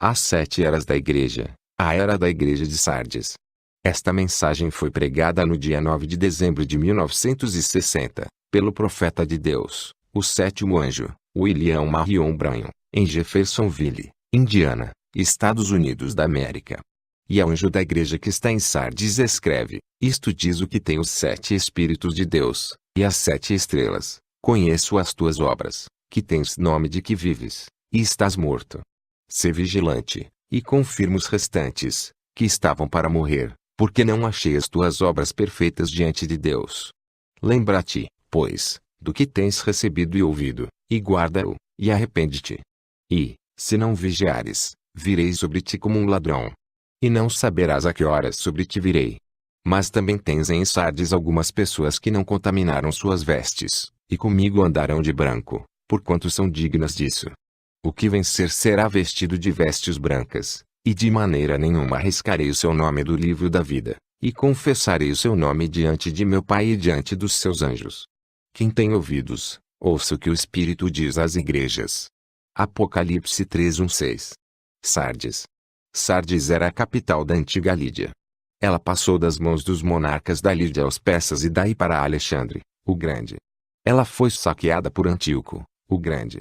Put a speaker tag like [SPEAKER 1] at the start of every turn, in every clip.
[SPEAKER 1] As 7 eras da Igreja. A era da Igreja de Sardes. Esta mensagem foi pregada no dia 9 de dezembro de 1960, pelo profeta de Deus, o sétimo anjo, William Marion Branham, em Jeffersonville, Indiana, Estados Unidos da América. E ao anjo da igreja que está em Sardes escreve: isto diz o que tem os 7 Espíritos de Deus, e as 7 estrelas: conheço as tuas obras, que tens nome de que vives, e estás morto. Sê vigilante, e confirma os restantes, que estavam para morrer, porque não achei as tuas obras perfeitas diante de Deus. Lembra-te, pois, do que tens recebido e ouvido, e guarda-o, e arrepende-te. E, se não vigiares, virei sobre ti como um ladrão. E não saberás a que horas sobre ti virei. Mas também tens em Sardes algumas pessoas que não contaminaram suas vestes, e comigo andarão de branco, porquanto são dignas disso. O que vencer será vestido de vestes brancas, e de maneira nenhuma arriscarei o seu nome do livro da vida, e confessarei o seu nome diante de meu Pai e diante dos seus anjos. Quem tem ouvidos, ouça o que o Espírito diz às igrejas. Apocalipse 3:1-6. Sardes. Sardes era a capital da antiga Lídia. Ela passou das mãos dos monarcas da Lídia aos persas e daí para Alexandre, o Grande. Ela foi saqueada por Antíoco, o Grande.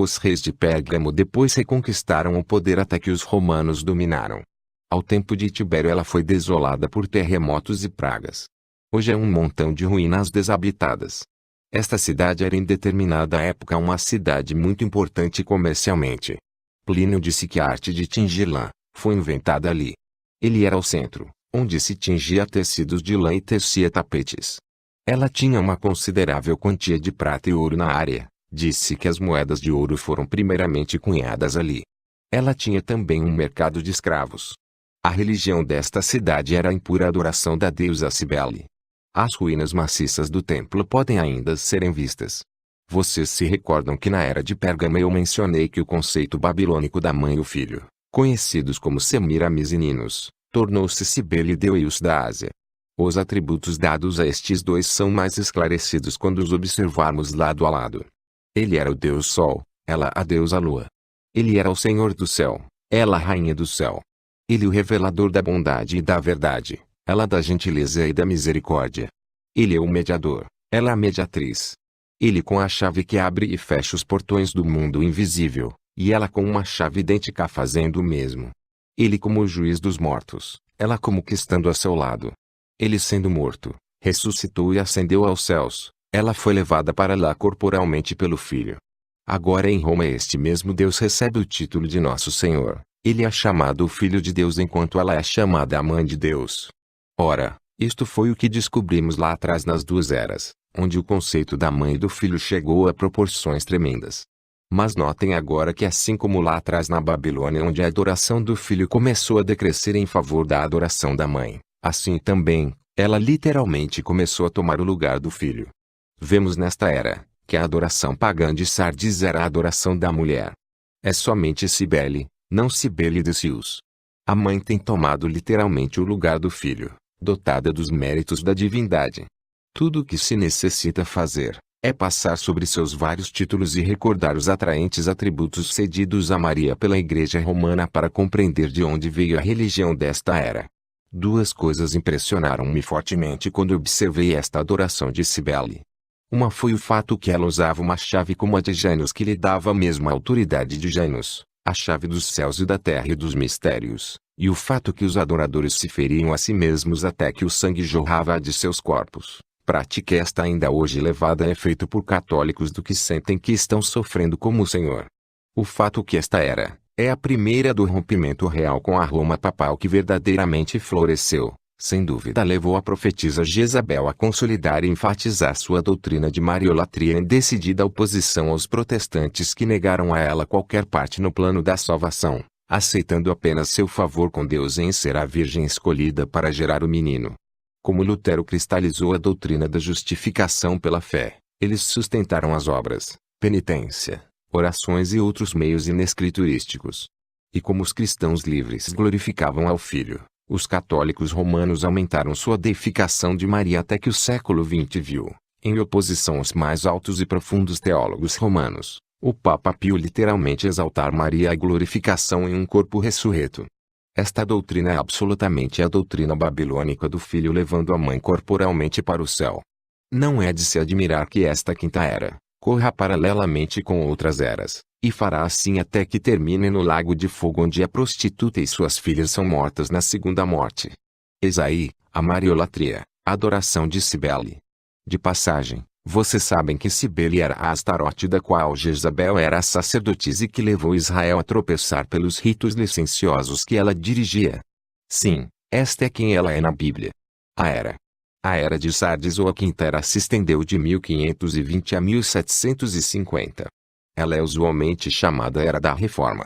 [SPEAKER 1] Os reis de Pérgamo depois reconquistaram o poder até que os romanos dominaram. Ao tempo de Tibério ela foi desolada por terremotos e pragas. Hoje é um montão de ruínas desabitadas. Esta cidade era em determinada época uma cidade muito importante comercialmente. Plínio disse que a arte de tingir lã foi inventada ali. Ele era o centro, onde se tingia tecidos de lã e tecia tapetes. Ela tinha uma considerável quantia de prata e ouro na área. Disse que as moedas de ouro foram primeiramente cunhadas ali. Ela tinha também um mercado de escravos. A religião desta cidade era a impura adoração da deusa Cibele. As ruínas maciças do templo podem ainda serem vistas. Vocês se recordam que na era de Pérgamo eu mencionei que o conceito babilônico da mãe e o filho, conhecidos como Semiramis e Ninos, tornou-se Cibele e Deus da Ásia. Os atributos dados a estes dois são mais esclarecidos quando os observarmos lado a lado. Ele era o Deus Sol, ela a deusa Lua. Ele era o Senhor do céu, ela a rainha do céu. Ele o revelador da bondade e da verdade, ela da gentileza e da misericórdia. Ele é o mediador, ela a mediatriz. Ele com a chave que abre e fecha os portões do mundo invisível, e ela com uma chave idêntica fazendo o mesmo. Ele como o juiz dos mortos, ela como que estando a seu lado. Ele sendo morto, ressuscitou e ascendeu aos céus. Ela foi levada para lá corporalmente pelo Filho. Agora em Roma este mesmo Deus recebe o título de Nosso Senhor. Ele é chamado o Filho de Deus enquanto ela é chamada a Mãe de Deus. Ora, isto foi o que descobrimos lá atrás nas 2 eras, onde o conceito da mãe e do filho chegou a proporções tremendas. Mas notem agora que assim como lá atrás na Babilônia onde a adoração do filho começou a decrescer em favor da adoração da mãe, assim também, ela literalmente começou a tomar o lugar do filho. Vemos nesta era, que a adoração pagã de Sardes era a adoração da mulher. É somente Cibele, não Cibele de Cius. A mãe tem tomado literalmente o lugar do filho, dotada dos méritos da divindade. Tudo o que se necessita fazer, é passar sobre seus vários títulos e recordar os atraentes atributos cedidos a Maria pela Igreja Romana para compreender de onde veio a religião desta era. 2 coisas impressionaram-me fortemente quando observei esta adoração de Cibele. Uma foi o fato que ela usava uma chave como a de Janus que lhe dava a mesma autoridade de Janus, a chave dos céus e da terra e dos mistérios, e o fato que os adoradores se feriam a si mesmos até que o sangue jorrava de seus corpos. Prática esta ainda hoje levada a efeito por católicos do que sentem que estão sofrendo como o Senhor. O fato que esta era, é a primeira do rompimento real com a Roma papal que verdadeiramente floresceu. Sem dúvida levou a profetisa Jezabel a consolidar e enfatizar sua doutrina de mariolatria em decidida oposição aos protestantes que negaram a ela qualquer parte no plano da salvação, aceitando apenas seu favor com Deus em ser a virgem escolhida para gerar o menino. Como Lutero cristalizou a doutrina da justificação pela fé, eles sustentaram as obras, penitência, orações e outros meios inescriturísticos. E como os cristãos livres glorificavam ao Filho, os católicos romanos aumentaram sua deificação de Maria até que o século XX viu, em oposição aos mais altos e profundos teólogos romanos, O Papa Pio literalmente exaltar Maria a glorificação em um corpo ressurreto. Esta doutrina é absolutamente a doutrina babilônica do filho levando a mãe corporalmente para o céu. Não é de se admirar que esta quinta era corra paralelamente com outras eras, e fará assim até que termine no lago de fogo onde a prostituta e suas filhas são mortas na segunda morte. Eis aí, a mariolatria, a adoração de Cibele. De passagem, vocês sabem que Cibele era a Astarote da qual Jezabel era a sacerdotisa e que levou Israel a tropeçar pelos ritos licenciosos que ela dirigia. Sim, esta é quem ela é na Bíblia. A era de Sardes ou a Quinta Era se estendeu de 1520 a 1750. Ela é usualmente chamada Era da Reforma.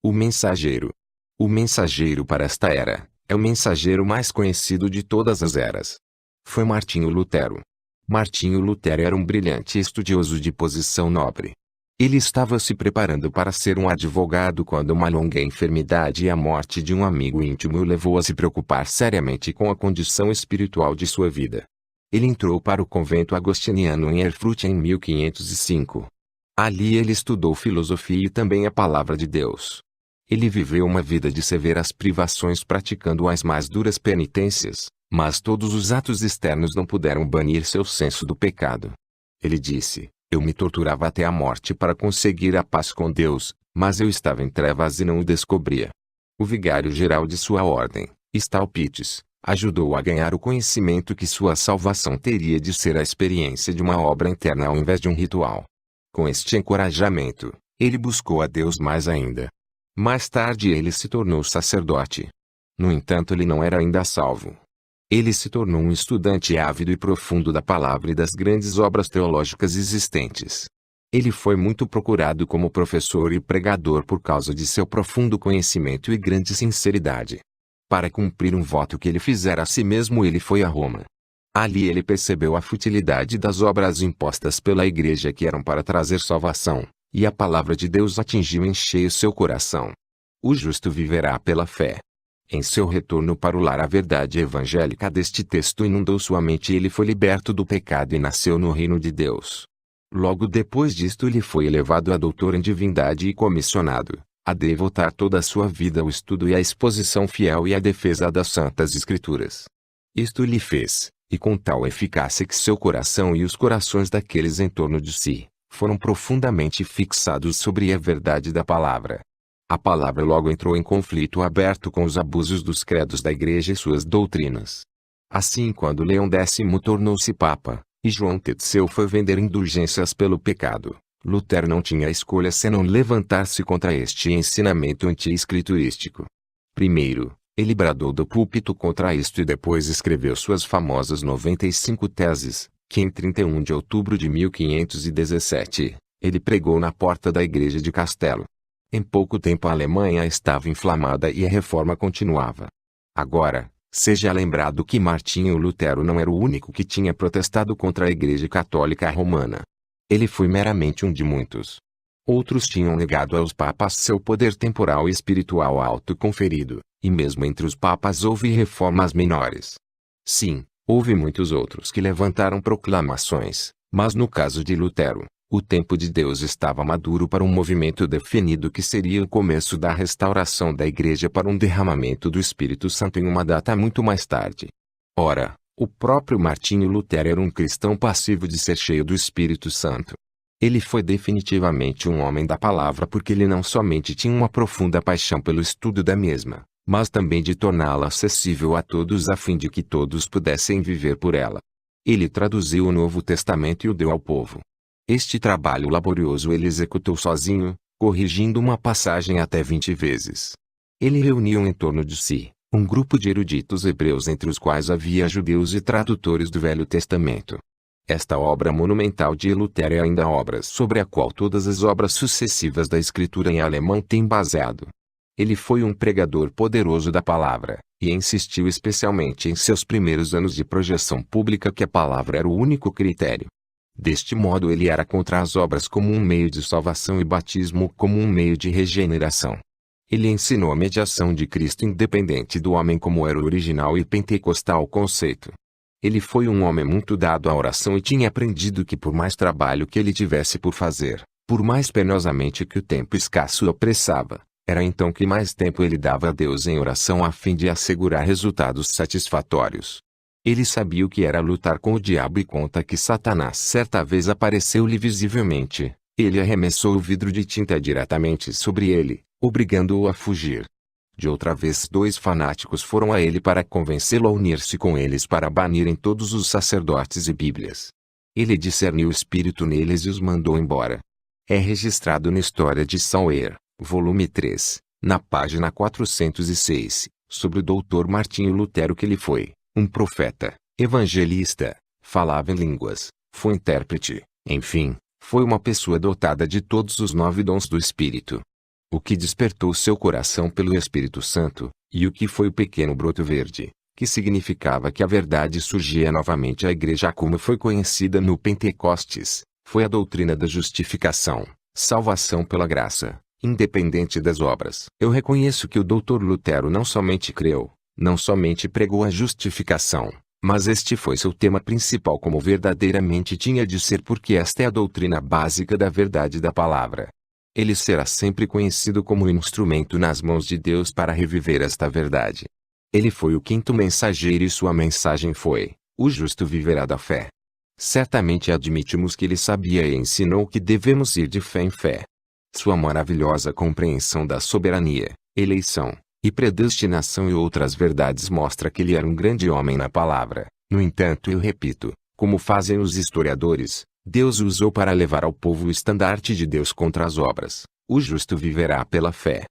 [SPEAKER 1] O mensageiro. O mensageiro para esta era é o mensageiro mais conhecido de todas as eras. Foi Martinho Lutero. Martinho Lutero era um brilhante estudioso de posição nobre. Ele estava se preparando para ser um advogado quando uma longa enfermidade e a morte de um amigo íntimo o levou a se preocupar seriamente com a condição espiritual de sua vida. Ele entrou para o convento agostiniano em Erfurt em 1505. Ali ele estudou filosofia e também a palavra de Deus. Ele viveu uma vida de severas privações praticando as mais duras penitências, mas todos os atos externos não puderam banir seu senso do pecado. Ele disse: eu me torturava até a morte para conseguir a paz com Deus, mas eu estava em trevas e não o descobria. O vigário-geral de sua ordem, Staupitz, ajudou a ganhar o conhecimento que sua salvação teria de ser a experiência de uma obra interna ao invés de um ritual. Com este encorajamento, ele buscou a Deus mais ainda. Mais tarde ele se tornou sacerdote. No entanto, ele não era ainda salvo. Ele se tornou um estudante ávido e profundo da palavra e das grandes obras teológicas existentes. Ele foi muito procurado como professor e pregador por causa de seu profundo conhecimento e grande sinceridade. Para cumprir um voto que ele fizera a si mesmo, ele foi a Roma. Ali ele percebeu a futilidade das obras impostas pela igreja que eram para trazer salvação, e a palavra de Deus atingiu em cheio seu coração. O justo viverá pela fé. Em seu retorno para o lar, a verdade evangélica deste texto inundou sua mente e ele foi liberto do pecado e nasceu no reino de Deus. Logo depois disto ele foi elevado a doutor em divindade e comissionado a devotar toda a sua vida ao estudo e à exposição fiel e à defesa das santas escrituras. Isto lhe fez, e com tal eficácia que seu coração e os corações daqueles em torno de si foram profundamente fixados sobre a verdade da palavra. A palavra logo entrou em conflito aberto com os abusos dos credos da igreja e suas doutrinas. Assim, quando Leão X tornou-se papa, e João III foi vender indulgências pelo pecado, Lutero não tinha escolha senão levantar-se contra este ensinamento anti-escriturístico. Primeiro, ele bradou do púlpito contra isto e depois escreveu suas famosas 95 teses, que em 31 de outubro de 1517, ele pregou na porta da igreja de Castelo. Em pouco tempo a Alemanha estava inflamada e a reforma continuava. Agora, seja lembrado que Martinho Lutero não era o único que tinha protestado contra a Igreja Católica Romana. Ele foi meramente um de muitos. Outros tinham negado aos papas seu poder temporal e espiritual auto-conferido, e mesmo entre os papas houve reformas menores. Sim, houve muitos outros que levantaram proclamações, mas no caso de Lutero, o tempo de Deus estava maduro para um movimento definido que seria o começo da restauração da Igreja para um derramamento do Espírito Santo em uma data muito mais tarde. Ora, o próprio Martinho Lutero era um cristão passivo de ser cheio do Espírito Santo. Ele foi definitivamente um homem da palavra porque ele não somente tinha uma profunda paixão pelo estudo da mesma, mas também de torná-la acessível a todos a fim de que todos pudessem viver por ela. Ele traduziu o Novo Testamento e o deu ao povo. Este trabalho laborioso ele executou sozinho, corrigindo uma passagem até 20 vezes. Ele reuniu em torno de si um grupo de eruditos hebreus entre os quais havia judeus e tradutores do Velho Testamento. Esta obra monumental de Lutero é ainda a obra sobre a qual todas as obras sucessivas da Escritura em alemão têm baseado. Ele foi um pregador poderoso da palavra, e insistiu especialmente em seus primeiros anos de projeção pública que a palavra era o único critério. Deste modo ele era contra as obras como um meio de salvação e batismo como um meio de regeneração. Ele ensinou a mediação de Cristo independente do homem como era o original e pentecostal conceito. Ele foi um homem muito dado à oração e tinha aprendido que por mais trabalho que ele tivesse por fazer, Por mais penosamente que o tempo escasso o apressava, era então que mais tempo ele dava a Deus em oração a fim de assegurar resultados satisfatórios. Ele sabia o que era lutar com o diabo e conta que Satanás certa vez apareceu-lhe visivelmente. Ele arremessou o vidro de tinta diretamente sobre ele, obrigando-o a fugir. De outra vez 2 fanáticos foram a ele para convencê-lo a unir-se com eles para banirem todos os sacerdotes e bíblias. Ele discerniu o espírito neles e os mandou embora. É registrado na História de Sauer, volume 3, na página 406, sobre o Dr. Martinho Lutero que ele foi um profeta, evangelista, falava em línguas, foi intérprete, enfim, foi uma pessoa dotada de todos os 9 dons do Espírito. O que despertou seu coração pelo Espírito Santo, e o que foi o pequeno broto verde, que significava que a verdade surgia novamente à igreja como foi conhecida no Pentecostes, foi a doutrina da justificação, salvação pela graça, independente das obras. Eu reconheço que o Dr. Lutero não somente creu, não somente pregou a justificação, mas este foi seu tema principal como verdadeiramente tinha de ser porque esta é a doutrina básica da verdade da palavra. Ele será sempre conhecido como um instrumento nas mãos de Deus para reviver esta verdade. Ele foi o 5º mensageiro e sua mensagem foi: o justo viverá da fé. Certamente admitimos que ele sabia e ensinou que devemos ir de fé em fé. Sua maravilhosa compreensão da soberania, eleição e predestinação e outras verdades mostra que ele era um grande homem na palavra. No entanto, eu repito, como fazem os historiadores, Deus o usou para levar ao povo o estandarte de Deus contra as obras. O justo viverá pela fé.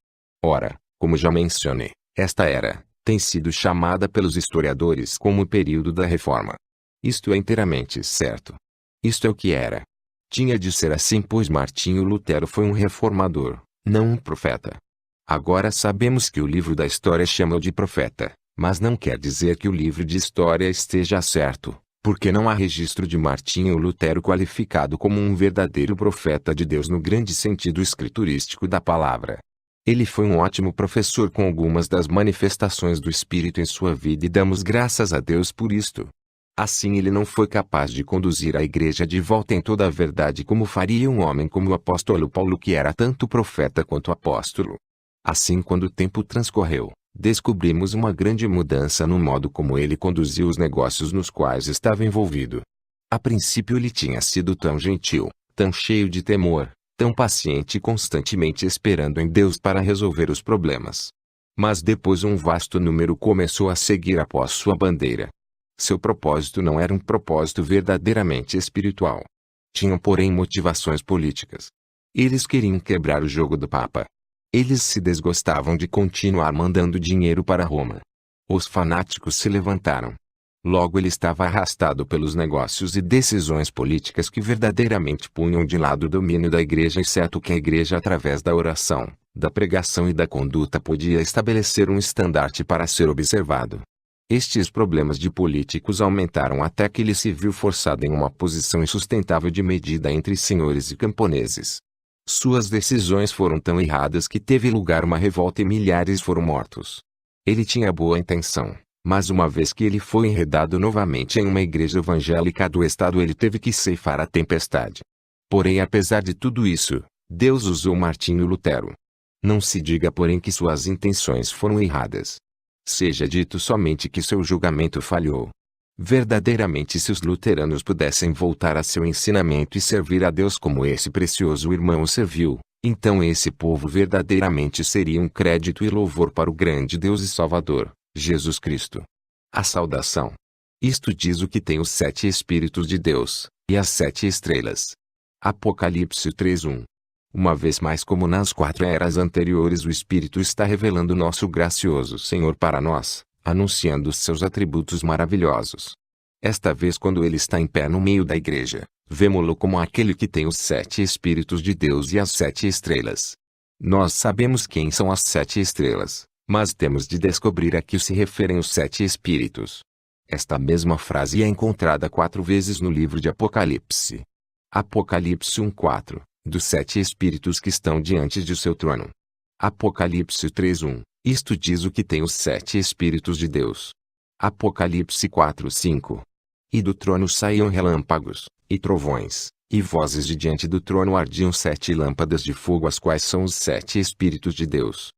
[SPEAKER 1] Ora, como já mencionei, esta era, tem sido chamada pelos historiadores como o período da Reforma. Isto é inteiramente certo. Isto é o que era. Tinha de ser assim pois Martinho Lutero foi um reformador, não um profeta. Agora sabemos que o livro da história chama-o de profeta, mas não quer dizer que o livro de história esteja certo, porque não há registro de Martinho Lutero qualificado como um verdadeiro profeta de Deus no grande sentido escriturístico da palavra. Ele foi um ótimo professor com algumas das manifestações do Espírito em sua vida e damos graças a Deus por isto. Assim ele não foi capaz de conduzir a igreja de volta em toda a verdade como faria um homem como o apóstolo Paulo que era tanto profeta quanto apóstolo. Assim quando o tempo transcorreu, descobrimos uma grande mudança no modo como ele conduziu os negócios nos quais estava envolvido. A princípio ele tinha sido tão gentil, tão cheio de temor, tão paciente e constantemente esperando em Deus para resolver os problemas. Mas depois um vasto número começou a seguir após sua bandeira. Seu propósito não era um propósito verdadeiramente espiritual. Tinham porém motivações políticas. Eles queriam quebrar o jogo do Papa. Eles se desgostavam de continuar mandando dinheiro para Roma. Os fanáticos se levantaram. Logo ele estava arrastado pelos negócios e decisões políticas que verdadeiramente punham de lado o domínio da igreja exceto que a igreja através da oração, da pregação e da conduta podia estabelecer um estandarte para ser observado. Estes problemas de políticos aumentaram até que ele se viu forçado em uma posição insustentável de medida entre senhores e camponeses. Suas decisões foram tão erradas que teve lugar uma revolta e milhares foram mortos. Ele tinha boa intenção, mas uma vez que ele foi enredado novamente em uma igreja evangélica do estado ele teve que ceifar a tempestade. Porém apesar de tudo isso, Deus usou Martinho Lutero. Não se diga porém que suas intenções foram erradas. Seja dito somente que seu julgamento falhou. Verdadeiramente se os luteranos pudessem voltar a seu ensinamento e servir a Deus como esse precioso irmão o serviu, então esse povo verdadeiramente seria um crédito e louvor para o grande Deus e Salvador, Jesus Cristo. A saudação. Isto diz o que tem os 7 Espíritos de Deus, e as 7 estrelas. Apocalipse 3:1. Uma vez mais como nas 4 eras anteriores o Espírito está revelando nosso gracioso Senhor para nós, anunciando os seus atributos maravilhosos. Esta vez quando ele está em pé no meio da igreja, vemo-lo como aquele que tem os 7 Espíritos de Deus e as 7 estrelas. Nós sabemos quem são as 7 estrelas, mas temos de descobrir a que se referem os 7 Espíritos. Esta mesma frase é encontrada 4 vezes no livro de Apocalipse. Apocalipse 1:4, dos 7 Espíritos que estão diante de seu trono. Apocalipse 3:1. Isto diz o que tem os 7 Espíritos de Deus. Apocalipse 4:5. E do trono saíam relâmpagos, e trovões, E vozes de diante do trono ardiam 7 lâmpadas de fogo, as quais são os 7 Espíritos de Deus.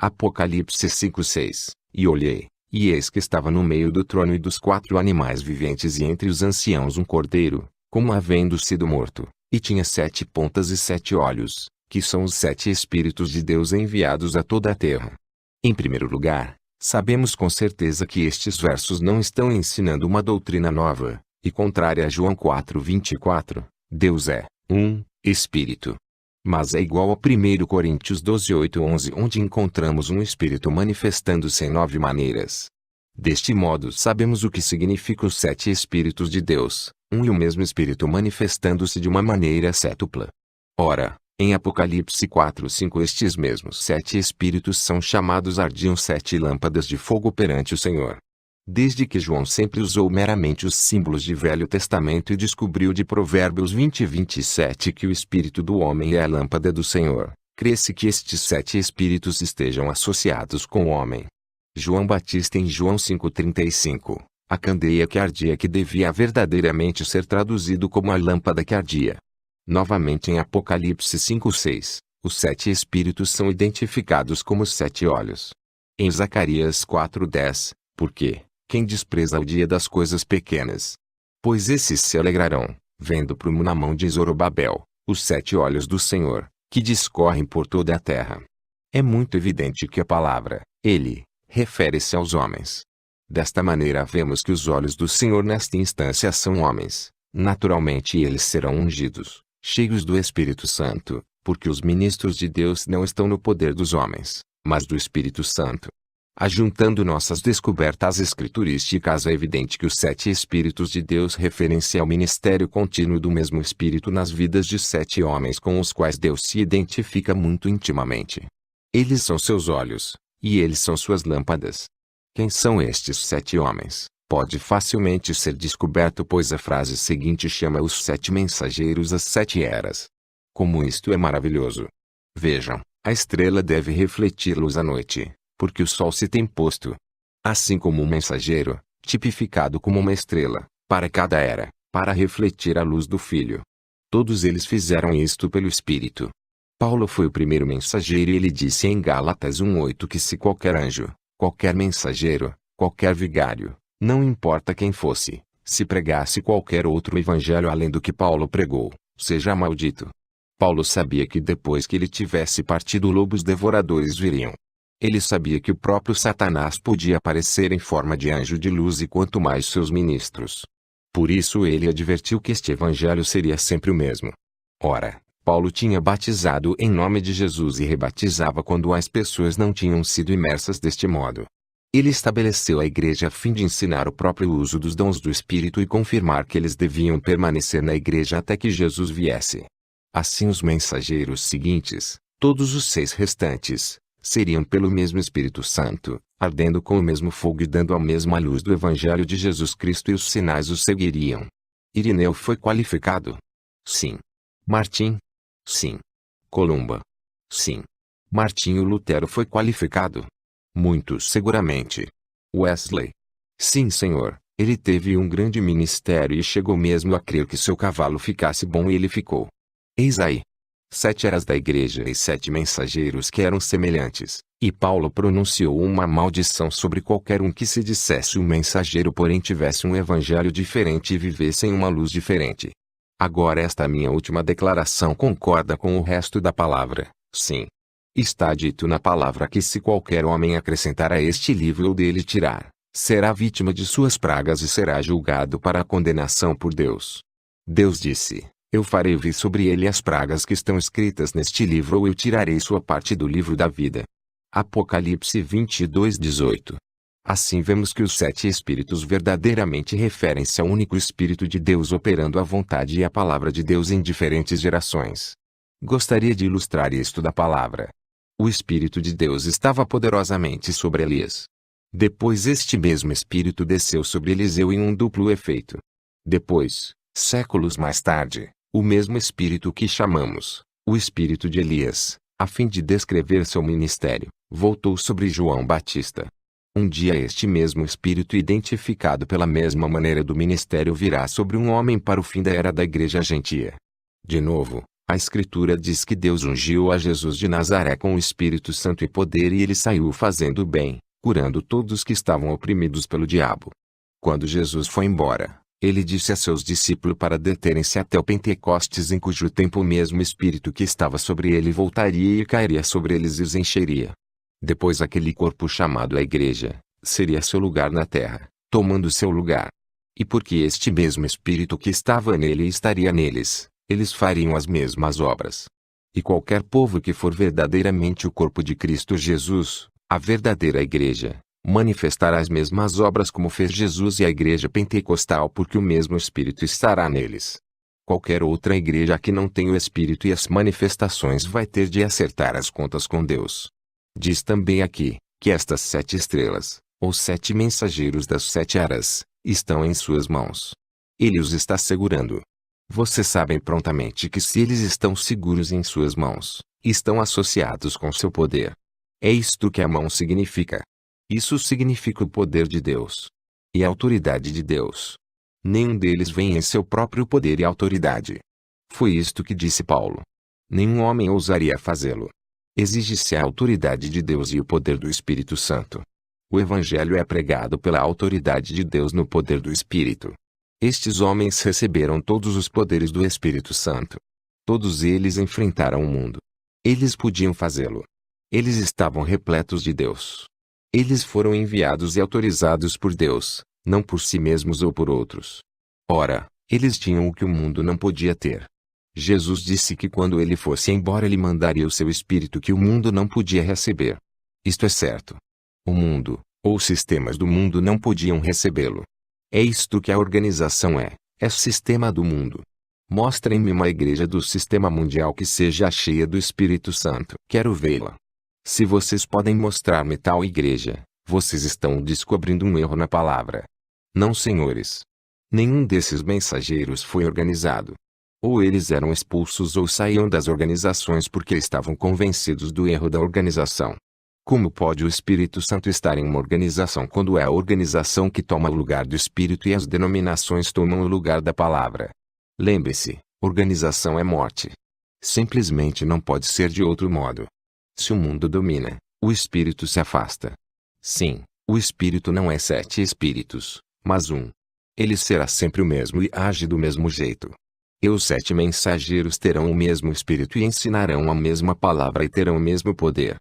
[SPEAKER 1] Apocalipse 5:6. E olhei, e eis que estava no meio do trono e dos 4 animais viventes e entre os anciãos um cordeiro, como havendo sido morto, e tinha 7 pontas e 7 olhos, que são os 7 Espíritos de Deus enviados a toda a terra. Em primeiro lugar, sabemos com certeza que estes versos não estão ensinando uma doutrina nova, e contrária a João 4:24, Deus é um Espírito. Mas é igual a 1 Coríntios 12:8-11, onde encontramos um Espírito manifestando-se em 9 maneiras. Deste modo sabemos o que significa os 7 Espíritos de Deus, um e o mesmo Espírito manifestando-se de uma maneira sétupla. Ora, em Apocalipse 4:5 estes mesmos 7 Espíritos são chamados ardiam 7 lâmpadas de fogo perante o Senhor. Desde que João sempre usou meramente os símbolos de Velho Testamento e descobriu de Provérbios 20:27 que o espírito do homem é a lâmpada do Senhor, crê-se que estes 7 espíritos estejam associados com o homem. João Batista em João 5:35, a candeia que ardia, que devia verdadeiramente ser traduzido como a lâmpada que ardia. Novamente em Apocalipse 5:6, os 7 espíritos são identificados como os 7 olhos. Em Zacarias 4:10, porque quem despreza o dia das coisas pequenas? Pois esses se alegrarão, vendo prumo na mão de Zorobabel, os 7 olhos do Senhor, que discorrem por toda a terra. É muito evidente que a palavra, ele, refere-se aos homens. Desta maneira vemos que os olhos do Senhor nesta instância são homens, naturalmente eles serão ungidos, cheios do Espírito Santo, porque os ministros de Deus não estão no poder dos homens, mas do Espírito Santo. Ajuntando nossas descobertas escriturísticas, é evidente que os 7 Espíritos de Deus referem-se ao ministério contínuo do mesmo Espírito nas vidas de 7 homens com os quais Deus se identifica muito intimamente. Eles são seus olhos, e eles são suas lâmpadas. Quem são estes 7 homens? Pode facilmente ser descoberto, pois a frase seguinte chama os 7 mensageiros às 7 eras. Como isto é maravilhoso! Vejam, a estrela deve refletir luz à noite, porque o sol se tem posto. Assim como um mensageiro, tipificado como uma estrela, para cada era, para refletir a luz do Filho. Todos eles fizeram isto pelo Espírito. Paulo foi o primeiro mensageiro e ele disse em Gálatas 1:8 que se qualquer anjo, qualquer mensageiro, qualquer vigário, não importa quem fosse, se pregasse qualquer outro evangelho além do que Paulo pregou, seja maldito. Paulo sabia que depois que ele tivesse partido, lobos devoradores viriam. Ele sabia que o próprio Satanás podia aparecer em forma de anjo de luz e quanto mais seus ministros. Por isso ele advertiu que este evangelho seria sempre o mesmo. Ora, Paulo tinha batizado em nome de Jesus e rebatizava quando as pessoas não tinham sido imersas deste modo. Ele estabeleceu a igreja a fim de ensinar o próprio uso dos dons do Espírito e confirmar que eles deviam permanecer na igreja até que Jesus viesse. Assim os mensageiros seguintes, todos os 6 restantes, seriam pelo mesmo Espírito Santo, ardendo com o mesmo fogo e dando a mesma luz do Evangelho de Jesus Cristo, e os sinais os seguiriam. Irineu foi qualificado? Sim. Martim? Sim. Columba? Sim. Martinho Lutero foi qualificado? Muito seguramente. Wesley? Sim, senhor, ele teve um grande ministério e chegou mesmo a crer que seu cavalo ficasse bom, e ele ficou. Eis aí 7 eras da igreja e 7 mensageiros que eram semelhantes, e Paulo pronunciou uma maldição sobre qualquer um que se dissesse um mensageiro, porém tivesse um evangelho diferente e vivesse em uma luz diferente. Agora esta minha última declaração concorda com o resto da palavra, sim. Está dito na palavra que se qualquer homem acrescentar a este livro ou dele tirar, será vítima de suas pragas e será julgado para a condenação por Deus. Deus disse: eu farei vir sobre ele as pragas que estão escritas neste livro, ou eu tirarei sua parte do livro da vida. Apocalipse 22:18. Assim vemos que os 7 Espíritos verdadeiramente referem-se ao único Espírito de Deus operando a vontade e a palavra de Deus em diferentes gerações. Gostaria de ilustrar isto da palavra. O Espírito de Deus estava poderosamente sobre Elias. Depois este mesmo Espírito desceu sobre Eliseu em um duplo efeito. Depois, séculos mais tarde, o mesmo Espírito que chamamos, o Espírito de Elias, a fim de descrever seu ministério, voltou sobre João Batista. Um dia este mesmo Espírito, identificado pela mesma maneira do ministério, virá sobre um homem para o fim da era da igreja gentia. De novo, a Escritura diz que Deus ungiu a Jesus de Nazaré com o Espírito Santo e poder e ele saiu fazendo bem, curando todos que estavam oprimidos pelo diabo. Quando Jesus foi embora, ele disse a seus discípulos para deterem-se até o Pentecostes, em cujo tempo o mesmo Espírito que estava sobre ele voltaria e cairia sobre eles e os encheria. Depois aquele corpo chamado a Igreja, seria seu lugar na terra, tomando seu lugar. E porque este mesmo Espírito que estava nele estaria neles, eles fariam as mesmas obras. E qualquer povo que for verdadeiramente o corpo de Cristo Jesus, a verdadeira Igreja, manifestará as mesmas obras como fez Jesus e a Igreja Pentecostal, porque o mesmo Espírito estará neles. Qualquer outra igreja que não tenha o Espírito e as manifestações vai ter de acertar as contas com Deus. Diz também aqui, que estas 7 estrelas, ou 7 mensageiros das 7 eras, estão em suas mãos. Ele os está segurando. Vocês sabem prontamente que se eles estão seguros em suas mãos, estão associados com seu poder. É isto que a mão significa. Isso significa o poder de Deus. E a autoridade de Deus. Nenhum deles vem em seu próprio poder e autoridade. Foi isto que disse Paulo. Nenhum homem ousaria fazê-lo. Exige-se a autoridade de Deus e o poder do Espírito Santo. O Evangelho é pregado pela autoridade de Deus no poder do Espírito. Estes homens receberam todos os poderes do Espírito Santo. Todos eles enfrentaram o mundo. Eles podiam fazê-lo. Eles estavam repletos de Deus. Eles foram enviados e autorizados por Deus, não por si mesmos ou por outros. Ora, eles tinham o que o mundo não podia ter. Jesus disse que quando ele fosse embora ele mandaria o seu Espírito que o mundo não podia receber. Isto é certo. O mundo, ou os sistemas do mundo não podiam recebê-lo. É isto que a organização é sistema do mundo. Mostrem-me uma igreja do sistema mundial que seja cheia do Espírito Santo. Quero vê-la. Se vocês podem mostrar-me tal igreja, vocês estão descobrindo um erro na palavra. Não, senhores. Nenhum desses mensageiros foi organizado. Ou eles eram expulsos ou saíam das organizações porque estavam convencidos do erro da organização. Como pode o Espírito Santo estar em uma organização quando é a organização que toma o lugar do Espírito e as denominações tomam o lugar da palavra? Lembre-se, organização é morte. Simplesmente não pode ser de outro modo. Se o mundo domina, o Espírito se afasta. Sim, o Espírito não é 7 espíritos, mas um. Ele será sempre o mesmo e age do mesmo jeito. E os 7 mensageiros terão o mesmo Espírito e ensinarão a mesma palavra e terão o mesmo poder.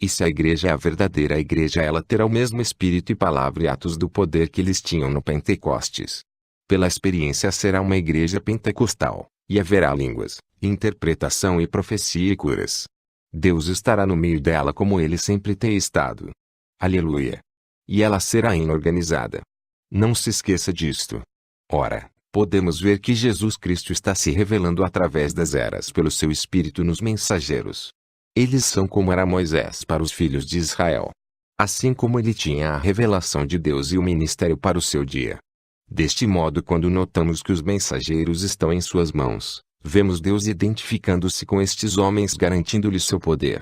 [SPEAKER 1] E se a igreja é a verdadeira igreja, ela terá o mesmo Espírito e palavra e atos do poder que eles tinham no Pentecostes. Pela experiência será uma igreja pentecostal, e haverá línguas, interpretação e profecia e curas. Deus estará no meio dela como ele sempre tem estado. Aleluia! E ela será inorganizada. Não se esqueça disto. Ora, podemos ver que Jesus Cristo está se revelando através das eras pelo seu Espírito nos mensageiros. Eles são como era Moisés para os filhos de Israel. Assim como ele tinha a revelação de Deus e o ministério para o seu dia. Deste modo, quando notamos que os mensageiros estão em suas mãos, vemos Deus identificando-se com estes homens, garantindo-lhes seu poder.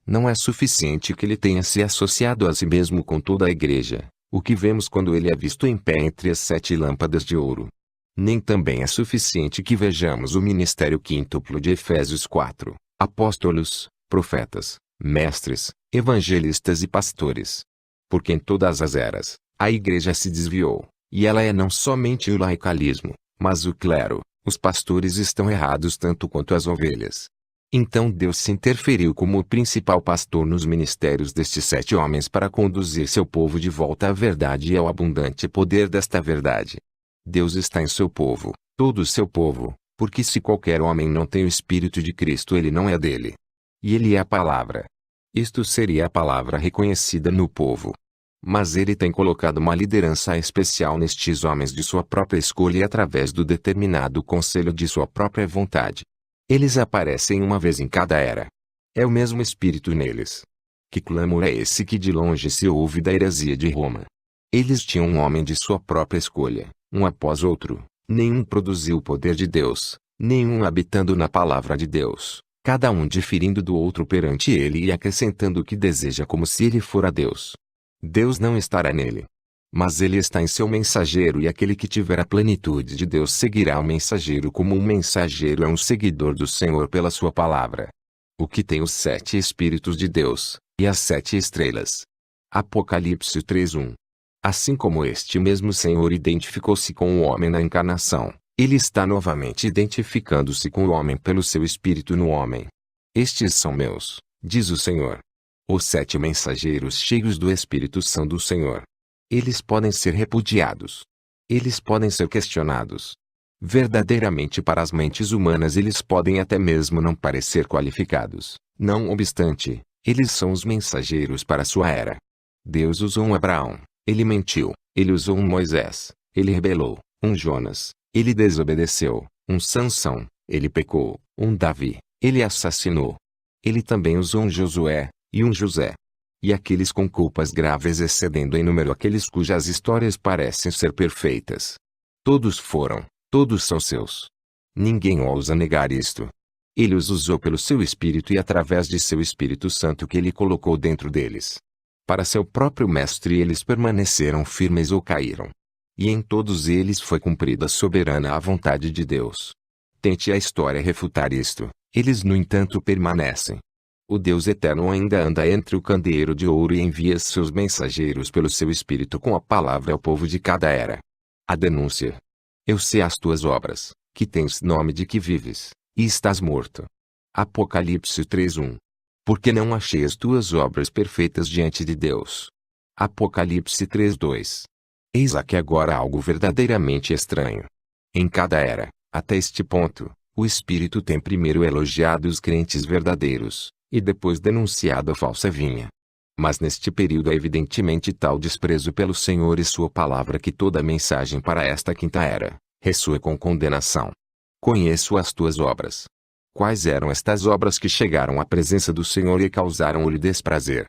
[SPEAKER 1] Não é suficiente que ele tenha se associado a si mesmo com toda a igreja, o que vemos quando ele é visto em pé entre as 7 lâmpadas de ouro. Nem também é suficiente que vejamos o ministério quíntuplo de Efésios 4, apóstolos, profetas, mestres, evangelistas e pastores. Porque em todas as eras, a igreja se desviou, e ela é não somente o laicalismo, mas o clero. Os pastores estão errados tanto quanto as ovelhas. Então Deus se interferiu como o principal pastor nos ministérios destes 7 homens para conduzir seu povo de volta à verdade e ao abundante poder desta verdade. Deus está em seu povo, todo o seu povo, porque se qualquer homem não tem o Espírito de Cristo, ele não é dele. E ele é a palavra. Isto seria a palavra reconhecida no povo. Mas ele tem colocado uma liderança especial nestes homens de sua própria escolha e através do determinado conselho de sua própria vontade. Eles aparecem uma vez em cada era. É o mesmo Espírito neles. Que clamor é esse que de longe se ouve da heresia de Roma? Eles tinham um homem de sua própria escolha, um após outro. Nenhum produziu o poder de Deus, nenhum habitando na palavra de Deus, cada um diferindo do outro perante ele e acrescentando o que deseja como se ele fora Deus. Deus não estará nele. Mas ele está em seu mensageiro, e aquele que tiver a plenitude de Deus seguirá o mensageiro, como um mensageiro é um seguidor do Senhor pela sua palavra. O que tem os 7 Espíritos de Deus, e as 7 estrelas. Apocalipse 3:1. Assim como este mesmo Senhor identificou-se com o homem na encarnação, ele está novamente identificando-se com o homem pelo seu Espírito no homem. Estes são meus, diz o Senhor. Os 7 mensageiros cheios do Espírito são do Senhor. Eles podem ser repudiados. Eles podem ser questionados. Verdadeiramente, para as mentes humanas, eles podem até mesmo não parecer qualificados. Não obstante, eles são os mensageiros para a sua era. Deus usou um Abraão, ele mentiu. Ele usou um Moisés, ele rebelou. Um Jonas, ele desobedeceu. Um Sansão, ele pecou. Um Davi, ele assassinou. Ele também usou um Josué, e um José. E aqueles com culpas graves excedendo em número aqueles cujas histórias parecem ser perfeitas. Todos foram, todos são seus. Ninguém ousa negar isto. Ele os usou pelo seu Espírito e através de seu Espírito Santo que ele colocou dentro deles. Para seu próprio mestre eles permaneceram firmes ou caíram. E em todos eles foi cumprida soberana a vontade de Deus. Tente a história refutar isto, eles no entanto permanecem. O Deus eterno ainda anda entre o candeeiro de ouro e envia seus mensageiros pelo seu Espírito com a palavra ao povo de cada era. A denúncia. Eu sei as tuas obras, que tens nome de que vives, e estás morto. Apocalipse 3:1. Porque não achei as tuas obras perfeitas diante de Deus. Apocalipse 3:2. Eis aqui agora algo verdadeiramente estranho. Em cada era, até este ponto, o Espírito tem primeiro elogiado os crentes verdadeiros, e depois denunciado a falsa vinha. Mas neste período é evidentemente tal desprezo pelo Senhor e sua palavra que toda mensagem para esta quinta era, ressoa com condenação. Conheço as tuas obras. Quais eram estas obras que chegaram à presença do Senhor e causaram-lhe desprazer?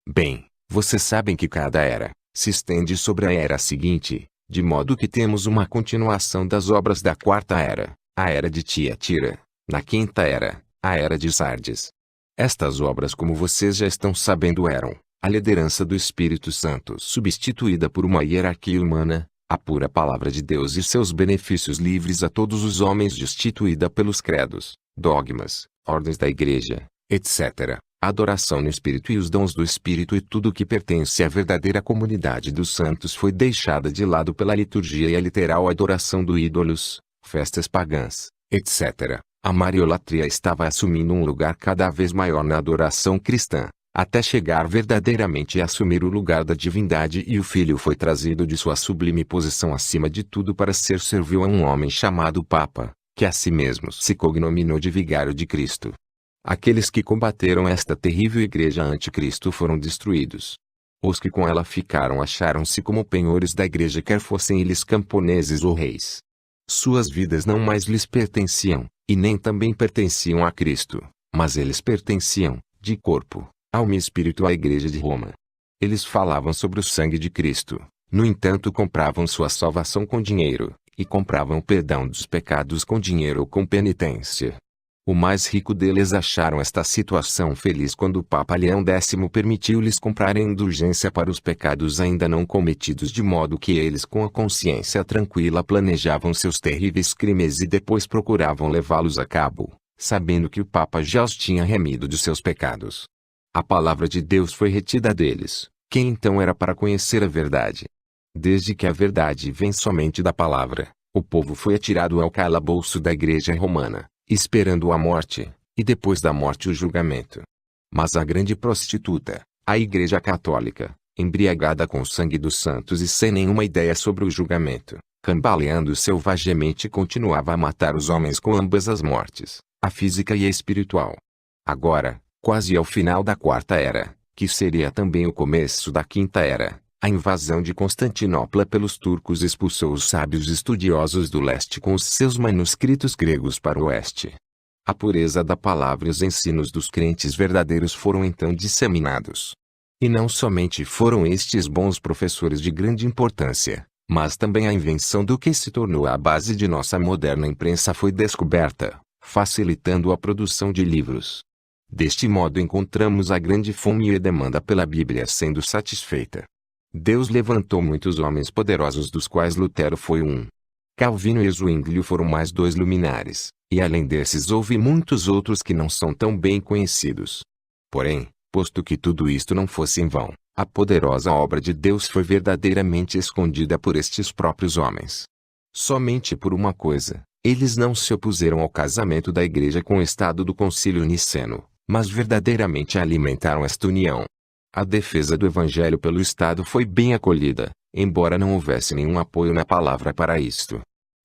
[SPEAKER 1] Bem, vocês sabem que cada era se estende sobre a era seguinte, de modo que temos uma continuação das obras da quarta era, a era de Tiatira, na quinta era, a era de Sardes. Estas obras, como vocês já estão sabendo, eram a liderança do Espírito Santo substituída por uma hierarquia humana, a pura palavra de Deus e seus benefícios livres a todos os homens destituída pelos credos, dogmas, ordens da igreja, etc., a adoração no Espírito e os dons do Espírito e tudo o que pertence à verdadeira comunidade dos santos foi deixada de lado pela liturgia e a literal adoração de ídolos, festas pagãs, etc. A mariolatria estava assumindo um lugar cada vez maior na adoração cristã, até chegar verdadeiramente a assumir o lugar da divindade, e o Filho foi trazido de sua sublime posição acima de tudo para ser servil a um homem chamado Papa, que a si mesmo se cognominou de Vigário de Cristo. Aqueles que combateram esta terrível igreja anticristo foram destruídos. Os que com ela ficaram acharam-se como penhores da igreja, quer fossem eles camponeses ou reis. Suas vidas não mais lhes pertenciam, e nem também pertenciam a Cristo, mas eles pertenciam, de corpo, alma e espírito à igreja de Roma. Eles falavam sobre o sangue de Cristo, no entanto compravam sua salvação com dinheiro, e compravam o perdão dos pecados com dinheiro ou com penitência. O mais rico deles acharam esta situação feliz quando o Papa Leão X permitiu-lhes comprarem indulgência para os pecados ainda não cometidos, de modo que eles com a consciência tranquila planejavam seus terríveis crimes e depois procuravam levá-los a cabo, sabendo que o Papa já os tinha remido de seus pecados. A palavra de Deus foi retida deles, quem então era para conhecer a verdade? Desde que a verdade vem somente da palavra, o povo foi atirado ao calabouço da igreja romana, esperando a morte, e depois da morte o julgamento. Mas a grande prostituta, a Igreja Católica, embriagada com o sangue dos santos e sem nenhuma ideia sobre o julgamento, cambaleando selvagemente, continuava a matar os homens com ambas as mortes, a física e a espiritual. Agora, quase ao final da quarta era, que seria também o começo da quinta era, a invasão de Constantinopla pelos turcos expulsou os sábios estudiosos do leste com os seus manuscritos gregos para o oeste. A pureza da palavra e os ensinos dos crentes verdadeiros foram então disseminados. E não somente foram estes bons professores de grande importância, mas também a invenção do que se tornou a base de nossa moderna imprensa foi descoberta, facilitando a produção de livros. Deste modo encontramos a grande fome e demanda pela Bíblia sendo satisfeita. Deus levantou muitos homens poderosos, dos quais Lutero foi um. Calvino e Zwinglio foram mais dois luminares, e além desses houve muitos outros que não são tão bem conhecidos. Porém, posto que tudo isto não fosse em vão, a poderosa obra de Deus foi verdadeiramente escondida por estes próprios homens. Somente por uma coisa, eles não se opuseram ao casamento da Igreja com o Estado do Concílio Niceno, mas verdadeiramente alimentaram esta união. A defesa do Evangelho pelo Estado foi bem acolhida, embora não houvesse nenhum apoio na palavra para isto.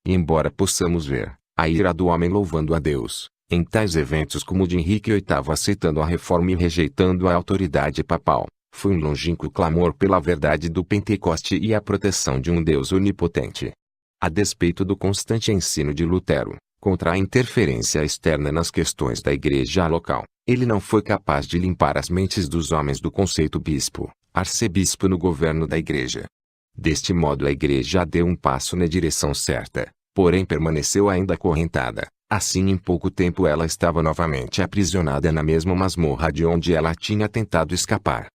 [SPEAKER 1] E embora possamos ver a ira do homem louvando a Deus, em tais eventos como o de Henrique VIII aceitando a reforma e rejeitando a autoridade papal, foi um longínquo clamor pela verdade do Pentecoste e a proteção de um Deus onipotente. A despeito do constante ensino de Lutero, contra a interferência externa nas questões da igreja local, ele não foi capaz de limpar as mentes dos homens do conceito bispo, arcebispo no governo da igreja. Deste modo a igreja deu um passo na direção certa, porém permaneceu ainda acorrentada. Assim em pouco tempo ela estava novamente aprisionada na mesma masmorra de onde ela tinha tentado escapar.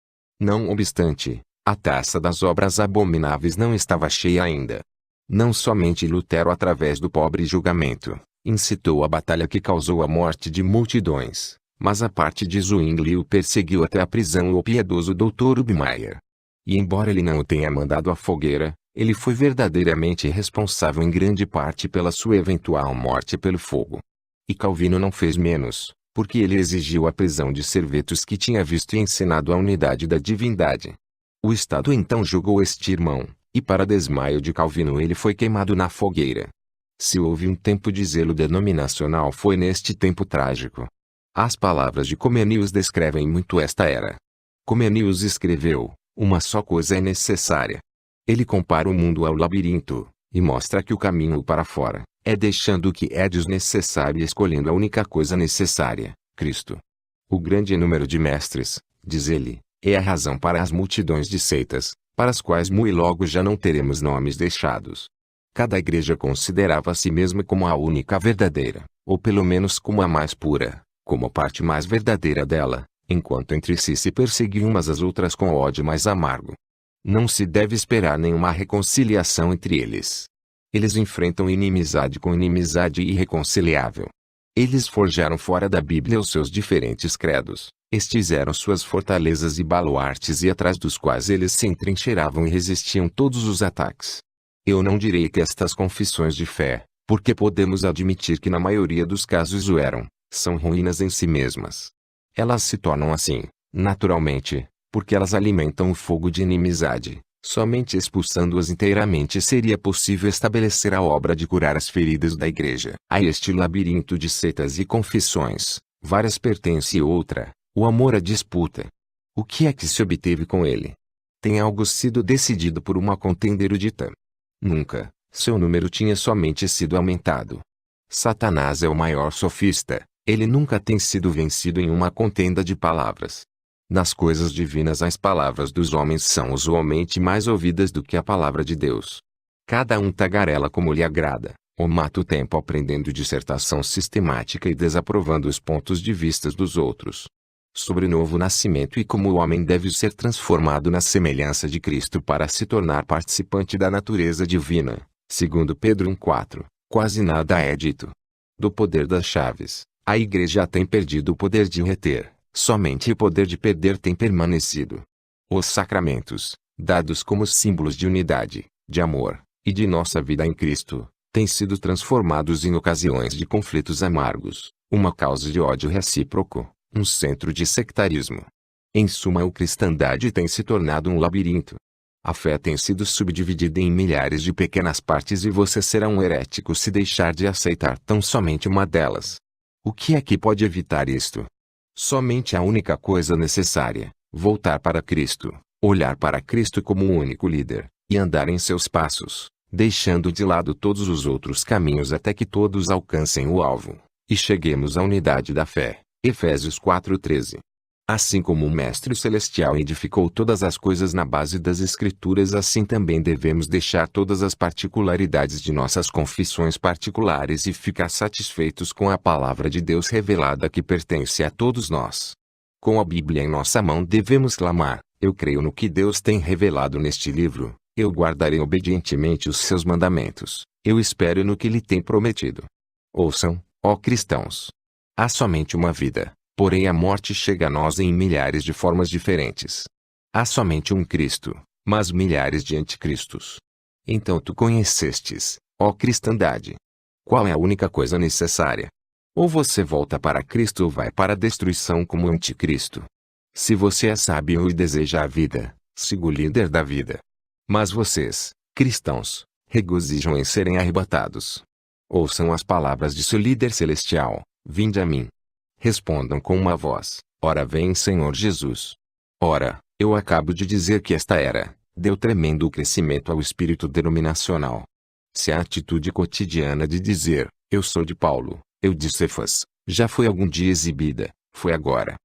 [SPEAKER 1] Não obstante, a taça das obras abomináveis não estava cheia ainda. Não somente Lutero, através do pobre julgamento, incitou a batalha que causou a morte de multidões, mas a parte de Zwinglio perseguiu até a prisão o piedoso Dr. Ubmeier. E embora ele não o tenha mandado à fogueira, ele foi verdadeiramente responsável em grande parte pela sua eventual morte pelo fogo. E Calvino não fez menos, porque ele exigiu a prisão de Servetus, que tinha visto e ensinado a unidade da divindade. O Estado então julgou este irmão, e para desmaio de Calvino ele foi queimado na fogueira. Se houve um tempo de zelo denominacional, foi neste tempo trágico. As palavras de Comenius descrevem muito esta era. Comenius escreveu: uma só coisa é necessária. Ele compara o mundo ao labirinto, e mostra que o caminho para fora é deixando o que é desnecessário e escolhendo a única coisa necessária, Cristo. O grande número de mestres, diz ele, é a razão para as multidões de seitas, para as quais muito logo já não teremos nomes deixados. Cada igreja considerava a si mesma como a única verdadeira, ou pelo menos como a mais pura, como a parte mais verdadeira dela, enquanto entre si se perseguiam umas às outras com ódio mais amargo. Não se deve esperar nenhuma reconciliação entre eles. Eles enfrentam inimizade com inimizade irreconciliável. Eles forjaram fora da Bíblia os seus diferentes credos. Estes eram suas fortalezas e baluartes, e atrás dos quais eles se entrincheiravam e resistiam todos os ataques. Eu não direi que estas confissões de fé, porque podemos admitir que na maioria dos casos o eram, são ruínas em si mesmas. Elas se tornam assim, naturalmente, porque elas alimentam o fogo de inimizade. Somente expulsando-as inteiramente seria possível estabelecer a obra de curar as feridas da igreja. A este labirinto de seitas e confissões, várias pertence outra, o amor à disputa. O que é que se obteve com ele? Tem algo sido decidido por uma contenda erudita? Nunca. Seu número tinha somente sido aumentado. Satanás é o maior sofista. Ele nunca tem sido vencido em uma contenda de palavras. Nas coisas divinas as palavras dos homens são usualmente mais ouvidas do que a palavra de Deus. Cada um tagarela como lhe agrada, ou mata o tempo aprendendo dissertação sistemática e desaprovando os pontos de vista dos outros. Sobre o novo nascimento e como o homem deve ser transformado na semelhança de Cristo para se tornar participante da natureza divina, segundo Pedro 1,4, quase nada é dito. Do poder das chaves, a igreja tem perdido o poder de reter. Somente o poder de perder tem permanecido. Os sacramentos, dados como símbolos de unidade, de amor, e de nossa vida em Cristo, têm sido transformados em ocasiões de conflitos amargos, uma causa de ódio recíproco, um centro de sectarismo. Em suma, a cristandade tem se tornado um labirinto. A fé tem sido subdividida em milhares de pequenas partes e você será um herético se deixar de aceitar tão somente uma delas. O que é que pode evitar isto? Somente a única coisa necessária: voltar para Cristo, olhar para Cristo como o único líder, e andar em seus passos, deixando de lado todos os outros caminhos até que todos alcancem o alvo, e cheguemos à unidade da fé. Efésios 4:13. Assim como o Mestre Celestial edificou todas as coisas na base das Escrituras, assim também devemos deixar todas as particularidades de nossas confissões particulares e ficar satisfeitos com a palavra de Deus revelada que pertence a todos nós. Com a Bíblia em nossa mão devemos clamar: Eu creio no que Deus tem revelado neste livro, eu guardarei obedientemente os seus mandamentos, eu espero no que Ele tem prometido. Ouçam, ó cristãos. Há somente uma vida, porém a morte chega a nós em milhares de formas diferentes. Há somente um Cristo, mas milhares de anticristos. Então tu conhecestes, ó cristandade. Qual é a única coisa necessária? Ou você volta para Cristo ou vai para a destruição como anticristo. Se você é sábio e deseja a vida, siga o líder da vida. Mas vocês, cristãos, regozijam em serem arrebatados. Ouçam as palavras de seu líder celestial: vinde a mim. Respondam com uma voz: ora vem, Senhor Jesus. Ora, eu acabo de dizer que esta era, deu tremendo crescimento ao espírito denominacional. Se a atitude cotidiana de dizer, eu sou de Paulo, eu de Cefas, já foi algum dia exibida, foi agora.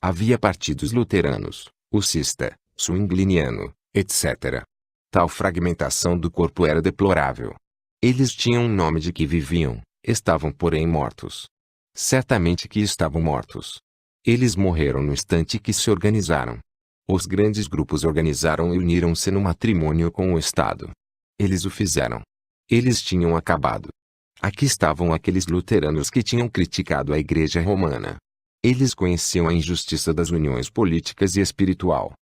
[SPEAKER 1] Havia partidos luteranos, ucista, zwingliniano, etc. Tal fragmentação do corpo era deplorável. Eles tinham um nome de que viviam, estavam porém mortos. Certamente que estavam mortos. Eles morreram no instante que se organizaram. Os grandes grupos organizaram e uniram-se no matrimônio com o Estado. Eles o fizeram. Eles tinham acabado. Aqui estavam aqueles luteranos que tinham criticado a Igreja Romana. Eles conheciam a injustiça das uniões políticas e espiritual.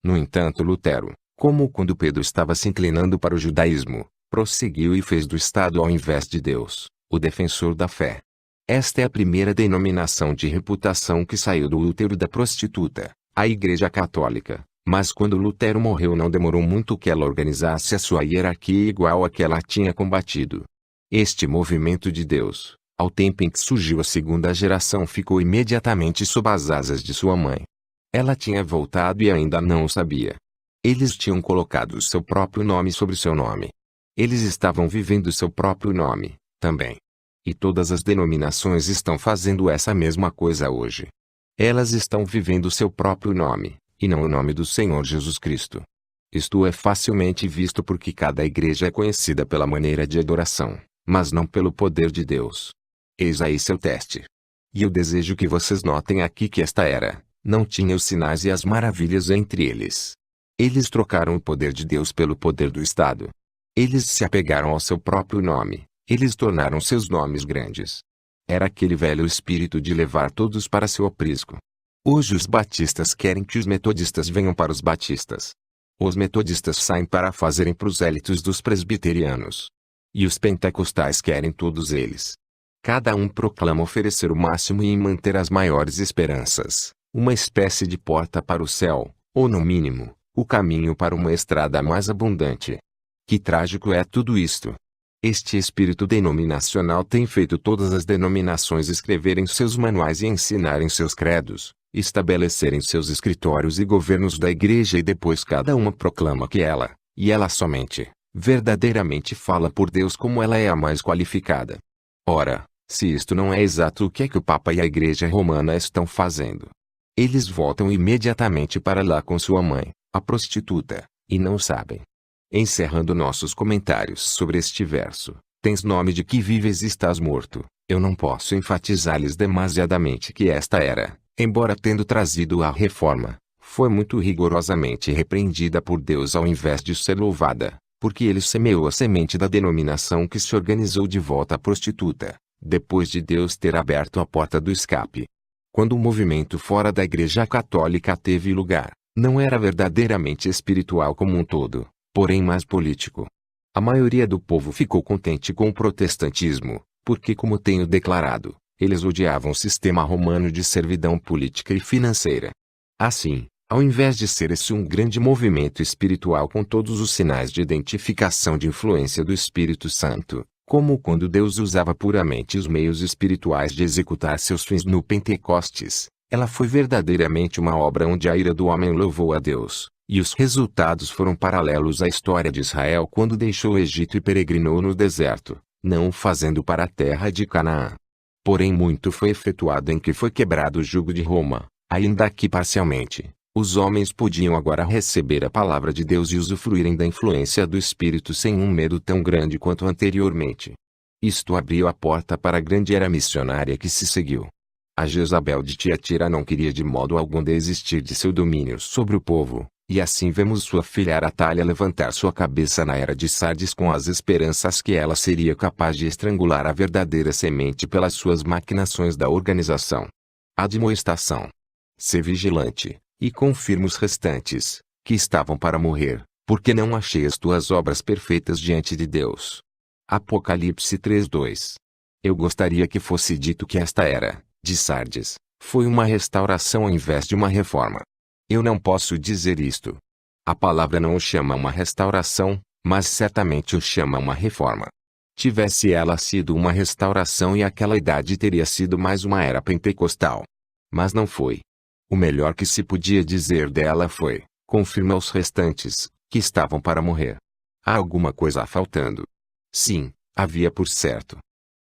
[SPEAKER 1] No entanto, Lutero, como quando Pedro estava se inclinando para o judaísmo, prosseguiu e fez do Estado ao invés de Deus, o defensor da fé. Esta é a primeira denominação de reputação que saiu do útero da prostituta, a Igreja Católica. Mas quando Lutero morreu não demorou muito que ela organizasse a sua hierarquia igual a que ela tinha combatido. Este movimento de Deus, ao tempo em que surgiu a segunda geração, ficou imediatamente sob as asas de sua mãe. Ela tinha voltado e ainda não o sabia. Eles tinham colocado seu próprio nome sobre seu nome. Eles estavam vivendo seu próprio nome, também. E todas as denominações estão fazendo essa mesma coisa hoje. Elas estão vivendo seu próprio nome, e não o nome do Senhor Jesus Cristo. Isto é facilmente visto porque cada igreja é conhecida pela maneira de adoração, mas não pelo poder de Deus. Eis aí seu teste. E eu desejo que vocês notem aqui que esta era, não tinha os sinais e as maravilhas entre eles. Eles trocaram o poder de Deus pelo poder do Estado. Eles se apegaram ao seu próprio nome, eles tornaram seus nomes grandes. Era aquele velho espírito de levar todos para seu aprisco. Hoje os batistas querem que os metodistas venham para os batistas. Os metodistas saem para fazerem prosélitos dos presbiterianos. E os pentecostais querem todos eles. Cada um proclama oferecer o máximo e manter as maiores esperanças, uma espécie de porta para o céu, ou no mínimo, o caminho para uma estrada mais abundante. Que trágico é tudo isto! Este espírito denominacional tem feito todas as denominações escreverem seus manuais e ensinarem seus credos, estabelecerem seus escritórios e governos da igreja e depois cada uma proclama que ela, e ela somente, verdadeiramente fala por Deus como ela é a mais qualificada. Ora, se isto não é exato, o que é que o Papa e a Igreja Romana estão fazendo? Eles voltam imediatamente para lá com sua mãe, a prostituta, e não sabem. Encerrando nossos comentários sobre este verso, tens nome de que vives e estás morto. Eu não posso enfatizar-lhes demasiadamente que esta era, embora tendo trazido a reforma, foi muito rigorosamente repreendida por Deus ao invés de ser louvada, porque ele semeou a semente da denominação que se organizou de volta à prostituta, depois de Deus ter aberto a porta do escape. Quando o movimento fora da Igreja Católica teve lugar, não era verdadeiramente espiritual como um todo, porém mais político. A maioria do povo ficou contente com o protestantismo, porque, como tenho declarado, eles odiavam o sistema romano de servidão política e financeira. Assim, ao invés de ser esse um grande movimento espiritual com todos os sinais de identificação de influência do Espírito Santo, como quando Deus usava puramente os meios espirituais de executar seus fins no Pentecostes, ela foi verdadeiramente uma obra onde a ira do homem louvou a Deus, e os resultados foram paralelos à história de Israel quando deixou o Egito e peregrinou no deserto, não o fazendo para a terra de Canaã. Porém muito foi efetuado em que foi quebrado o jugo de Roma, ainda que parcialmente. Os homens podiam agora receber a palavra de Deus e usufruírem da influência do Espírito sem um medo tão grande quanto anteriormente. Isto abriu a porta para a grande era missionária que se seguiu. A Jezabel de Tiatira não queria de modo algum desistir de seu domínio sobre o povo, E assim vemos sua filha Aratalha levantar sua cabeça na era de Sardes com as esperanças que ela seria capaz de estrangular a verdadeira semente pelas suas maquinações da organização. Admoestação. Sê vigilante, e confirma os restantes, que estavam para morrer, porque não achei as tuas obras perfeitas diante de Deus. Apocalipse 3:2. Eu gostaria que fosse dito que esta era, de Sardes, foi uma restauração ao invés de uma reforma. Eu não posso dizer isto. A palavra não o chama uma restauração, mas certamente o chama uma reforma. Tivesse ela sido uma restauração e aquela idade teria sido mais uma era pentecostal. Mas não foi. O melhor que se podia dizer dela foi, confirma os restantes, que estavam para morrer. Há alguma coisa faltando. Sim, havia por certo.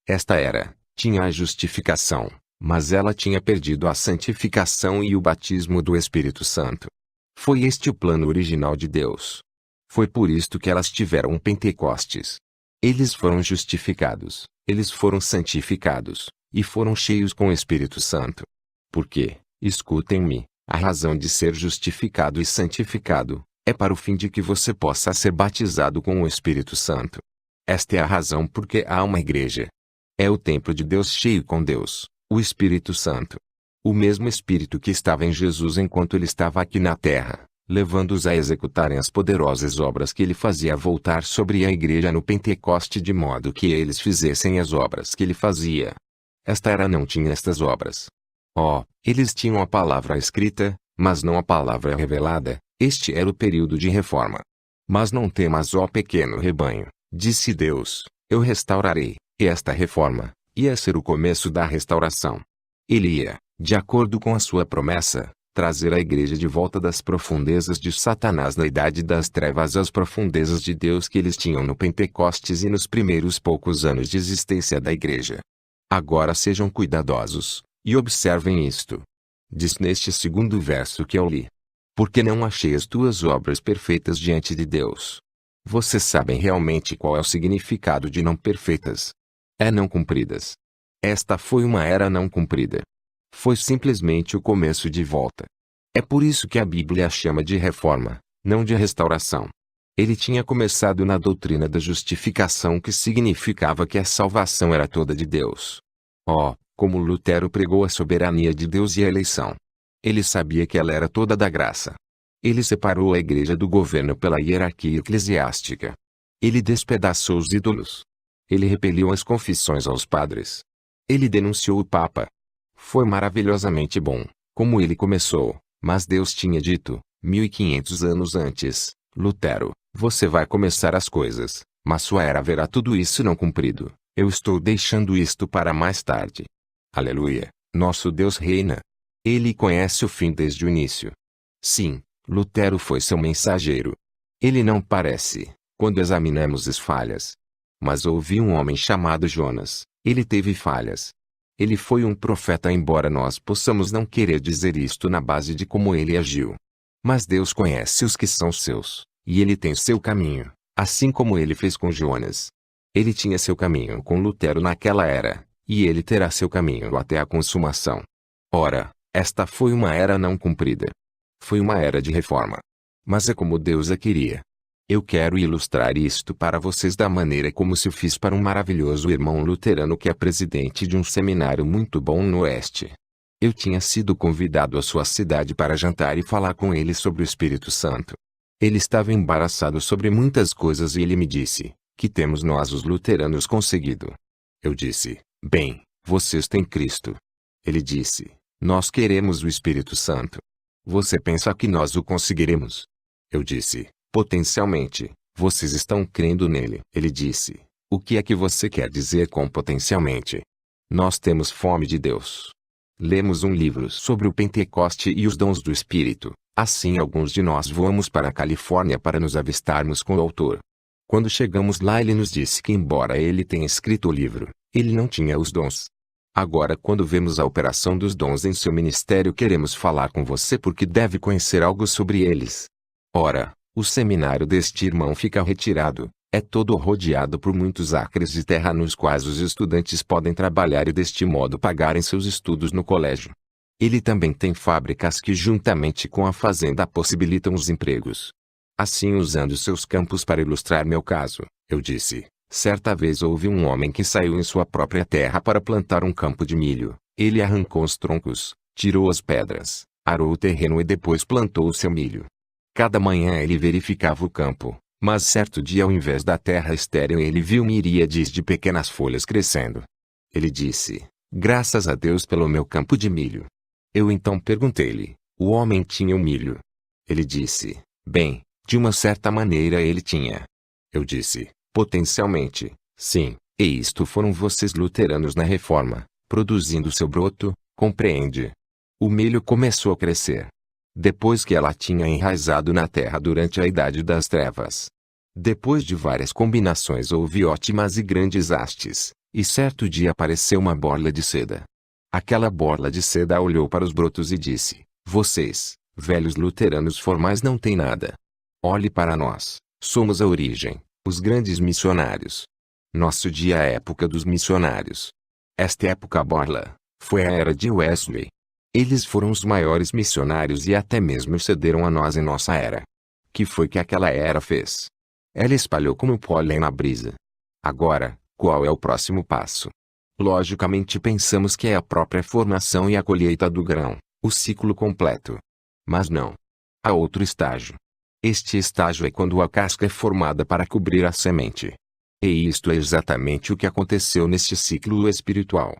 [SPEAKER 1] Esta era, tinha a justificação, mas ela tinha perdido a santificação e o batismo do Espírito Santo. Foi este o plano original de Deus. Foi por isto que elas tiveram um Pentecostes. Eles foram justificados, eles foram santificados, e foram cheios com o Espírito Santo. Porque, escutem-me, a razão de ser justificado e santificado, é para o fim de que você possa ser batizado com o Espírito Santo. Esta é a razão porque há uma igreja. É o templo de Deus cheio com Deus, o Espírito Santo. O mesmo Espírito que estava em Jesus enquanto ele estava aqui na terra, levando-os a executarem as poderosas obras que ele fazia voltar sobre a igreja no Pentecoste de modo que eles fizessem as obras que ele fazia. Esta era não tinha estas obras. Eles tinham a palavra escrita, mas não a palavra revelada. Este era o período de reforma. Mas não temas, ó pequeno rebanho, disse Deus, eu restaurarei. E esta reforma ia ser o começo da restauração. Ele ia, de acordo com a sua promessa, trazer a igreja de volta das profundezas de Satanás na idade das trevas às profundezas de Deus que eles tinham no Pentecostes e nos primeiros poucos anos de existência da igreja. Agora sejam cuidadosos, e observem isto. Diz neste segundo verso que eu li. Porque não achei as tuas obras perfeitas diante de Deus. Vocês sabem realmente qual é o significado de não perfeitas? É não cumpridas. Esta foi uma era não cumprida. Foi simplesmente o começo de volta. É por isso que a Bíblia a chama de reforma, não de restauração. Ele tinha começado na doutrina da justificação, que significava que a salvação era toda de Deus. Como Lutero pregou a soberania de Deus e a eleição. Ele sabia que ela era toda da graça. Ele separou a igreja do governo pela hierarquia eclesiástica. Ele despedaçou os ídolos. Ele repeliu as confissões aos padres. Ele denunciou o Papa. Foi maravilhosamente bom, como ele começou, mas Deus tinha dito, 1500 anos antes, Lutero, você vai começar as coisas, mas sua era verá tudo isso não cumprido. Eu estou deixando isto para mais tarde. Aleluia, nosso Deus reina. Ele conhece o fim desde o início. Sim, Lutero foi seu mensageiro. Ele não parece, quando examinamos as falhas. Mas houve um homem chamado Jonas, ele teve falhas. Ele foi um profeta, embora nós possamos não querer dizer isto na base de como ele agiu. Mas Deus conhece os que são seus, e ele tem seu caminho, assim como ele fez com Jonas. Ele tinha seu caminho com Lutero naquela era, e ele terá seu caminho até a consumação. Ora, esta foi uma era não cumprida. Foi uma era de reforma. Mas é como Deus a queria. Eu quero ilustrar isto para vocês da maneira como se fiz para um maravilhoso irmão luterano que é presidente de um seminário muito bom no Oeste. Eu tinha sido convidado à sua cidade para jantar e falar com ele sobre o Espírito Santo. Ele estava embaraçado sobre muitas coisas e ele me disse, que temos nós os luteranos conseguido? Eu disse, bem, vocês têm Cristo. Ele disse, nós queremos o Espírito Santo. Você pensa que nós o conseguiremos? Eu disse, potencialmente, vocês estão crendo nele. Ele disse, o que é que você quer dizer com potencialmente? Nós temos fome de Deus. Lemos um livro sobre o Pentecoste e os dons do Espírito, assim alguns de nós voamos para a Califórnia para nos avistarmos com o autor. Quando chegamos lá ele nos disse que embora ele tenha escrito o livro, ele não tinha os dons. Agora quando vemos a operação dos dons em seu ministério queremos falar com você porque deve conhecer algo sobre eles. Ora, o seminário deste irmão fica retirado, é todo rodeado por muitos acres de terra nos quais os estudantes podem trabalhar e deste modo pagarem seus estudos no colégio. Ele também tem fábricas que juntamente com a fazenda possibilitam os empregos. Assim, usando seus campos para ilustrar meu caso, eu disse: certa vez houve um homem que saiu em sua própria terra para plantar um campo de milho. Ele arrancou os troncos, tirou as pedras, arou o terreno e depois plantou o seu milho. Cada manhã ele verificava o campo, mas certo dia ao invés da terra estéril ele viu miríades de pequenas folhas crescendo. Ele disse: graças a Deus pelo meu campo de milho. Eu então perguntei-lhe: o homem tinha o milho? Ele disse: bem, de uma certa maneira ele tinha. Eu disse: potencialmente, sim, e isto foram vocês luteranos na Reforma, produzindo seu broto, compreende? O milho começou a crescer. Depois que ela tinha enraizado na terra durante a Idade das Trevas. Depois de várias combinações houve ótimas e grandes hastes, e certo dia apareceu uma borla de seda. Aquela borla de seda olhou para os brotos e disse: vocês, velhos luteranos formais não têm nada. Olhe para nós, somos a origem, os grandes missionários. Nosso dia é a época dos missionários. Esta época borla, foi a era de Wesley. Eles foram os maiores missionários e até mesmo excederam a nós em nossa era. Que foi que aquela era fez? Ela espalhou como pólen na brisa. Agora, qual é o próximo passo? Logicamente pensamos que é a própria formação e a colheita do grão, o ciclo completo. Mas não. Há outro estágio. Este estágio é quando a casca é formada para cobrir a semente. E isto é exatamente o que aconteceu neste ciclo espiritual.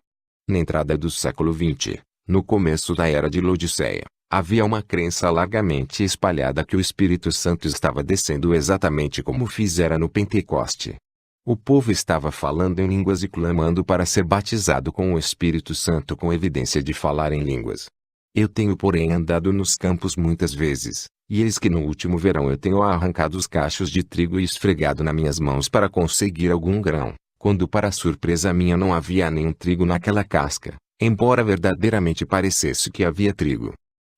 [SPEAKER 1] Na entrada do século XX, no começo da era de Laodiceia, havia uma crença largamente espalhada que o Espírito Santo estava descendo exatamente como fizera no Pentecoste. O povo estava falando em línguas e clamando para ser batizado com o Espírito Santo com evidência de falar em línguas. Eu tenho porém andado nos campos muitas vezes, e eis que no último verão eu tenho arrancado os cachos de trigo e esfregado nas minhas mãos para conseguir algum grão, quando para surpresa minha não havia nenhum trigo naquela casca, embora verdadeiramente parecesse que havia trigo.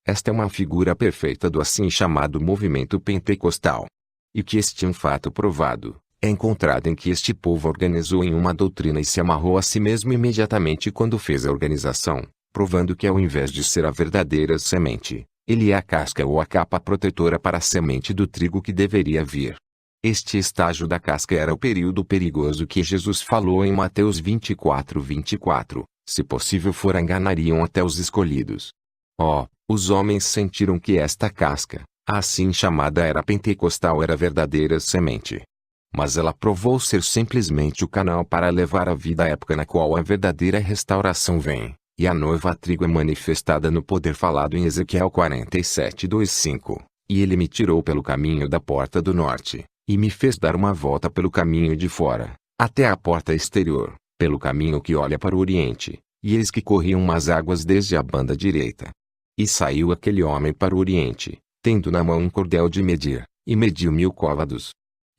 [SPEAKER 1] Esta é uma figura perfeita do assim chamado movimento pentecostal. E que este é um fato provado, é encontrado em que este povo organizou em uma doutrina e se amarrou a si mesmo imediatamente quando fez a organização, provando que ao invés de ser a verdadeira semente, ele é a casca ou a capa protetora para a semente do trigo que deveria vir. Este estágio da casca era o período perigoso que Jesus falou em Mateus 24:24, se possível fora enganariam até os escolhidos. Os homens sentiram que esta casca, a assim chamada era pentecostal, era a verdadeira semente. Mas ela provou ser simplesmente o canal para levar a vida à época na qual a verdadeira restauração vem, e a noiva trigo é manifestada no poder falado em Ezequiel 47:2-5, e ele me tirou pelo caminho da porta do norte, e me fez dar uma volta pelo caminho de fora, até a porta exterior, pelo caminho que olha para o oriente, e eis que corriam umas águas desde a banda direita. E saiu aquele homem para o oriente, tendo na mão um cordel de medir, e mediu 1000 côvados.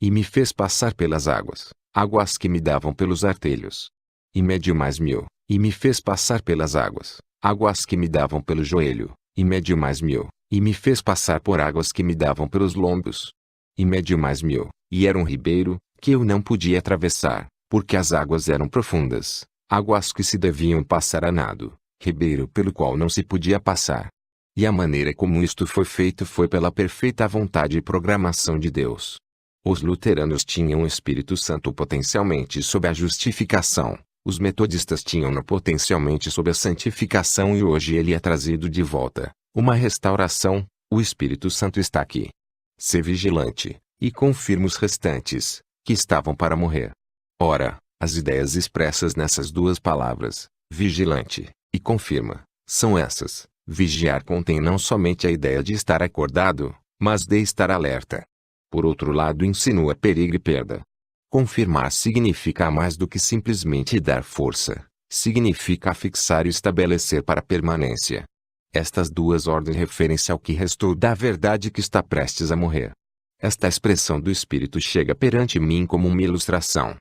[SPEAKER 1] E me fez passar pelas águas, águas que me davam pelos artelhos. E mediu mais 1000, e me fez passar pelas águas, águas que me davam pelo joelho, e mediu mais 1000, e me fez passar por águas que me davam pelos lombos. E mediu mais 1000, e era um ribeiro, que eu não podia atravessar, porque as águas eram profundas, águas que se deviam passar a nado, ribeiro pelo qual não se podia passar. E a maneira como isto foi feito foi pela perfeita vontade e programação de Deus. Os luteranos tinham o Espírito Santo potencialmente sob a justificação, os metodistas tinham-no potencialmente sob a santificação e hoje ele é trazido de volta, uma restauração, o Espírito Santo está aqui. Sê vigilante, e confirma os restantes, que estavam para morrer. Ora, as ideias expressas nessas duas palavras, vigilante, e confirma, são essas. Vigiar contém não somente a ideia de estar acordado, mas de estar alerta. Por outro lado, insinua perigo e perda. Confirmar significa mais do que simplesmente dar força, significa fixar e estabelecer para permanência. Estas duas ordens referem-se ao que restou da verdade que está prestes a morrer. Esta expressão do Espírito chega perante mim como uma ilustração.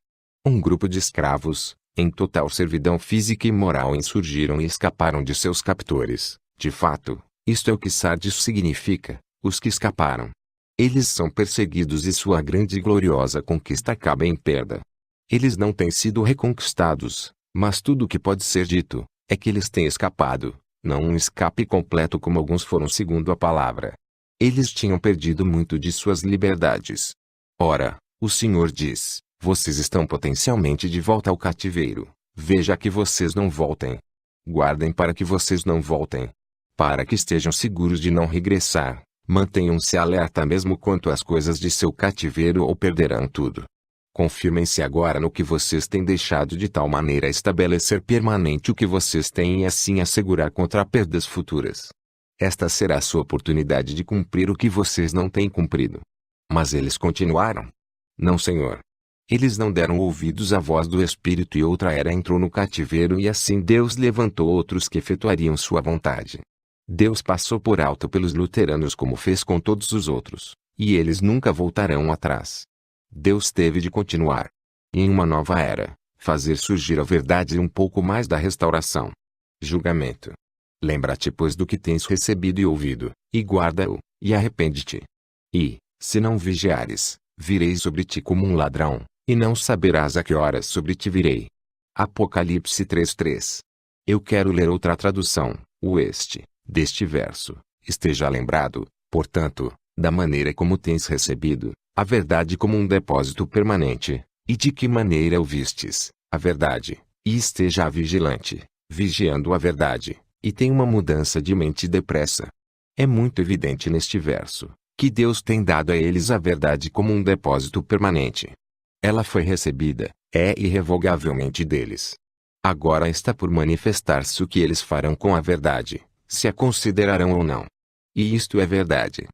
[SPEAKER 1] Um grupo de escravos, em total servidão física e moral, insurgiram e escaparam de seus captores. De fato, isto é o que Sardes significa, os que escaparam. Eles são perseguidos e sua grande e gloriosa conquista acaba em perda. Eles não têm sido reconquistados, mas tudo o que pode ser dito, é que eles têm escapado, não um escape completo como alguns foram segundo a palavra. Eles tinham perdido muito de suas liberdades. Ora, o Senhor diz, vocês estão potencialmente de volta ao cativeiro, veja que vocês não voltem. Guardem para que vocês não voltem. Para que estejam seguros de não regressar, mantenham-se alerta mesmo quanto às coisas de seu cativeiro ou perderão tudo. Confirmem-se agora no que vocês têm deixado de tal maneira a estabelecer permanente o que vocês têm e assim assegurar contra perdas futuras. Esta será a sua oportunidade de cumprir o que vocês não têm cumprido. Mas eles continuaram. Não, Senhor. Eles não deram ouvidos à voz do Espírito e outra era entrou no cativeiro e assim Deus levantou outros que efetuariam sua vontade. Deus passou por alto pelos luteranos como fez com todos os outros, e eles nunca voltarão atrás. Deus teve de continuar. E em uma nova era, fazer surgir a verdade e um pouco mais da restauração. Julgamento. Lembra-te pois do que tens recebido e ouvido, e guarda-o, e arrepende-te. E, se não vigiares, virei sobre ti como um ladrão, e não saberás a que horas sobre ti virei. Apocalipse 3:3. Eu quero ler outra tradução, deste verso. Esteja lembrado, portanto, da maneira como tens recebido a verdade como um depósito permanente, e de que maneira ouvistes a verdade, e esteja vigilante, vigiando a verdade, e tenha uma mudança de mente depressa. É muito evidente neste verso, que Deus tem dado a eles a verdade como um depósito permanente. Ela foi recebida, é irrevogavelmente deles. Agora está por manifestar-se o que eles farão com a verdade, se a considerarão ou não. E isto é verdade.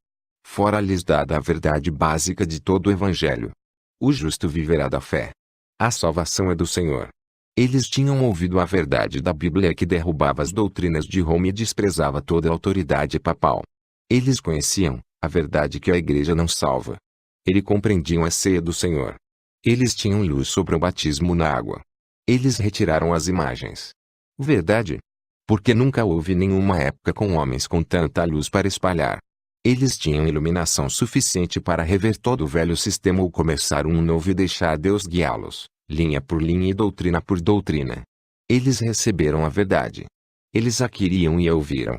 [SPEAKER 1] Fora-lhes dada a verdade básica de todo o Evangelho. O justo viverá da fé. A salvação é do Senhor. Eles tinham ouvido a verdade da Bíblia que derrubava as doutrinas de Roma e desprezava toda a autoridade papal. Eles conheciam a verdade que a igreja não salva. Eles compreendiam a ceia do Senhor. Eles tinham luz sobre o batismo na água. Eles retiraram as imagens. Verdade? Porque nunca houve nenhuma época com homens com tanta luz para espalhar. Eles tinham iluminação suficiente para rever todo o velho sistema ou começar um novo e deixar Deus guiá-los, linha por linha e doutrina por doutrina. Eles receberam a verdade. Eles a queriam e a ouviram.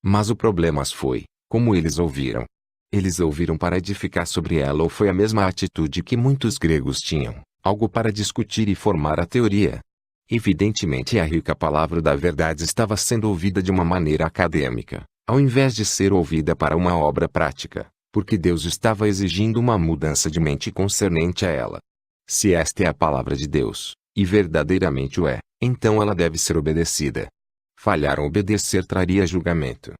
[SPEAKER 1] Mas o problema foi, como eles ouviram. Eles ouviram para edificar sobre ela ou foi a mesma atitude que muitos gregos tinham, algo para discutir e formar a teoria. Evidentemente a rica palavra da verdade estava sendo ouvida de uma maneira acadêmica, ao invés de ser ouvida para uma obra prática, porque Deus estava exigindo uma mudança de mente concernente a ela. Se esta é a palavra de Deus, e verdadeiramente o é, então ela deve ser obedecida. Falhar em obedecer traria julgamento.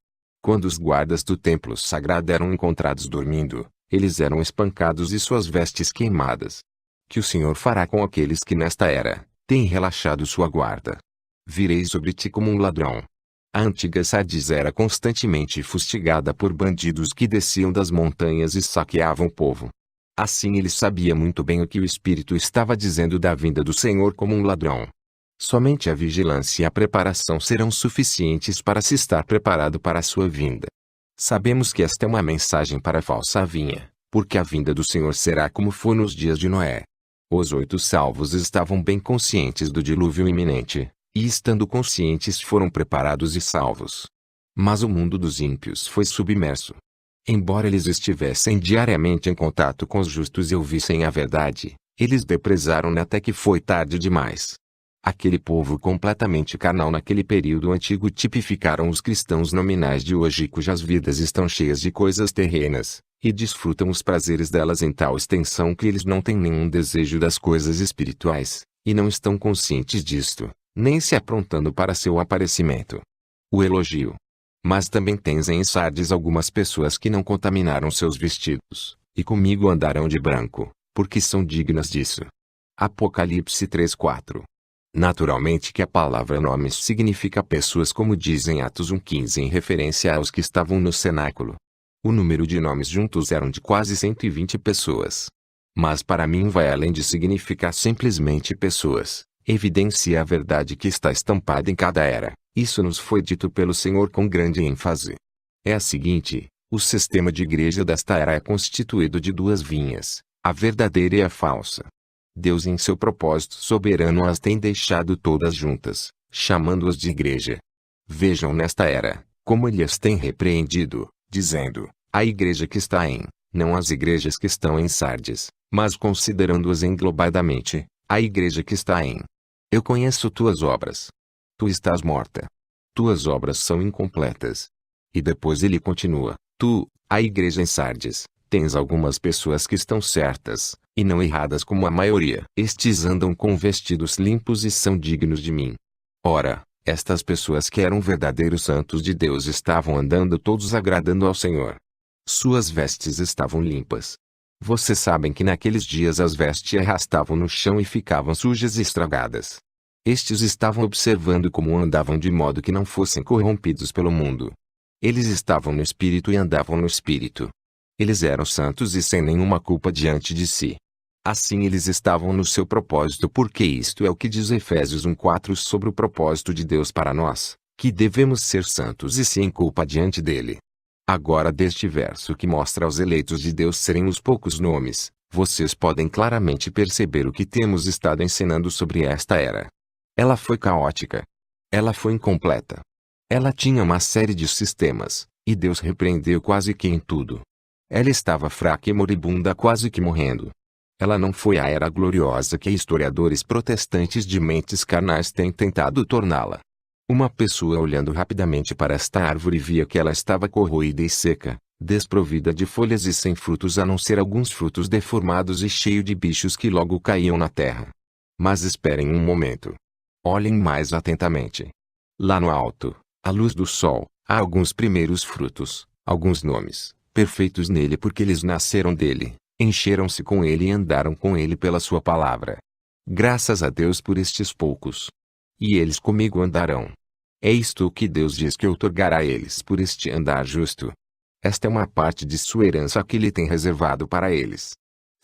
[SPEAKER 1] Quando os guardas do templo sagrado eram encontrados dormindo, eles eram espancados e suas vestes queimadas. Que o Senhor fará com aqueles que nesta era têm relaxado sua guarda? Virei sobre ti como um ladrão. A antiga Sardes era constantemente fustigada por bandidos que desciam das montanhas e saqueavam o povo. Assim ele sabia muito bem o que o Espírito estava dizendo da vinda do Senhor como um ladrão. Somente a vigilância e a preparação serão suficientes para se estar preparado para a sua vinda. Sabemos que esta é uma mensagem para a falsa vinha, porque a vinda do Senhor será como foi nos dias de Noé. Os 8 salvos estavam bem conscientes do dilúvio iminente, e estando conscientes foram preparados e salvos. Mas o mundo dos ímpios foi submerso. Embora eles estivessem diariamente em contato com os justos e ouvissem a verdade, eles deprezaram-na até que foi tarde demais. Aquele povo completamente carnal naquele período antigo tipificaram os cristãos nominais de hoje cujas vidas estão cheias de coisas terrenas, e desfrutam os prazeres delas em tal extensão que eles não têm nenhum desejo das coisas espirituais, e não estão conscientes disto, nem se aprontando para seu aparecimento. O elogio. Mas também tens em Sardes algumas pessoas que não contaminaram seus vestidos, e comigo andarão de branco, porque são dignas disso. Apocalipse 3:4. Naturalmente que a palavra nomes significa pessoas como dizem Atos 1:15 em referência aos que estavam no cenáculo. O número de nomes juntos eram de quase 120 pessoas. Mas para mim vai além de significar simplesmente pessoas, evidencia a verdade que está estampada em cada era. Isso nos foi dito pelo Senhor com grande ênfase. É a seguinte: o sistema de igreja desta era é constituído de 2 vinhas, a verdadeira e a falsa. Deus em seu propósito soberano as tem deixado todas juntas, chamando-as de igreja. Vejam nesta era, como ele as tem repreendido, dizendo, a igreja que está em, não as igrejas que estão em Sardes, mas considerando-as englobadamente, a igreja que está em. Eu conheço tuas obras. Tu estás morta. Tuas obras são incompletas. E depois ele continua, tu, a igreja em Sardes, tens algumas pessoas que estão certas, e não erradas como a maioria. Estes andam com vestidos limpos e são dignos de mim. Ora, estas pessoas que eram verdadeiros santos de Deus estavam andando todos agradando ao Senhor. Suas vestes estavam limpas. Vocês sabem que naqueles dias as vestes arrastavam no chão e ficavam sujas e estragadas. Estes estavam observando como andavam de modo que não fossem corrompidos pelo mundo. Eles estavam no Espírito e andavam no Espírito. Eles eram santos e sem nenhuma culpa diante de si. Assim eles estavam no seu propósito, porque isto é o que diz Efésios 1:4 sobre o propósito de Deus para nós, que devemos ser santos e sem culpa diante dele. Agora deste verso que mostra aos eleitos de Deus serem os poucos nomes, vocês podem claramente perceber o que temos estado ensinando sobre esta era. Ela foi caótica. Ela foi incompleta. Ela tinha uma série de sistemas, e Deus repreendeu quase que em tudo. Ela estava fraca e moribunda, quase que morrendo. Ela não foi a era gloriosa que historiadores protestantes de mentes carnais têm tentado torná-la. Uma pessoa olhando rapidamente para esta árvore via que ela estava corroída e seca, desprovida de folhas e sem frutos a não ser alguns frutos deformados e cheio de bichos que logo caíam na terra. Mas esperem um momento. Olhem mais atentamente. Lá no alto, à luz do sol, há alguns primeiros frutos, alguns nomes, perfeitos nele porque eles nasceram dele, encheram-se com ele e andaram com ele pela sua palavra. Graças a Deus por estes poucos. E eles comigo andarão. É isto o que Deus diz que outorgará a eles por este andar justo. Esta é uma parte de sua herança que ele tem reservado para eles.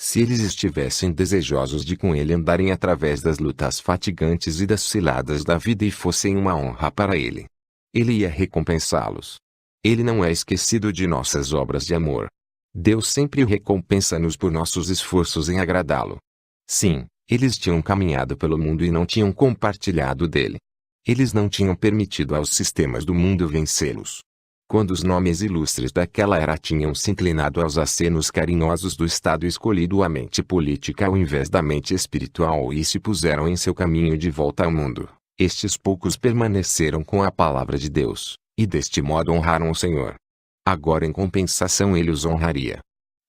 [SPEAKER 1] Se eles estivessem desejosos de com ele andarem através das lutas fatigantes e das ciladas da vida e fossem uma honra para ele, ele ia recompensá-los. Ele não é esquecido de nossas obras de amor. Deus sempre recompensa-nos por nossos esforços em agradá-lo. Sim, eles tinham caminhado pelo mundo e não tinham compartilhado dele. Eles não tinham permitido aos sistemas do mundo vencê-los. Quando os nomes ilustres daquela era tinham se inclinado aos acenos carinhosos do Estado escolhido a mente política ao invés da mente espiritual e se puseram em seu caminho de volta ao mundo, estes poucos permaneceram com a palavra de Deus, e deste modo honraram o Senhor. Agora em compensação ele os honraria.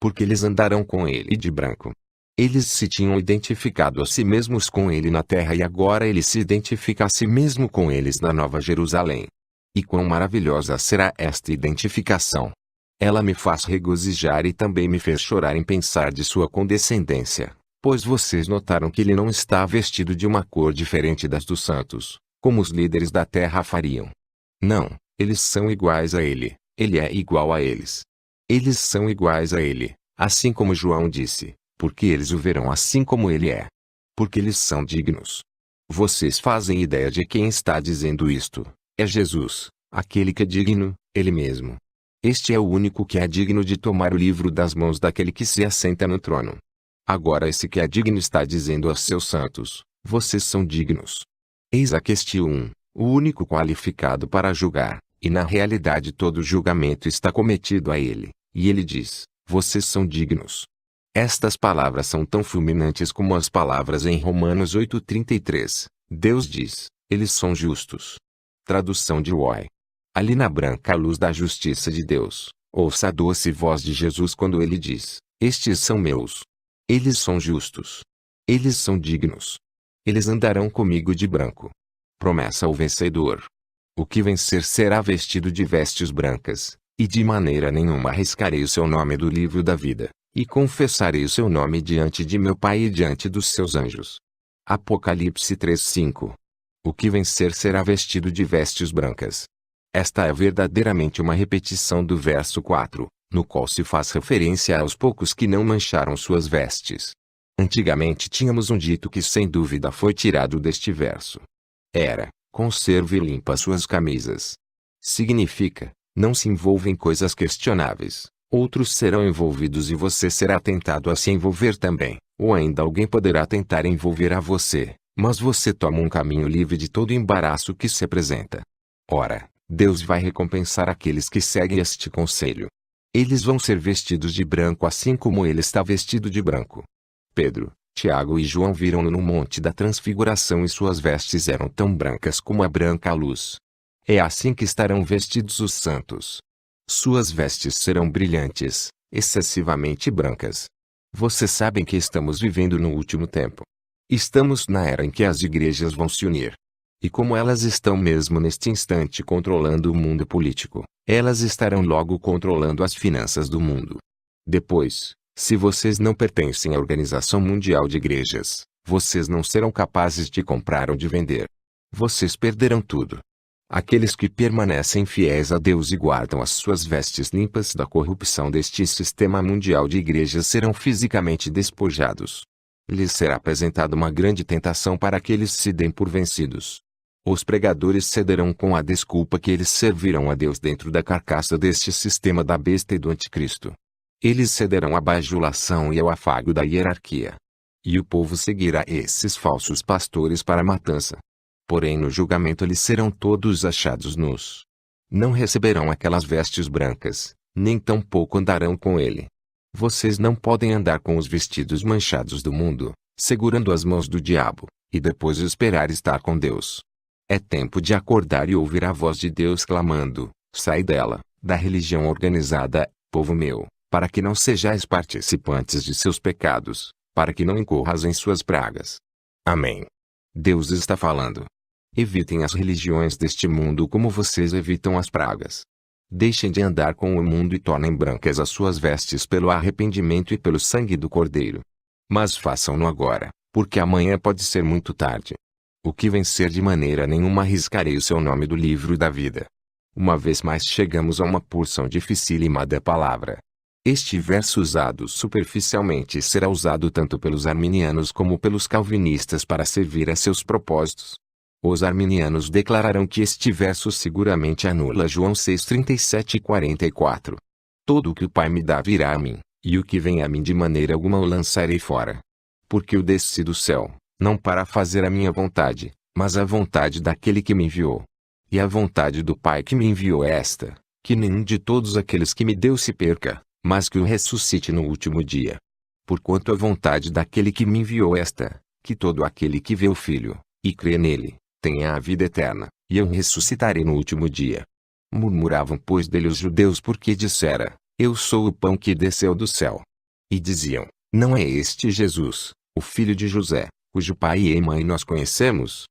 [SPEAKER 1] Porque eles andarão com ele de branco. Eles se tinham identificado a si mesmos com ele na terra e agora ele se identifica a si mesmo com eles na Nova Jerusalém. E quão maravilhosa será esta identificação! Ela me faz regozijar e também me fez chorar em pensar de sua condescendência, pois vocês notaram que ele não está vestido de uma cor diferente das dos santos, como os líderes da terra fariam. Não, eles são iguais a ele, ele é igual a eles. Eles são iguais a ele, assim como João disse, porque eles o verão assim como ele é. Porque eles são dignos. Vocês fazem ideia de quem está dizendo isto? É Jesus, aquele que é digno, ele mesmo. Este é o único que é digno de tomar o livro das mãos daquele que se assenta no trono. Agora esse que é digno está dizendo aos seus santos, vocês são dignos. Eis aqui este o único qualificado para julgar, e na realidade todo julgamento está cometido a ele, e ele diz, vocês são dignos. Estas palavras são tão fulminantes como as palavras em Romanos 8:33, Deus diz, eles são justos. Tradução de Uai. Ali na branca luz da justiça de Deus, ouça a doce voz de Jesus quando ele diz, estes são meus. Eles são justos. Eles são dignos. Eles andarão comigo de branco. Promessa ao vencedor. O que vencer será vestido de vestes brancas, e de maneira nenhuma arriscarei o seu nome do livro da vida, e confessarei o seu nome diante de meu Pai e diante dos seus anjos. Apocalipse 3:5. O que vencer será vestido de vestes brancas. Esta é verdadeiramente uma repetição do verso 4, no qual se faz referência aos poucos que não mancharam suas vestes. Antigamente tínhamos um dito que sem dúvida foi tirado deste verso. Era, conserve limpa suas camisas. Significa, não se envolva em coisas questionáveis, outros serão envolvidos e você será tentado a se envolver também, ou ainda alguém poderá tentar envolver a você, mas você toma um caminho livre de todo embaraço que se apresenta. Ora, Deus vai recompensar aqueles que seguem este conselho. Eles vão ser vestidos de branco assim como ele está vestido de branco. Pedro, Tiago e João viram-no no monte da transfiguração e suas vestes eram tão brancas como a branca luz. É assim que estarão vestidos os santos. Suas vestes serão brilhantes, excessivamente brancas. Vocês sabem que estamos vivendo no último tempo. Estamos na era em que as igrejas vão se unir. E como elas estão mesmo neste instante controlando o mundo político, elas estarão logo controlando as finanças do mundo. Depois, se vocês não pertencem à Organização Mundial de Igrejas, vocês não serão capazes de comprar ou de vender. Vocês perderão tudo. Aqueles que permanecem fiéis a Deus e guardam as suas vestes limpas da corrupção deste sistema mundial de igrejas serão fisicamente despojados. Lhes será apresentada uma grande tentação para que eles se deem por vencidos. Os pregadores cederão com a desculpa que eles servirão a Deus dentro da carcaça deste sistema da besta e do anticristo. Eles cederão à bajulação e ao afago da hierarquia. E o povo seguirá esses falsos pastores para a matança. Porém no julgamento eles serão todos achados nus. Não receberão aquelas vestes brancas, nem tampouco andarão com ele. Vocês não podem andar com os vestidos manchados do mundo, segurando as mãos do diabo, e depois esperar estar com Deus. É tempo de acordar e ouvir a voz de Deus clamando: sai dela, da religião organizada, povo meu, para que não sejais participantes de seus pecados, para que não incorras em suas pragas. Amém. Deus está falando. Evitem as religiões deste mundo como vocês evitam as pragas. Deixem de andar com o mundo e tornem brancas as suas vestes pelo arrependimento e pelo sangue do Cordeiro. Mas façam-no agora, porque amanhã pode ser muito tarde. O que vencer de maneira nenhuma arriscarei o seu nome do livro da vida. Uma vez mais chegamos a uma porção dificílima da palavra. Este verso usado superficialmente será usado tanto pelos arminianos como pelos calvinistas para servir a seus propósitos. Os arminianos declararão que este verso seguramente anula João 6:37 e 44. Todo o que o Pai me dá virá a mim, e o que vem a mim de maneira alguma o lançarei fora. Porque eu desci do céu, não para fazer a minha vontade, mas a vontade daquele que me enviou. E a vontade do Pai que me enviou é esta, que nenhum de todos aqueles que me deu se perca, mas que o ressuscite no último dia. Porquanto a vontade daquele que me enviou é esta, que todo aquele que vê o Filho, e crê nele, tenha a vida eterna, e eu ressuscitarei no último dia. Murmuravam pois dele os judeus porque dissera: eu sou o pão que desceu do céu. E diziam: não é este Jesus, o filho de José, cujo pai e mãe nós conhecemos?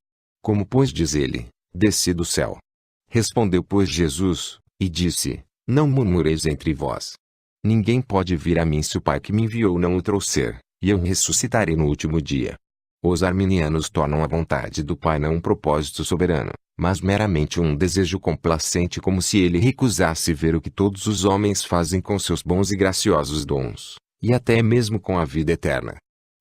[SPEAKER 1] Como pois diz ele: desci do céu? Respondeu pois Jesus, e disse: não murmureis entre vós. Ninguém pode vir a mim se o Pai que me enviou não o trouxer, e eu ressuscitarei no último dia. Os arminianos tornam a vontade do Pai não um propósito soberano, mas meramente um desejo complacente, como se ele recusasse ver o que todos os homens fazem com seus bons e graciosos dons, e até mesmo com a vida eterna.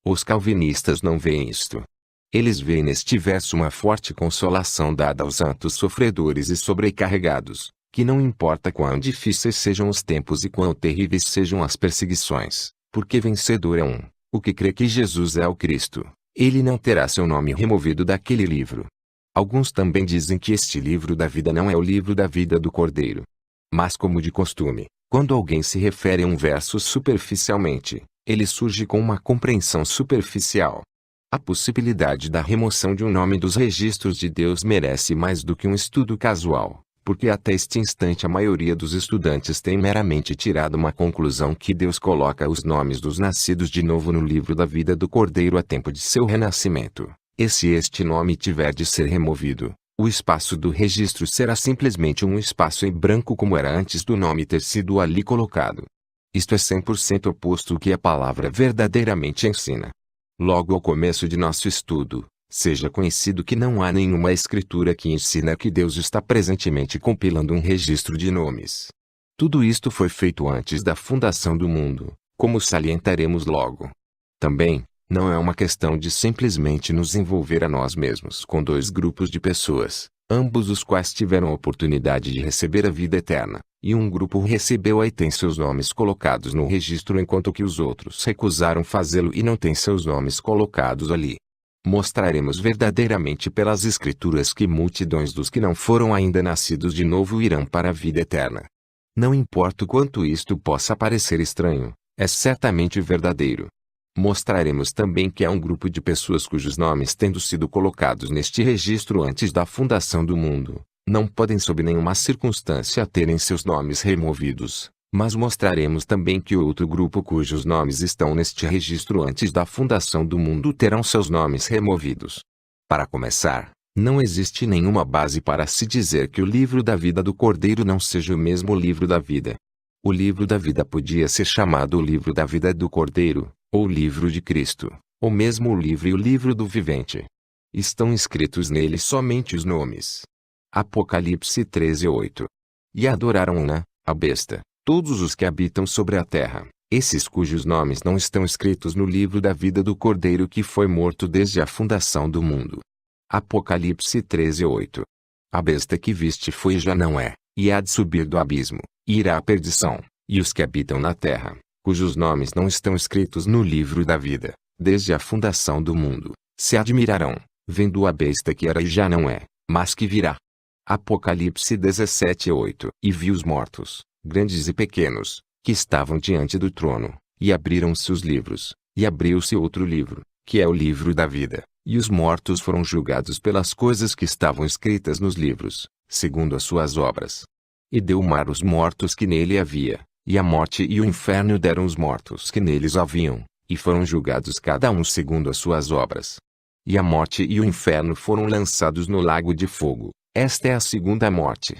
[SPEAKER 1] Os calvinistas não veem isto. Eles veem neste verso uma forte consolação dada aos santos sofredores e sobrecarregados, que não importa quão difíceis sejam os tempos e quão terríveis sejam as perseguições, porque vencedor é o que crê que Jesus é o Cristo. Ele não terá seu nome removido daquele livro. Alguns também dizem que este livro da vida não é o livro da vida do Cordeiro. Mas como de costume, quando alguém se refere a um verso superficialmente, ele surge com uma compreensão superficial. A possibilidade da remoção de um nome dos registros de Deus merece mais do que um estudo casual, porque até este instante a maioria dos estudantes tem meramente tirado uma conclusão que Deus coloca os nomes dos nascidos de novo no livro da vida do Cordeiro a tempo de seu renascimento. E se este nome tiver de ser removido, o espaço do registro será simplesmente um espaço em branco como era antes do nome ter sido ali colocado. Isto é 100% oposto ao que a palavra verdadeiramente ensina. Logo ao começo de nosso estudo, seja conhecido que não há nenhuma escritura que ensina que Deus está presentemente compilando um registro de nomes. Tudo isto foi feito antes da fundação do mundo, como salientaremos logo. Também, não é uma questão de simplesmente nos envolver a nós mesmos com dois grupos de pessoas, ambos os quais tiveram a oportunidade de receber a vida eterna, e um grupo recebeu-a e tem seus nomes colocados no registro enquanto que os outros recusaram fazê-lo e não têm seus nomes colocados ali. Mostraremos verdadeiramente pelas Escrituras que multidões dos que não foram ainda nascidos de novo irão para a vida eterna. Não importa o quanto isto possa parecer estranho, é certamente verdadeiro. Mostraremos também que há um grupo de pessoas cujos nomes, tendo sido colocados neste registro antes da fundação do mundo, não podem sob nenhuma circunstância terem seus nomes removidos. Mas mostraremos também que outro grupo cujos nomes estão neste registro antes da fundação do mundo terão seus nomes removidos. Para começar, não existe nenhuma base para se dizer que o livro da vida do Cordeiro não seja o mesmo livro da vida. O livro da vida podia ser chamado o livro da vida do Cordeiro, ou o livro de Cristo, ou mesmo o livro e o livro do vivente. Estão escritos nele somente os nomes. Apocalipse 13:8. E adoraram-na, a besta, todos os que habitam sobre a terra, esses cujos nomes não estão escritos no livro da vida do Cordeiro que foi morto desde a fundação do mundo. Apocalipse 13:8. A besta que viste foi e já não é, e há de subir do abismo, e irá à perdição, e os que habitam na terra, cujos nomes não estão escritos no livro da vida, desde a fundação do mundo, se admirarão, vendo a besta que era e já não é, mas que virá. Apocalipse 17:8. E vi os mortos, grandes e pequenos, que estavam diante do trono, e abriram-se os livros, e abriu-se outro livro, que é o livro da vida, e os mortos foram julgados pelas coisas que estavam escritas nos livros, segundo as suas obras. E deu o mar os mortos que nele havia, e a morte e o inferno deram os mortos que neles haviam, e foram julgados cada um segundo as suas obras. E a morte e o inferno foram lançados no lago de fogo. Esta é a segunda morte.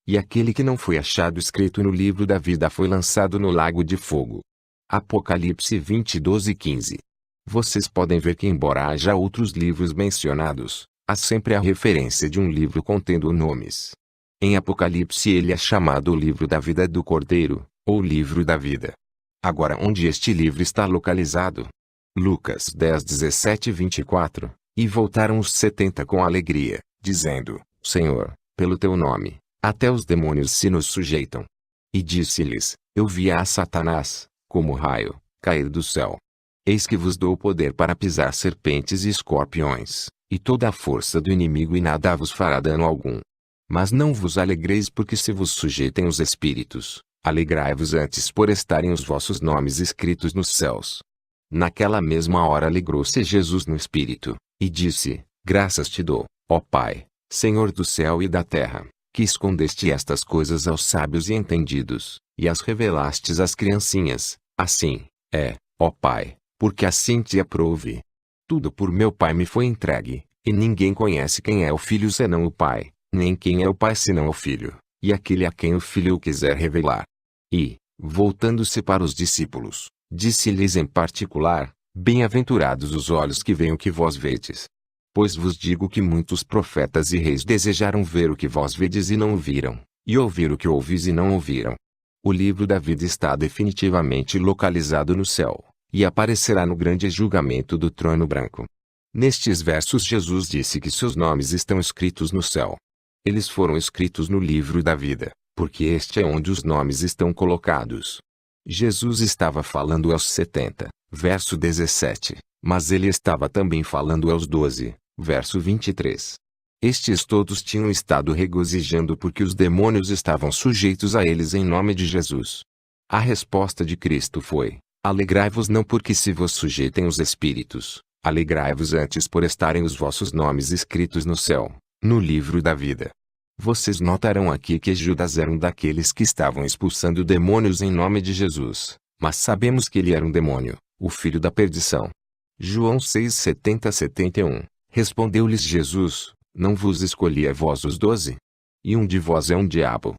[SPEAKER 1] E aquele que não foi achado escrito no livro da vida foi lançado no lago de fogo. Apocalipse 20:12-15. Vocês podem ver que embora haja outros livros mencionados, há sempre a referência de um livro contendo nomes. Em Apocalipse ele é chamado o livro da vida do Cordeiro, ou livro da vida. Agora onde este livro está localizado? Lucas 10:17-24. E voltaram os 70 com alegria, dizendo: Senhor, pelo teu nome, até os demônios se nos sujeitam. E disse-lhes: Eu vi a Satanás, como raio, cair do céu. Eis que vos dou poder para pisar serpentes e escorpiões, e toda a força do inimigo e nada vos fará dano algum. Mas não vos alegreis porque se vos sujeitem os espíritos, alegrai-vos antes por estarem os vossos nomes escritos nos céus. Naquela mesma hora alegrou-se Jesus no espírito, e disse: Graças te dou, ó Pai, Senhor do céu e da terra, que escondeste estas coisas aos sábios e entendidos, e as revelastes às criancinhas. Assim é, ó Pai, porque assim te aprouve. Tudo por meu Pai me foi entregue, e ninguém conhece quem é o Filho senão o Pai, nem quem é o Pai senão o Filho, e aquele a quem o Filho o quiser revelar. E, voltando-se para os discípulos, disse-lhes em particular: Bem-aventurados os olhos que veem o que vós vedes. Pois vos digo que muitos profetas e reis desejaram ver o que vós vedes e não o viram, e ouvir o que ouvis e não ouviram. O livro da vida está definitivamente localizado no céu, e aparecerá no grande julgamento do trono branco. Nestes versos Jesus disse que seus nomes estão escritos no céu. Eles foram escritos no livro da vida, porque este é onde os nomes estão colocados. Jesus estava falando aos 70, verso 17, mas ele estava também falando aos 12, verso 23. Estes todos tinham estado regozijando porque os demônios estavam sujeitos a eles em nome de Jesus. A resposta de Cristo foi: Alegrai-vos não porque se vos sujeitem os espíritos, alegrai-vos antes por estarem os vossos nomes escritos no céu, no livro da vida. Vocês notarão aqui que Judas era um daqueles que estavam expulsando demônios em nome de Jesus, mas sabemos que ele era um demônio, o filho da perdição. João 6:70-71. Respondeu-lhes Jesus: Não vos escolhi a vós os 12? E um de vós é um diabo.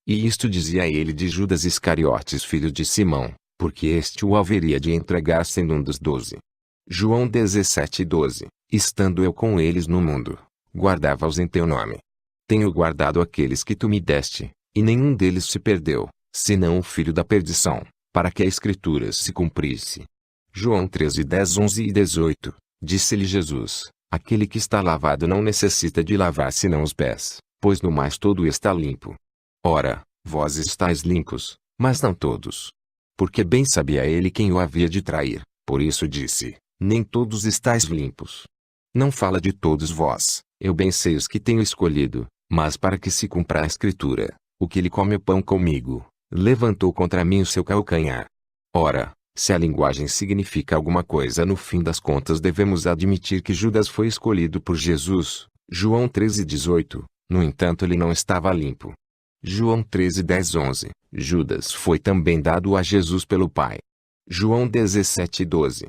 [SPEAKER 1] E isto dizia ele de Judas Iscariotes, filho de Simão, porque este o haveria de entregar sendo um dos 12. João 17:12. Estando eu com eles no mundo, guardava-os em teu nome. Tenho guardado aqueles que tu me deste, e nenhum deles se perdeu, senão o filho da perdição, para que a Escritura se cumprisse. João 13:10, 11 e 18. Disse-lhe Jesus: Aquele que está lavado não necessita de lavar senão os pés, pois no mais todo está limpo. Ora, vós estáis limpos, mas não todos. Porque bem sabia ele quem o havia de trair, por isso disse: Nem todos estáis limpos. Não fala de todos vós, eu bem sei os que tenho escolhido, mas para que se cumpra a escritura, o que lhe come o pão comigo, levantou contra mim o seu calcanhar. Ora, se a linguagem significa alguma coisa, no fim das contas devemos admitir que Judas foi escolhido por Jesus. João 13:18. No entanto, ele não estava limpo. João 13:10-11. Judas foi também dado a Jesus pelo Pai. João 17:12.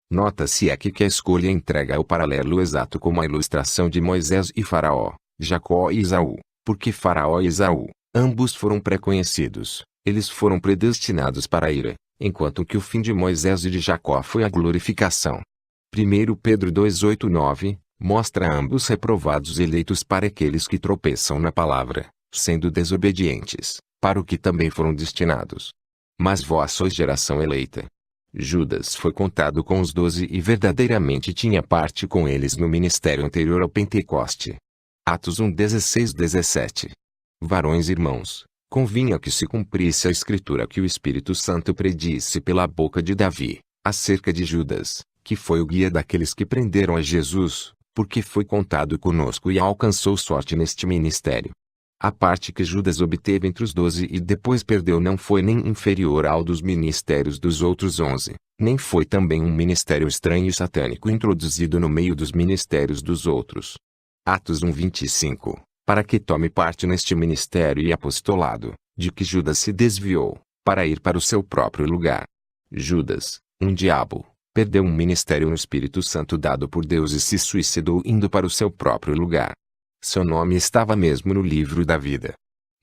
[SPEAKER 1] Nota-se aqui que a escolha entrega o paralelo exato com a ilustração de Moisés e Faraó, Jacó e Esaú, porque Faraó e Esaú, ambos foram pré-conhecidos, eles foram predestinados para a ira, enquanto que o fim de Moisés e de Jacó foi a glorificação. 1 Pedro 2:8-9, mostra ambos reprovados e eleitos para aqueles que tropeçam na palavra, sendo desobedientes, para o que também foram destinados. Mas vós sois geração eleita. Judas foi contado com os 12 e verdadeiramente tinha parte com eles no ministério anterior ao Pentecoste. Atos 1:16-17. Varões irmãos, convinha que se cumprisse a escritura que o Espírito Santo predisse pela boca de Davi, acerca de Judas, que foi o guia daqueles que prenderam a Jesus, porque foi contado conosco e alcançou sorte neste ministério. A parte que Judas obteve entre os 12 e depois perdeu não foi nem inferior ao dos ministérios dos outros 11, nem foi também um ministério estranho e satânico introduzido no meio dos ministérios dos outros. Atos 1:25, para que tome parte neste ministério e apostolado, de que Judas se desviou, para ir para o seu próprio lugar. Judas, um diabo, perdeu um ministério no Espírito Santo dado por Deus e se suicidou indo para o seu próprio lugar. Seu nome estava mesmo no livro da vida.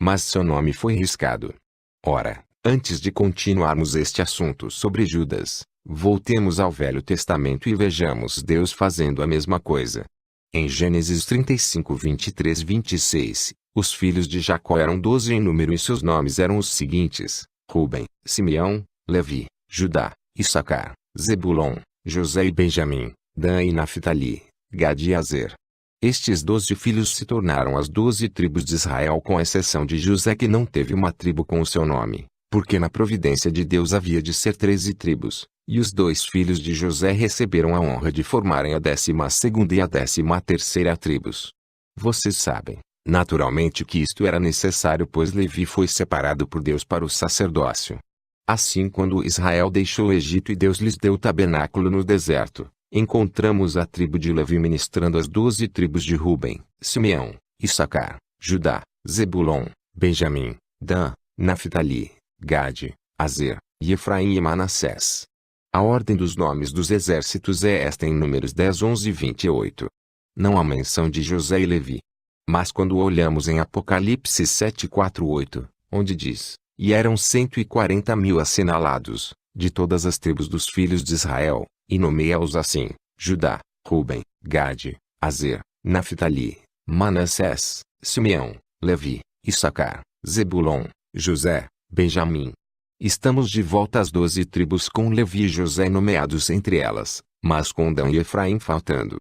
[SPEAKER 1] Mas seu nome foi riscado. Ora, antes de continuarmos este assunto sobre Judas, voltemos ao Velho Testamento e vejamos Deus fazendo a mesma coisa. Em Gênesis 35:23-26, os filhos de Jacó eram 12 em número e seus nomes eram os seguintes: Rubem, Simeão, Levi, Judá, Issacar, Zebulon, José e Benjamim, Dan e Naftali, Gad e Azer. Estes 12 filhos se tornaram as 12 tribos de Israel, com exceção de José, que não teve uma tribo com o seu nome, porque na providência de Deus havia de ser 13 tribos, e os 2 filhos de José receberam a honra de formarem a 12ª e a 13ª tribos. Vocês sabem, naturalmente, que isto era necessário, pois Levi foi separado por Deus para o sacerdócio. Assim, quando Israel deixou o Egito e Deus lhes deu o tabernáculo no deserto, encontramos a tribo de Levi ministrando as 12 tribos de Rubem, Simeão, Issacar, Judá, Zebulon, Benjamim, Dan, Naftali, Gade, Azer, e Efraim e Manassés. A ordem dos nomes dos exércitos é esta em Números 10, 11 e 28. Não há menção de José e Levi. Mas quando olhamos em Apocalipse 7, 4, 8, onde diz: E eram 140.000 assinalados, de todas as tribos dos filhos de Israel, e nomeia-os assim: Judá, Rubem, Gade, Azer, Naftali, Manassés, Simeão, Levi, Issacar, Zebulon, José, Benjamim. Estamos de volta às 12 tribos com Levi e José nomeados entre elas, mas com Dan e Efraim faltando.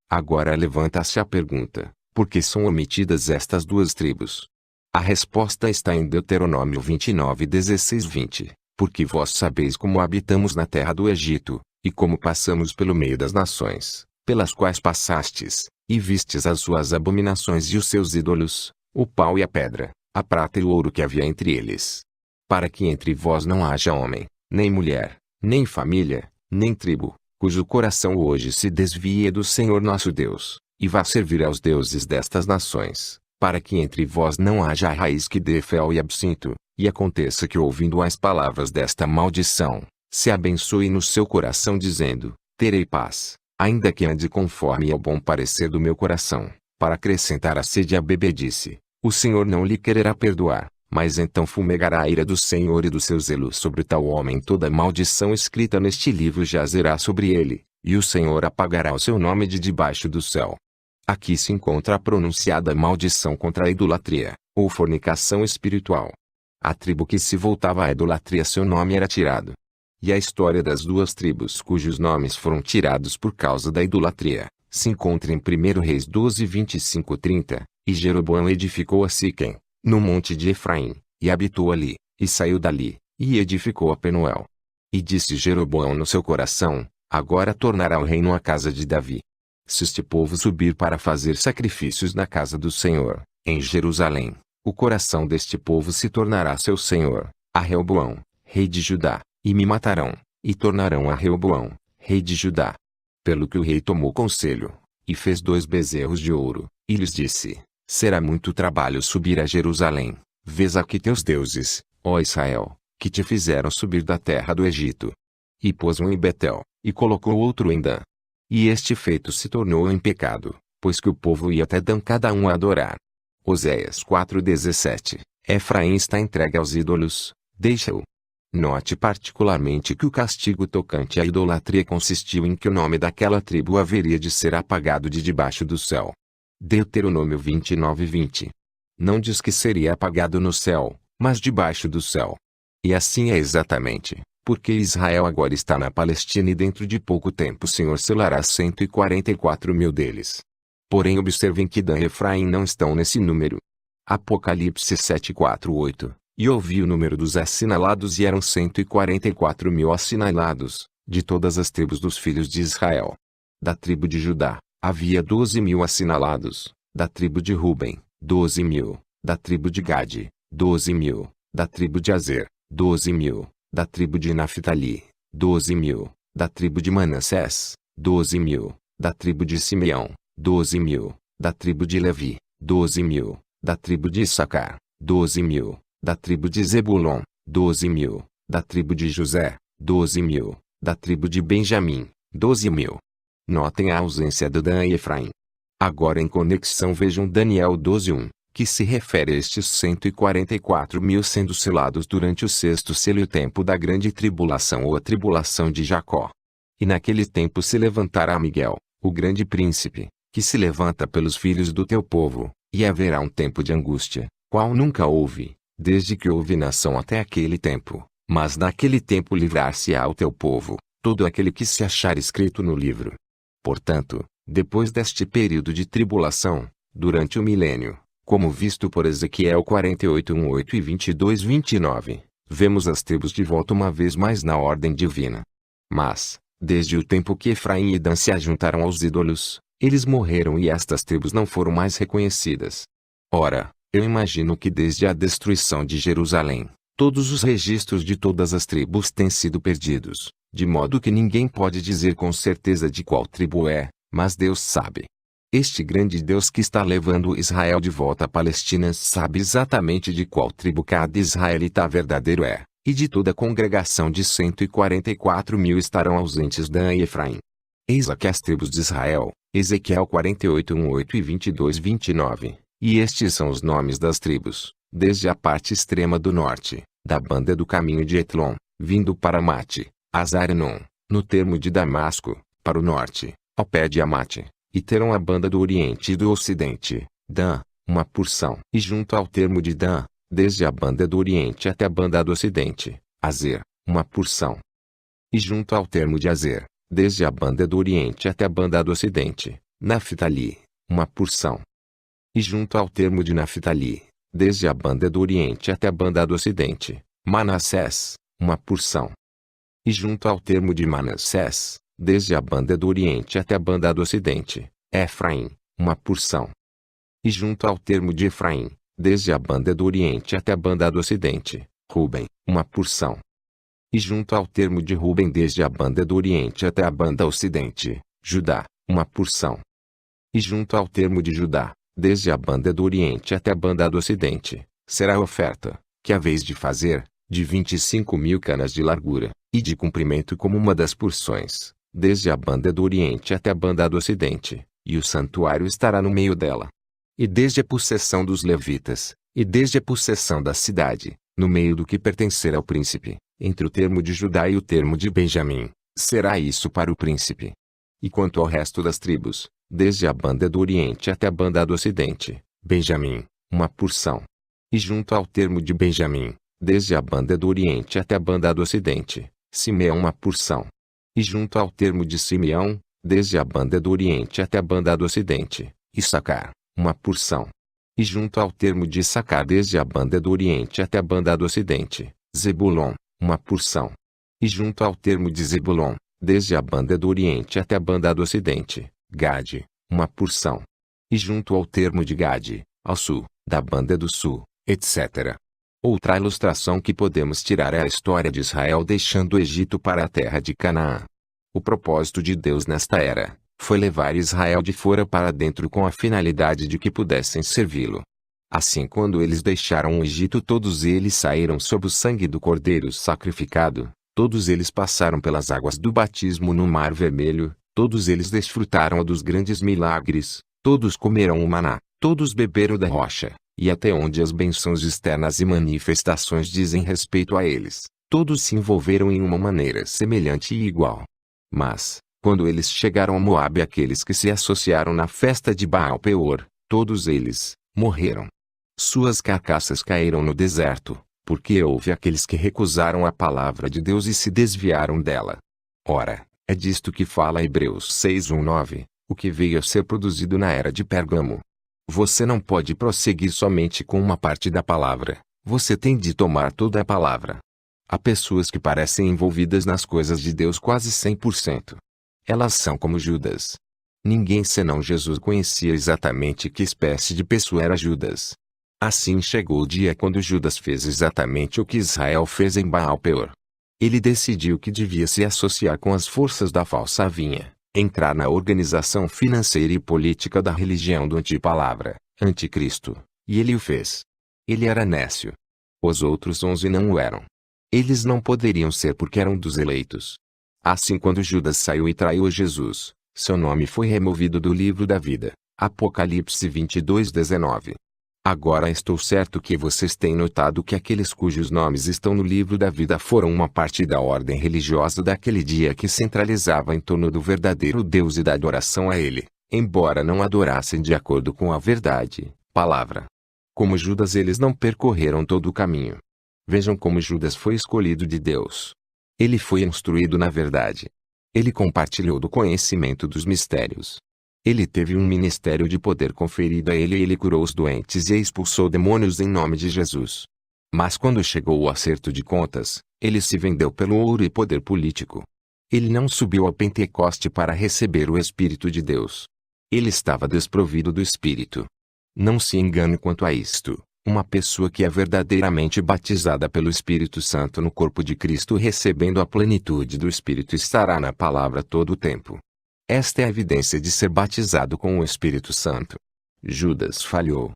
[SPEAKER 1] Agora levanta-se a pergunta: por que são omitidas estas 2 tribos? A resposta está em Deuteronômio 29, 16, 20. Porque vós sabeis como habitamos na terra do Egito, e como passamos pelo meio das nações, pelas quais passastes, e vistes as suas abominações e os seus ídolos, o pau e a pedra, a prata e o ouro que havia entre eles. Para que entre vós não haja homem, nem mulher, nem família, nem tribo, cujo coração hoje se desvie do Senhor nosso Deus, e vá servir aos deuses destas nações, para que entre vós não haja raiz que dê fel e absinto, e aconteça que ouvindo as palavras desta maldição, se abençoe no seu coração dizendo: terei paz, ainda que ande conforme ao bom parecer do meu coração, para acrescentar a sede à bebedice, o Senhor não lhe quererá perdoar, mas então fumegará a ira do Senhor e do seu zelo sobre tal homem. Toda maldição escrita neste livro jazerá sobre ele, e o Senhor apagará o seu nome de debaixo do céu. Aqui se encontra a pronunciada maldição contra a idolatria, ou fornicação espiritual. A tribo que se voltava à idolatria, seu nome era tirado. E a história das 2 tribos cujos nomes foram tirados por causa da idolatria, se encontra em 1 Reis 12, 25-30, e Jeroboão edificou a Siquém, no monte de Efraim, e habitou ali, e saiu dali, e edificou a Penuel. E disse Jeroboão no seu coração: agora tornará o reino à casa de Davi. Se este povo subir para fazer sacrifícios na casa do Senhor, em Jerusalém, o coração deste povo se tornará seu senhor, a Reoboão, rei de Judá, e me matarão, e tornarão a Reoboão, rei de Judá. Pelo que o rei tomou conselho, e fez 2 bezerros de ouro, e lhes disse: será muito trabalho subir a Jerusalém, vês aqui teus deuses, ó Israel, que te fizeram subir da terra do Egito. E pôs um em Betel, e colocou outro em Dan. E este feito se tornou em pecado, pois que o povo ia até Dan cada um a adorar. Oséias 4:17. Efraim está entregue aos ídolos, deixa-o. Note particularmente que o castigo tocante à idolatria consistiu em que o nome daquela tribo haveria de ser apagado de debaixo do céu. Deuteronômio 29:20. Não diz que seria apagado no céu, mas debaixo do céu. E assim é exatamente, porque Israel agora está na Palestina e dentro de pouco tempo o Senhor selará 144.000 deles. Porém observem que Dan e Efraim não estão nesse número. Apocalipse 7:4-8. E ouvi o número dos assinalados e eram 144.000 assinalados, de todas as tribos dos filhos de Israel. Da tribo de Judá, havia 12.000 assinalados, da tribo de Ruben, 12.000, da tribo de Gade, 12.000, da tribo de Azer, 12.000, da tribo de Naphtali, 12.000, da tribo de Manassés, 12.000, da tribo de Simeão, 12.000, da tribo de Levi, 12.000, da tribo de Issacar, 12.000, da tribo de Zebulon, 12.000, da tribo de José, 12.000, da tribo de Benjamim, 12.000. Notem a ausência de Dan e Efraim. Agora em conexão vejam Daniel 12:1, que se refere a estes 144.000 sendo selados durante o 6º selo e o tempo da grande tribulação ou a tribulação de Jacó. E naquele tempo se levantará Miguel, o grande príncipe, que se levanta pelos filhos do teu povo, e haverá um tempo de angústia, qual nunca houve, desde que houve nação até aquele tempo, mas naquele tempo livrar-se-á o teu povo, todo aquele que se achar escrito no livro. Portanto, depois deste período de tribulação, durante o milênio, como visto por Ezequiel 48:1-8 e 22:29, vemos as tribos de volta uma vez mais na ordem divina. Mas, desde o tempo que Efraim e Dan se ajuntaram aos ídolos, eles morreram e estas tribos não foram mais reconhecidas. Ora, eu imagino que desde a destruição de Jerusalém, todos os registros de todas as tribos têm sido perdidos, de modo que ninguém pode dizer com certeza de qual tribo é, mas Deus sabe. Este grande Deus que está levando Israel de volta à Palestina sabe exatamente de qual tribo cada israelita verdadeiro é, e de toda a congregação de 144.000 estarão ausentes Dan e Efraim. Eis aqui as tribos de Israel, Ezequiel 48:1-8 e 22:29, e estes são os nomes das tribos, desde a parte extrema do norte, da banda do caminho de Etlon, vindo para Mate, Azarenon, no termo de Damasco, para o norte, ao pé de Amate, e terão a banda do oriente e do ocidente, Dan, uma porção, e junto ao termo de Dan, desde a banda do oriente até a banda do ocidente, Azer, uma porção. E junto ao termo de Azer, desde a banda do oriente até a banda do ocidente, Naphtali, uma porção. E junto ao termo de Naphtali, desde a banda do oriente até a banda do ocidente, Manassés, uma porção. E junto ao termo de Manassés, desde a banda do oriente até a banda do ocidente, Efraim, uma porção. E junto ao termo de Efraim, desde a banda do oriente até a banda do ocidente, Ruben, uma porção. E junto ao termo de Ruben desde a banda do oriente até a banda ocidente, Judá, uma porção. E junto ao termo de Judá, desde a banda do oriente até a banda do ocidente, será a oferta, que haveis de fazer, de 25.000 canas de largura, e de comprimento como uma das porções, desde a banda do oriente até a banda do ocidente, e o santuário estará no meio dela. E desde a possessão dos levitas, e desde a possessão da cidade, no meio do que pertencer ao príncipe, entre o termo de Judá e o termo de Benjamim, será isso para o príncipe. E quanto ao resto das tribos, desde a banda do oriente até a banda do ocidente, Benjamim, uma porção. E junto ao termo de Benjamim, desde a banda do oriente até a banda do ocidente, Simeão, uma porção. E junto ao termo de Simeão, desde a banda do oriente até a banda do ocidente, Issacar, uma porção. E junto ao termo de Issacar desde a banda do oriente até a banda do ocidente, Zebulon, uma porção. E junto ao termo de Zebulon, desde a banda do oriente até a banda do ocidente, Gade, uma porção. E junto ao termo de Gade, ao sul, da banda do sul, etc. Outra ilustração que podemos tirar é a história de Israel deixando o Egito para a terra de Canaã. O propósito de Deus nesta era foi levar Israel de fora para dentro com a finalidade de que pudessem servi-lo. Assim, quando eles deixaram o Egito, todos eles saíram sob o sangue do Cordeiro sacrificado, todos eles passaram pelas águas do batismo no Mar Vermelho, todos eles desfrutaram dos grandes milagres, todos comeram o maná, todos beberam da rocha, e até onde as bênçãos externas e manifestações dizem respeito a eles, todos se envolveram em uma maneira semelhante e igual. Mas, quando eles chegaram a Moabe, aqueles que se associaram na festa de Baal-Peor, todos eles morreram. Suas carcaças caíram no deserto, porque houve aqueles que recusaram a palavra de Deus e se desviaram dela. Ora, é disto que fala Hebreus 6:1-9, o que veio a ser produzido na era de Pérgamo. Você não pode prosseguir somente com uma parte da palavra, você tem de tomar toda a palavra. Há pessoas que parecem envolvidas nas coisas de Deus quase 100%. Elas são como Judas. Ninguém senão Jesus conhecia exatamente que espécie de pessoa era Judas. Assim chegou o dia quando Judas fez exatamente o que Israel fez em Baal-Peor. Ele decidiu que devia se associar com as forças da falsa vinha, entrar na organização financeira e política da religião do anti-palavra, anticristo, e ele o fez. Ele era nécio. Os outros 11 não o eram. Eles não poderiam ser porque eram dos eleitos. Assim, quando Judas saiu e traiu Jesus, seu nome foi removido do livro da vida. Apocalipse 22:19. Agora estou certo que vocês têm notado que aqueles cujos nomes estão no livro da vida foram uma parte da ordem religiosa daquele dia que centralizava em torno do verdadeiro Deus e da adoração a Ele, embora não adorassem de acordo com a verdade, palavra. Como Judas, eles não percorreram todo o caminho. Vejam como Judas foi escolhido de Deus. Ele foi instruído na verdade. Ele compartilhou do conhecimento dos mistérios. Ele teve um ministério de poder conferido a ele e ele curou os doentes e expulsou demônios em nome de Jesus. Mas quando chegou o acerto de contas, ele se vendeu pelo ouro e poder político. Ele não subiu a Pentecoste para receber o Espírito de Deus. Ele estava desprovido do Espírito. Não se engane quanto a isto. Uma pessoa que é verdadeiramente batizada pelo Espírito Santo no corpo de Cristo recebendo a plenitude do Espírito estará na palavra todo o tempo. Esta é a evidência de ser batizado com o Espírito Santo. Judas falhou.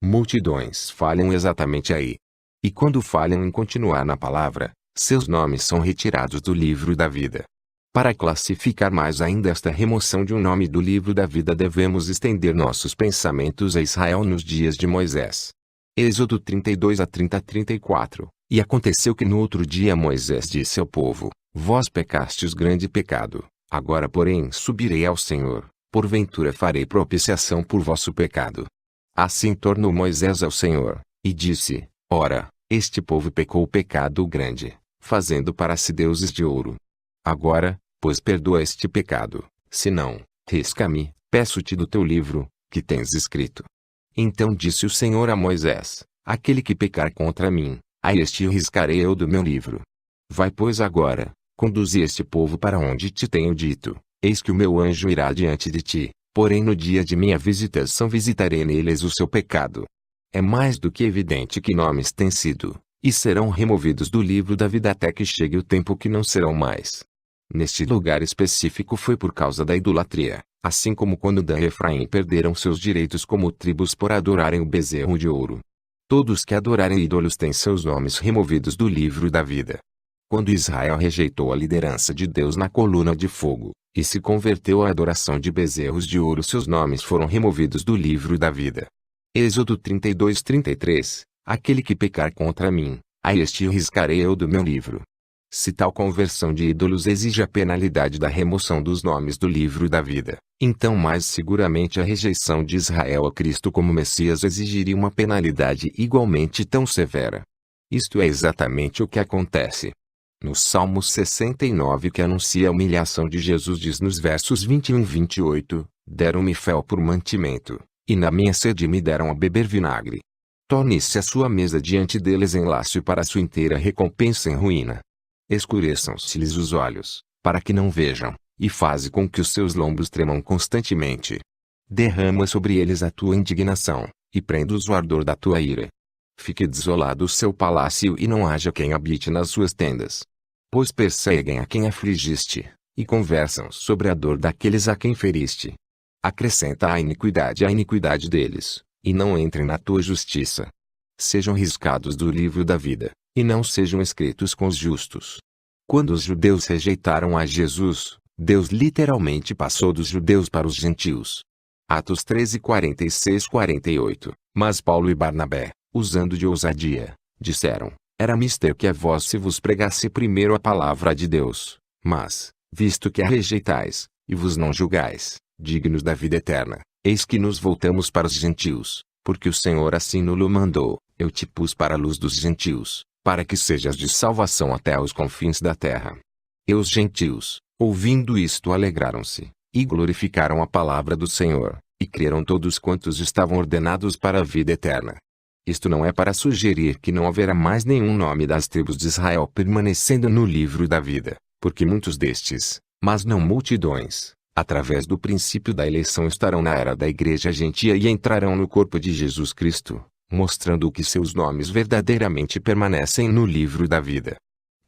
[SPEAKER 1] Multidões falham exatamente aí. E quando falham em continuar na palavra, seus nomes são retirados do livro da vida. Para classificar mais ainda esta remoção de um nome do livro da vida, devemos estender nossos pensamentos a Israel nos dias de Moisés. Êxodo 32:30-34. E aconteceu que no outro dia Moisés disse ao povo: Vós pecastes grande pecado. Agora, porém, subirei ao Senhor, porventura farei propiciação por vosso pecado. Assim tornou Moisés ao Senhor, e disse: Ora, este povo pecou pecado grande, fazendo para si deuses de ouro. Agora, pois perdoa este pecado, senão, risca-me, peço-te do teu livro, que tens escrito. Então disse o Senhor a Moisés: Aquele que pecar contra mim, a este riscarei eu do meu livro. Vai, pois, agora, conduzi este povo para onde te tenho dito, eis que o meu anjo irá diante de ti, porém no dia de minha visitação visitarei neles o seu pecado. É mais do que evidente que nomes têm sido, e serão removidos do livro da vida até que chegue o tempo que não serão mais. Neste lugar específico foi por causa da idolatria, assim como quando Dan e Efraim perderam seus direitos como tribos por adorarem o bezerro de ouro. Todos que adorarem ídolos têm seus nomes removidos do livro da vida. Quando Israel rejeitou a liderança de Deus na coluna de fogo, e se converteu à adoração de bezerros de ouro, seus nomes foram removidos do livro da vida. Êxodo 32:33. Aquele que pecar contra mim, a este riscarei eu do meu livro. Se tal conversão de ídolos exige a penalidade da remoção dos nomes do livro da vida, então mais seguramente a rejeição de Israel a Cristo como Messias exigiria uma penalidade igualmente tão severa. Isto é exatamente o que acontece. No Salmo 69, que anuncia a humilhação de Jesus, diz nos versos 21-28, Deram-me fel por mantimento, e na minha sede me deram a beber vinagre. Torne-se a sua mesa diante deles em laço e para a sua inteira recompensa em ruína. Escureçam-se-lhes os olhos, para que não vejam, e faze com que os seus lombos tremam constantemente. Derrama sobre eles a tua indignação, e prenda-os o ardor da tua ira. Fique desolado o seu palácio e não haja quem habite nas suas tendas. Pois perseguem a quem afligiste, e conversam sobre a dor daqueles a quem feriste. Acrescenta a iniquidade deles, e não entrem na tua justiça. Sejam riscados do livro da vida, e não sejam escritos com os justos. Quando os judeus rejeitaram a Jesus, Deus literalmente passou dos judeus para os gentios. Atos 13, 46-48. Mas Paulo e Barnabé, usando de ousadia, disseram: era mister que a vós se vos pregasse primeiro a palavra de Deus, mas, visto que a rejeitais, e vos não julgais, dignos da vida eterna, eis que nos voltamos para os gentios, porque o Senhor assim nos mandou: eu te pus para a luz dos gentios, para que sejas de salvação até aos confins da terra. E os gentios, ouvindo isto, alegraram-se, e glorificaram a palavra do Senhor, e creram todos quantos estavam ordenados para a vida eterna. Isto não é para sugerir que não haverá mais nenhum nome das tribos de Israel permanecendo no livro da vida, porque muitos destes, mas não multidões, através do princípio da eleição estarão na era da igreja gentia e entrarão no corpo de Jesus Cristo, mostrando que seus nomes verdadeiramente permanecem no livro da vida.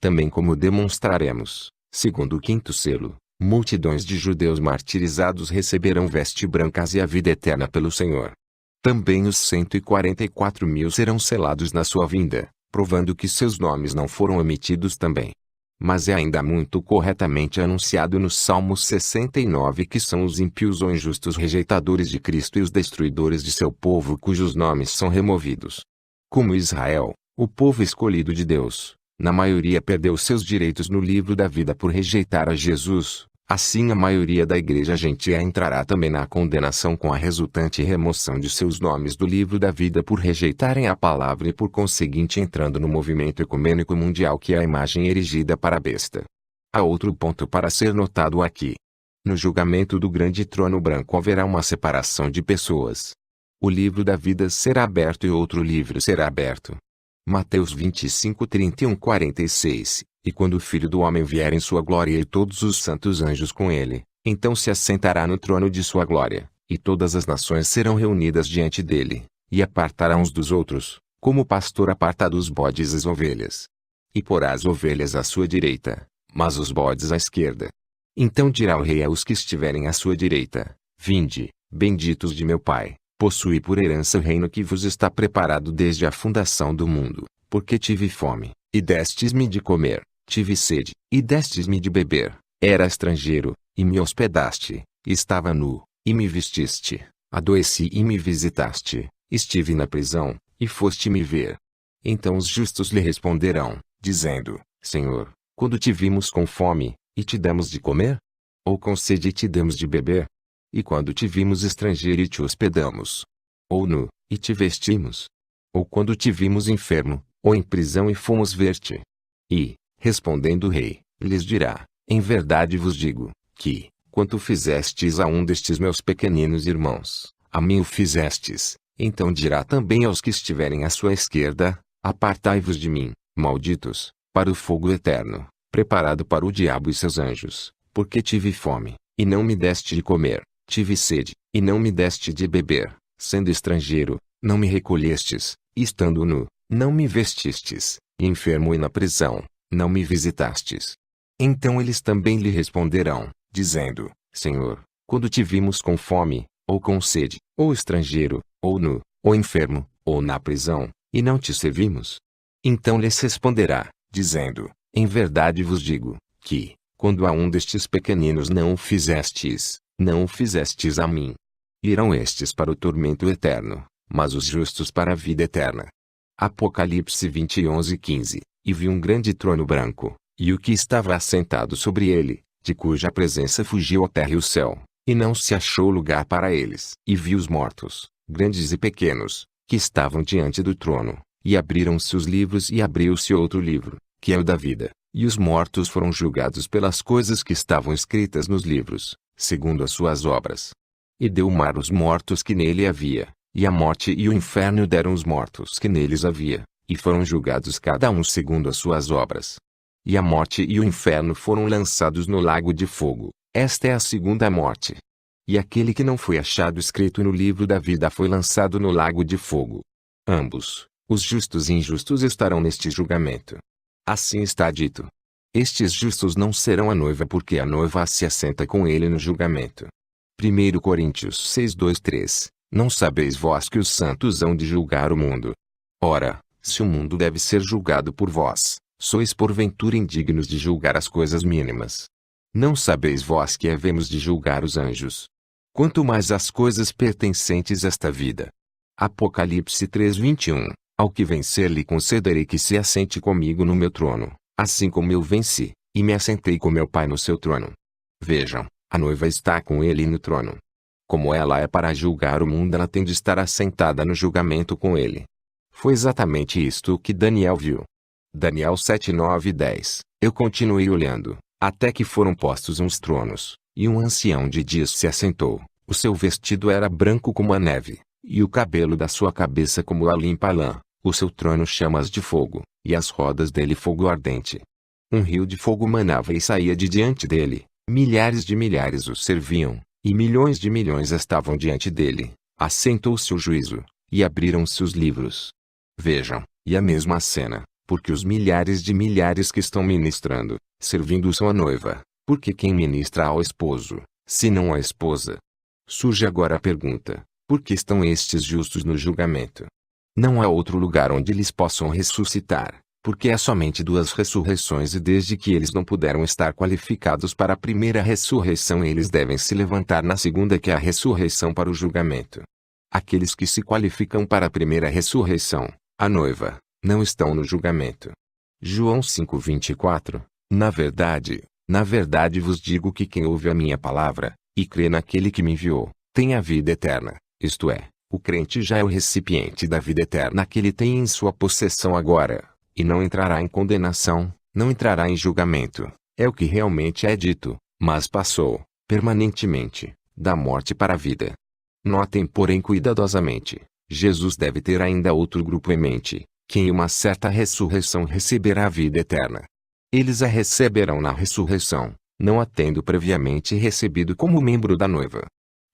[SPEAKER 1] Também como demonstraremos, segundo o quinto selo, multidões de judeus martirizados receberão vestes brancas e a vida eterna pelo Senhor. Também os 144.000 serão selados na sua vinda, provando que seus nomes não foram omitidos também. Mas é ainda muito corretamente anunciado no Salmo 69 que são os ímpios ou injustos rejeitadores de Cristo e os destruidores de seu povo cujos nomes são removidos. Como Israel, o povo escolhido de Deus, na maioria perdeu seus direitos no livro da vida por rejeitar a Jesus, assim a maioria da igreja gentia entrará também na condenação com a resultante remoção de seus nomes do livro da vida por rejeitarem a palavra e por conseguinte entrando no movimento ecumênico mundial que é a imagem erigida para a besta. Há outro ponto para ser notado aqui. No julgamento do grande trono branco haverá uma separação de pessoas. O livro da vida será aberto e outro livro será aberto. Mateus 25, 31, 46. E quando o Filho do Homem vier em sua glória e todos os santos anjos com ele, então se assentará no trono de sua glória, e todas as nações serão reunidas diante dele, e apartará uns dos outros, como o pastor aparta dos bodes as ovelhas. E porá as ovelhas à sua direita, mas os bodes à esquerda. Então dirá o rei aos que estiverem à sua direita: vinde, benditos de meu Pai, possui por herança o reino que vos está preparado desde a fundação do mundo, porque tive fome, e destes-me de comer. Tive sede, e destes-me de beber. Era estrangeiro, e me hospedaste. Estava nu, e me vestiste. Adoeci e me visitaste. Estive na prisão, e foste me ver. Então os justos lhe responderão, dizendo: Senhor, quando te vimos com fome, e te damos de comer? Ou com sede e te damos de beber? E quando te vimos estrangeiro e te hospedamos? Ou nu, e te vestimos? Ou quando te vimos enfermo, ou em prisão e fomos ver-te? E, respondendo o rei, lhes dirá: em verdade vos digo, que, quanto fizestes a um destes meus pequeninos irmãos, a mim o fizestes. Então dirá também aos que estiverem à sua esquerda: apartai-vos de mim, malditos, para o fogo eterno, preparado para o diabo e seus anjos, porque tive fome, e não me deste de comer, tive sede, e não me deste de beber, sendo estrangeiro, não me recolhestes, e estando nu, não me vestistes, e enfermo e na prisão, não me visitastes. Então eles também lhe responderão, dizendo: Senhor, quando te vimos com fome, ou com sede, ou estrangeiro, ou nu, ou enfermo, ou na prisão, e não te servimos? Então lhes responderá, dizendo: em verdade vos digo, que, quando a um destes pequeninos não o fizestes, não o fizestes a mim. Irão estes para o tormento eterno, mas os justos para a vida eterna. Apocalipse 20, 11, 15. E vi um grande trono branco, e o que estava assentado sobre ele, de cuja presença fugiu a terra e o céu, e não se achou lugar para eles. E vi os mortos, grandes e pequenos, que estavam diante do trono, e abriram-se os livros e abriu-se outro livro, que é o da vida, e os mortos foram julgados pelas coisas que estavam escritas nos livros, segundo as suas obras. E deu o mar os mortos que nele havia, e a morte e o inferno deram os mortos que neles havia, e foram julgados cada um segundo as suas obras. E a morte e o inferno foram lançados no lago de fogo. Esta é a segunda morte. E aquele que não foi achado escrito no livro da vida foi lançado no lago de fogo. Ambos, os justos e injustos, estarão neste julgamento. Assim está dito. Estes justos não serão a noiva, porque a noiva se assenta com ele no julgamento. 1 Coríntios 6:2-3. Não sabeis vós que os santos hão de julgar o mundo? Ora, se o mundo deve ser julgado por vós, sois porventura indignos de julgar as coisas mínimas. Não sabeis vós que havemos de julgar os anjos? Quanto mais as coisas pertencentes a esta vida. Apocalipse 3:21. Ao que vencer lhe concederei que se assente comigo no meu trono, assim como eu venci, e me assentei com meu Pai no seu trono. Vejam, a noiva está com ele no trono. Como ela é para julgar o mundo, ela tem de estar assentada no julgamento com ele. Foi exatamente isto que Daniel viu. Daniel 7:9-10. Eu continuei olhando, até que foram postos uns tronos, e um ancião de dias se assentou. O seu vestido era branco como a neve, e o cabelo da sua cabeça como a limpa lã. O seu trono chamas de fogo, e as rodas dele fogo ardente. Um rio de fogo manava e saía de diante dele. Milhares de milhares o serviam, e milhões de milhões estavam diante dele. Assentou-se o juízo, e abriram-se os livros. Vejam, e a mesma cena, porque os milhares de milhares que estão ministrando, servindo são a noiva, porque quem ministra ao esposo, senão a esposa? Surge agora a pergunta, por que estão estes justos no julgamento? Não há outro lugar onde eles possam ressuscitar, porque há somente duas ressurreições e desde que eles não puderam estar qualificados para a primeira ressurreição, eles devem se levantar na segunda, que é a ressurreição para o julgamento. Aqueles que se qualificam para a primeira ressurreição, a noiva, não estão no julgamento. João 5:24. Na verdade vos digo que quem ouve a minha palavra, e crê naquele que me enviou, tem a vida eterna, isto é, o crente já é o recipiente da vida eterna que ele tem em sua possessão agora, e não entrará em condenação, não entrará em julgamento, é o que realmente é dito, mas passou, permanentemente, da morte para a vida. Notem, porém, cuidadosamente, Jesus deve ter ainda outro grupo em mente, que em uma certa ressurreição receberá a vida eterna. Eles a receberão na ressurreição, não a tendo previamente recebido como membro da noiva.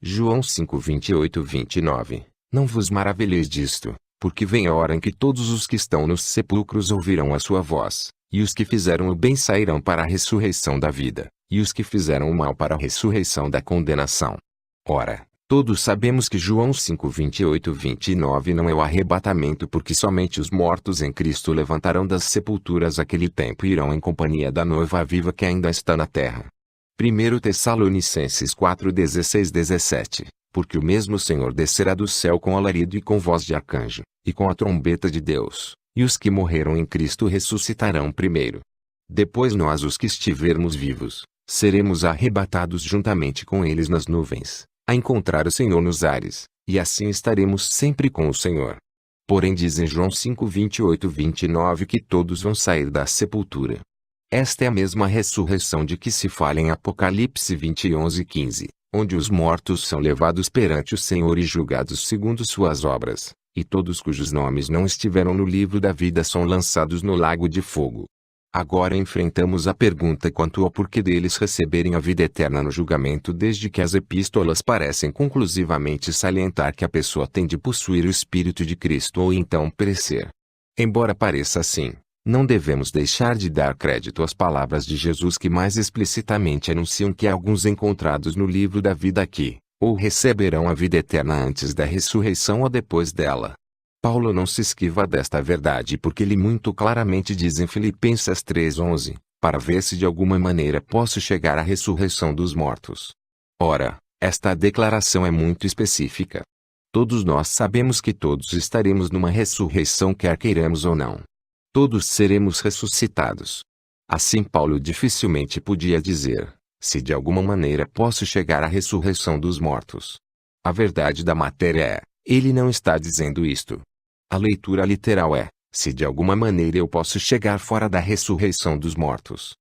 [SPEAKER 1] João 5:28-29. Não vos maravilheis disto, porque vem a hora em que todos os que estão nos sepulcros ouvirão a sua voz, e os que fizeram o bem sairão para a ressurreição da vida, e os que fizeram o mal para a ressurreição da condenação. Ora, todos sabemos que João 5:28-29 não é o arrebatamento, porque somente os mortos em Cristo levantarão das sepulturas aquele tempo e irão em companhia da noiva viva que ainda está na terra. 1 Tessalonicenses 4:16-17. Porque o mesmo Senhor descerá do céu com alarido e com voz de arcanjo, e com a trombeta de Deus, e os que morreram em Cristo ressuscitarão primeiro. Depois nós, os que estivermos vivos, seremos arrebatados juntamente com eles nas nuvens, a encontrar o Senhor nos ares, e assim estaremos sempre com o Senhor. Porém diz em João 5:28-29 que todos vão sair da sepultura. Esta é a mesma ressurreição de que se fala em Apocalipse 20:11-15. Onde os mortos são levados perante o Senhor e julgados segundo suas obras, e todos cujos nomes não estiveram no livro da vida são lançados no lago de fogo. Agora enfrentamos a pergunta quanto ao porquê deles receberem a vida eterna no julgamento, desde que as epístolas parecem conclusivamente salientar que a pessoa tem de possuir o Espírito de Cristo ou então perecer. Embora pareça assim, não devemos deixar de dar crédito às palavras de Jesus, que mais explicitamente anunciam que alguns encontrados no livro da vida aqui, ou receberão a vida eterna antes da ressurreição ou depois dela. Paulo não se esquiva desta verdade, porque ele muito claramente diz em Filipenses 3:11, para ver se de alguma maneira posso chegar à ressurreição dos mortos. Ora, esta declaração é muito específica. Todos nós sabemos que todos estaremos numa ressurreição, quer queiramos ou não. Todos seremos ressuscitados. Assim Paulo dificilmente podia dizer, se de alguma maneira posso chegar à ressurreição dos mortos. A verdade da matéria é, ele não está dizendo isto. A leitura literal é, se de alguma maneira eu posso chegar fora da ressurreição dos mortos.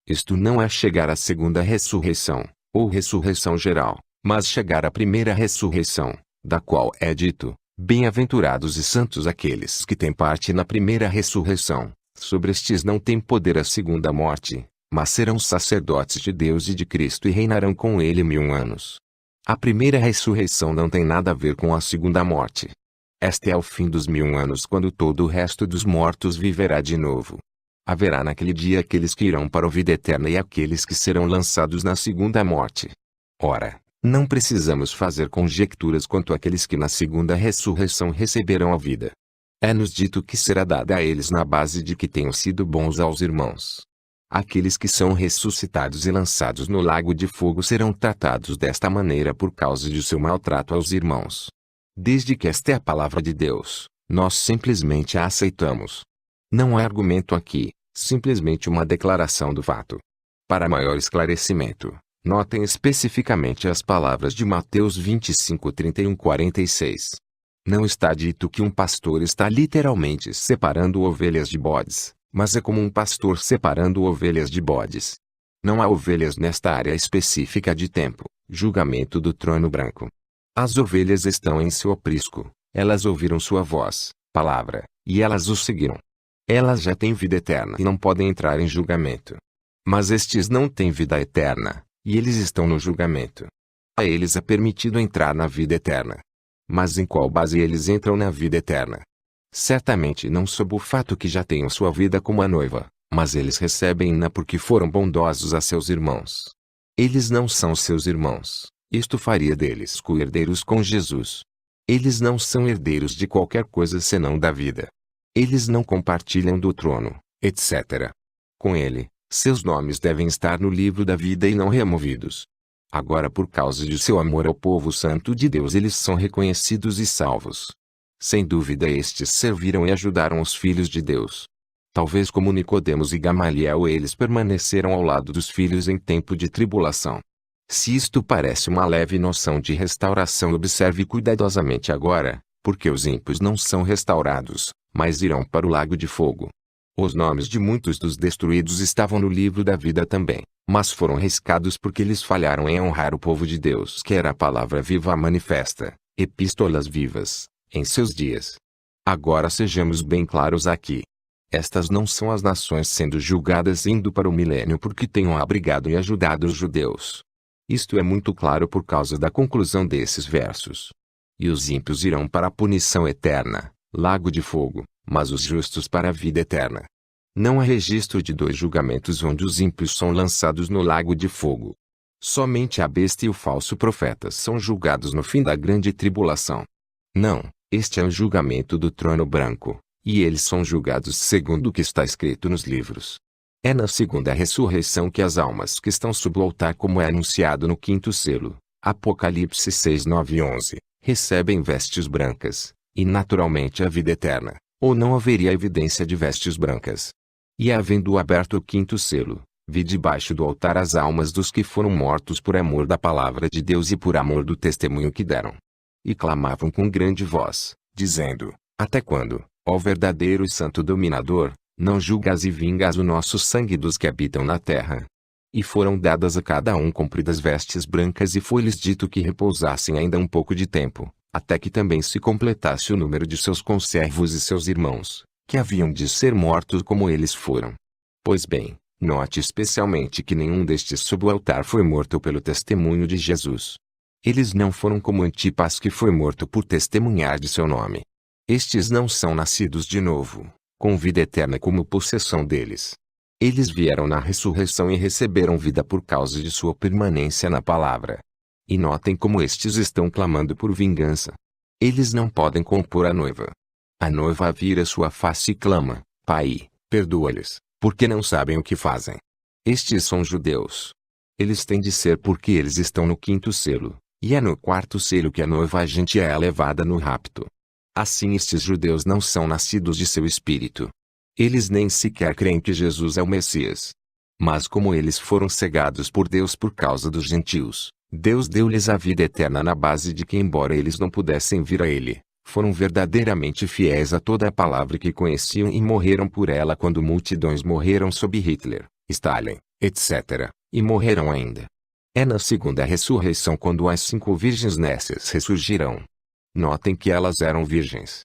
[SPEAKER 1] Isto não é chegar à segunda ressurreição, ou ressurreição geral, mas chegar à primeira ressurreição, da qual é dito, bem-aventurados e santos aqueles que têm parte na primeira ressurreição. Sobre estes não tem poder a segunda morte, mas serão sacerdotes de Deus e de Cristo e reinarão com ele 1000 anos. A primeira ressurreição não tem nada a ver com a segunda morte. Este é o fim dos 1000 anos, quando todo o resto dos mortos viverá de novo. Haverá naquele dia aqueles que irão para a vida eterna e aqueles que serão lançados na segunda morte. Ora, não precisamos fazer conjecturas quanto àqueles que na segunda ressurreição receberão a vida. É-nos dito que será dada a eles na base de que tenham sido bons aos irmãos. Aqueles que são ressuscitados e lançados no lago de fogo serão tratados desta maneira por causa de seu maltrato aos irmãos. Desde que esta é a palavra de Deus, nós simplesmente a aceitamos. Não há argumento aqui, simplesmente uma declaração do fato. Para maior esclarecimento, notem especificamente as palavras de Mateus 25, 31, 46. Não está dito que um pastor está literalmente separando ovelhas de bodes, mas é como um pastor separando ovelhas de bodes. Não há ovelhas nesta área específica de tempo, julgamento do trono branco. As ovelhas estão em seu aprisco, elas ouviram sua voz, palavra, e elas o seguiram. Elas já têm vida eterna e não podem entrar em julgamento. Mas estes não têm vida eterna, e eles estão no julgamento. A eles é permitido entrar na vida eterna. Mas em qual base eles entram na vida eterna? Certamente não sob o fato que já tenham sua vida como a noiva, mas eles recebem-na porque foram bondosos a seus irmãos. Eles não são seus irmãos, isto faria deles co-herdeiros com Jesus. Eles não são herdeiros de qualquer coisa senão da vida. Eles não compartilham do trono, etc. Com ele, seus nomes devem estar no livro da vida e não removidos. Agora, por causa de seu amor ao povo santo de Deus, eles são reconhecidos e salvos. Sem dúvida, estes serviram e ajudaram os filhos de Deus. Talvez como Nicodemos e Gamaliel, eles permaneceram ao lado dos filhos em tempo de tribulação. Se isto parece uma leve noção de restauração, observe cuidadosamente agora, porque os ímpios não são restaurados, mas irão para o lago de fogo. Os nomes de muitos dos destruídos estavam no livro da vida também, mas foram riscados porque eles falharam em honrar o povo de Deus, que era a palavra viva manifesta, epístolas vivas, em seus dias. Agora sejamos bem claros aqui. Estas não são as nações sendo julgadas indo para o milênio porque tenham abrigado e ajudado os judeus. Isto é muito claro por causa da conclusão desses versos. E os ímpios irão para a punição eterna, lago de fogo, mas os justos para a vida eterna. Não há registro de dois julgamentos onde os ímpios são lançados no lago de fogo. Somente a besta e o falso profeta são julgados no fim da grande tribulação. Não, este é o julgamento do trono branco, e eles são julgados segundo o que está escrito nos livros. É na segunda ressurreição que as almas que estão sob o altar, como é anunciado no quinto selo, Apocalipse 6, 9 e 11, recebem vestes brancas, e naturalmente a vida eterna, ou não haveria evidência de vestes brancas. E havendo aberto o quinto selo, vi debaixo do altar as almas dos que foram mortos por amor da palavra de Deus e por amor do testemunho que deram. E clamavam com grande voz, dizendo: Até quando, ó verdadeiro e santo dominador, não julgas e vingas o nosso sangue dos que habitam na terra? E foram dadas a cada um compridas vestes brancas e foi-lhes dito que repousassem ainda um pouco de tempo, até que também se completasse o número de seus conservos e seus irmãos, que haviam de ser mortos como eles foram. Pois bem, note especialmente que nenhum destes sob o altar foi morto pelo testemunho de Jesus. Eles não foram como Antipas, que foi morto por testemunhar de seu nome. Estes não são nascidos de novo, com vida eterna como possessão deles. Eles vieram na ressurreição e receberam vida por causa de sua permanência na palavra. E notem como estes estão clamando por vingança. Eles não podem compor a noiva. A noiva vira sua face e clama: Pai, perdoa-lhes, porque não sabem o que fazem. Estes são judeus. Eles têm de ser porque eles estão no quinto selo, e é no quarto selo que a noiva agente é levada no rapto. Assim, estes judeus não são nascidos de seu espírito. Eles nem sequer creem que Jesus é o Messias. Mas como eles foram cegados por Deus por causa dos gentios, Deus deu-lhes a vida eterna na base de que, embora eles não pudessem vir a Ele, foram verdadeiramente fiéis a toda a palavra que conheciam e morreram por ela quando multidões morreram sob Hitler, Stalin, etc., e morreram ainda. É na segunda ressurreição quando as 5 virgens nécias ressurgirão. Notem que elas eram virgens.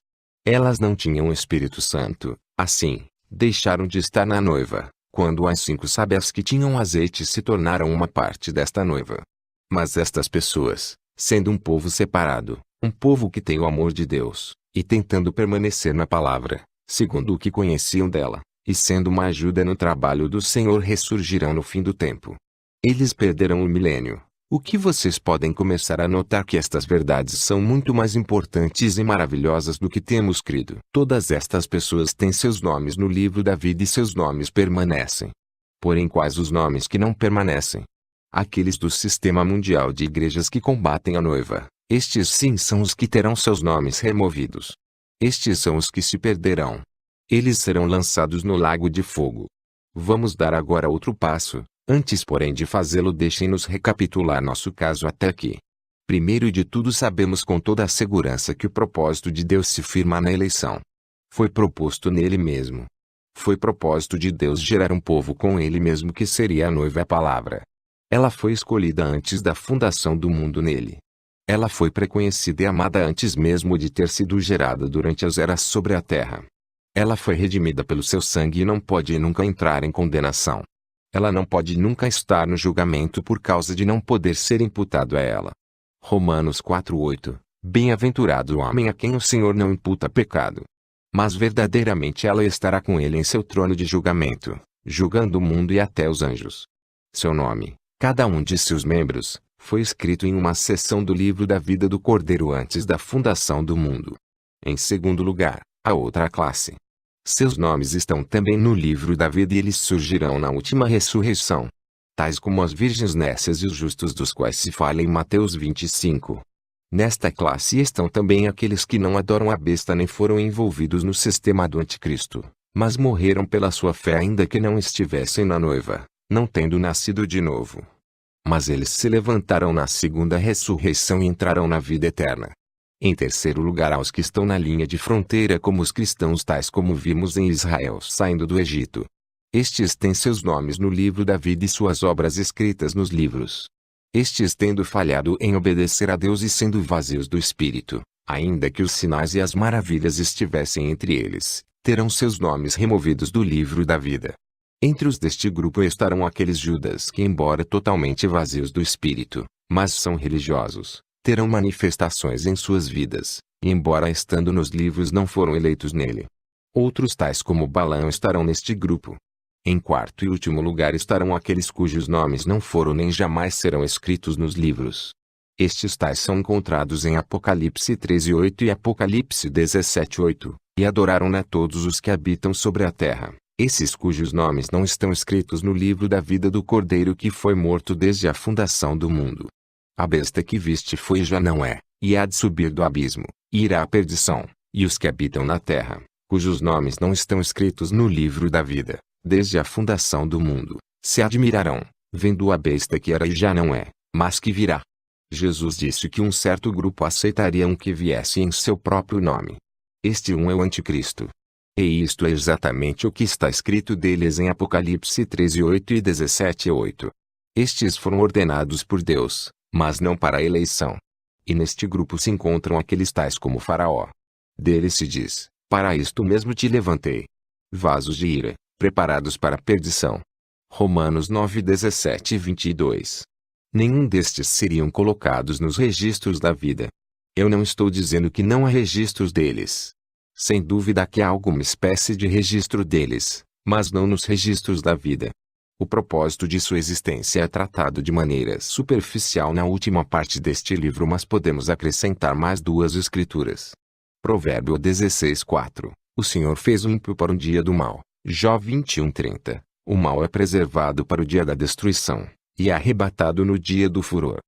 [SPEAKER 1] Elas não tinham o Espírito Santo, assim, deixaram de estar na noiva, quando as 5 sábias que tinham azeite se tornaram uma parte desta noiva. Mas estas pessoas, sendo um povo separado, um povo que tem o amor de Deus, e tentando permanecer na palavra, segundo o que conheciam dela, e sendo uma ajuda no trabalho do Senhor, ressurgirão no fim do tempo. Eles perderão o milênio. O que vocês podem começar a notar que estas verdades são muito mais importantes e maravilhosas do que temos crido. Todas estas pessoas têm seus nomes no livro da vida e seus nomes permanecem. Porém, quais os nomes que não permanecem? Aqueles do sistema mundial de igrejas que combatem a noiva. Estes sim são os que terão seus nomes removidos. Estes são os que se perderão. Eles serão lançados no lago de fogo. Vamos dar agora outro passo. Antes, porém, de fazê-lo, deixem-nos recapitular nosso caso até aqui. Primeiro de tudo, sabemos com toda a segurança que o propósito de Deus se firma na eleição. Foi proposto nele mesmo. Foi propósito de Deus gerar um povo com ele mesmo, que seria a noiva, a palavra. Ela foi escolhida antes da fundação do mundo nele. Ela foi preconhecida e amada antes mesmo de ter sido gerada durante as eras sobre a terra. Ela foi redimida pelo seu sangue e não pode nunca entrar em condenação. Ela não pode nunca estar no julgamento por causa de não poder ser imputado a ela. Romanos 4:8. Bem-aventurado o homem a quem o Senhor não imputa pecado. Mas verdadeiramente ela estará com ele em seu trono de julgamento, julgando o mundo e até os anjos. Seu nome, cada um de seus membros, foi escrito em uma seção do livro da vida do Cordeiro antes da fundação do mundo. Em segundo lugar, a outra classe. Seus nomes estão também no livro da vida e eles surgirão na última ressurreição. Tais como as virgens nécias e os justos, dos quais se fala em Mateus 25. Nesta classe estão também aqueles que não adoram a besta nem foram envolvidos no sistema do anticristo, mas morreram pela sua fé ainda que não estivessem na noiva, não tendo nascido de novo. Mas eles se levantarão na segunda ressurreição e entrarão na vida eterna. Em terceiro lugar, aos que estão na linha de fronteira como os cristãos, tais como vimos em Israel saindo do Egito. Estes têm seus nomes no livro da vida e suas obras escritas nos livros. Estes, tendo falhado em obedecer a Deus e sendo vazios do Espírito, ainda que os sinais e as maravilhas estivessem entre eles, terão seus nomes removidos do livro da vida. Entre os deste grupo estarão aqueles Judas que, embora totalmente vazios do Espírito, mas são religiosos, terão manifestações em suas vidas, e embora estando nos livros não foram eleitos nele. Outros, tais como Balaão, estarão neste grupo. Em quarto e último lugar estarão aqueles cujos nomes não foram nem jamais serão escritos nos livros. Estes tais são encontrados em Apocalipse 13:8 e Apocalipse 17:8, e adoraram-na todos os que habitam sobre a terra, esses cujos nomes não estão escritos no livro da vida do Cordeiro que foi morto desde a fundação do mundo. A besta que viste foi e já não é, e há de subir do abismo, e irá à perdição, e os que habitam na terra, cujos nomes não estão escritos no livro da vida, desde a fundação do mundo, se admirarão, vendo a besta que era e já não é, mas que virá. Jesus disse que um certo grupo aceitaria um que viesse em seu próprio nome. Este um é o anticristo. E isto é exatamente o que está escrito deles em Apocalipse 13:8 e 17:8. Estes foram ordenados por Deus, mas não para a eleição. E neste grupo se encontram aqueles tais como Faraó. Dele se diz: para isto mesmo te levantei. Vasos de ira, preparados para a perdição. Romanos 9:17 e 22. Nenhum destes seriam colocados nos registros da vida. Eu não estou dizendo que não há registros deles. Sem dúvida que há alguma espécie de registro deles, mas não nos registros da vida. O propósito de sua existência é tratado de maneira superficial na última parte deste livro, mas podemos acrescentar mais duas escrituras. Provérbio 16:4. O Senhor fez o ímpio para um dia do mal. Jó 21:30. O mal é preservado para o dia da destruição, e é arrebatado no dia do furor.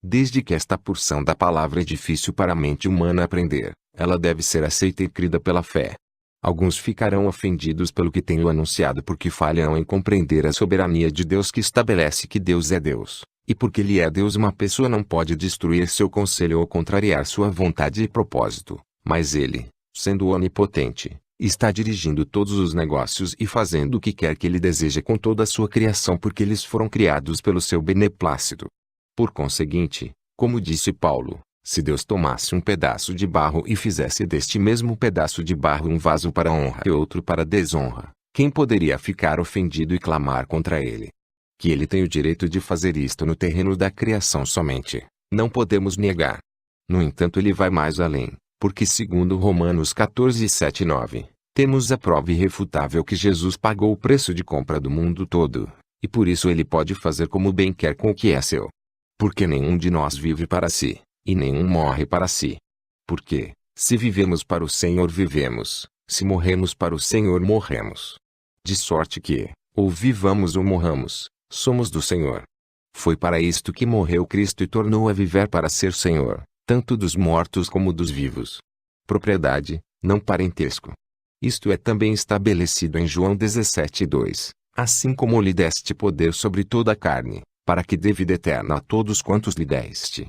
[SPEAKER 1] Desde que esta porção da palavra é difícil para a mente humana aprender, ela deve ser aceita e crida pela fé. Alguns ficarão ofendidos pelo que tenho anunciado porque falham em compreender a soberania de Deus que estabelece que Deus é Deus, e porque Ele é Deus uma pessoa não pode destruir seu conselho ou contrariar sua vontade e propósito, mas Ele, sendo onipotente, está dirigindo todos os negócios e fazendo o que quer que Ele deseja com toda a sua criação porque eles foram criados pelo seu beneplácito. Por conseguinte, como disse Paulo, se Deus tomasse um pedaço de barro e fizesse deste mesmo pedaço de barro um vaso para honra e outro para desonra, Quem poderia ficar ofendido e clamar contra ele? Que ele tem o direito de fazer isto no terreno da criação somente, não podemos negar. No entanto, ele vai mais além, porque segundo Romanos 14, 7 e 9, temos a prova irrefutável que Jesus pagou o preço de compra do mundo todo, e por isso ele pode fazer como bem quer com o que é seu. Porque nenhum de nós vive para si, e nenhum morre para si. Porque, se vivemos para o Senhor vivemos, se morremos para o Senhor morremos. De sorte que, ou vivamos ou morramos, somos do Senhor. Foi para isto que morreu Cristo e tornou a viver para ser Senhor, tanto dos mortos como dos vivos. Propriedade, não parentesco. Isto é também estabelecido em João 17:2, assim como lhe deste poder sobre toda a carne, para que dê vida eterna a todos quantos lhe deste.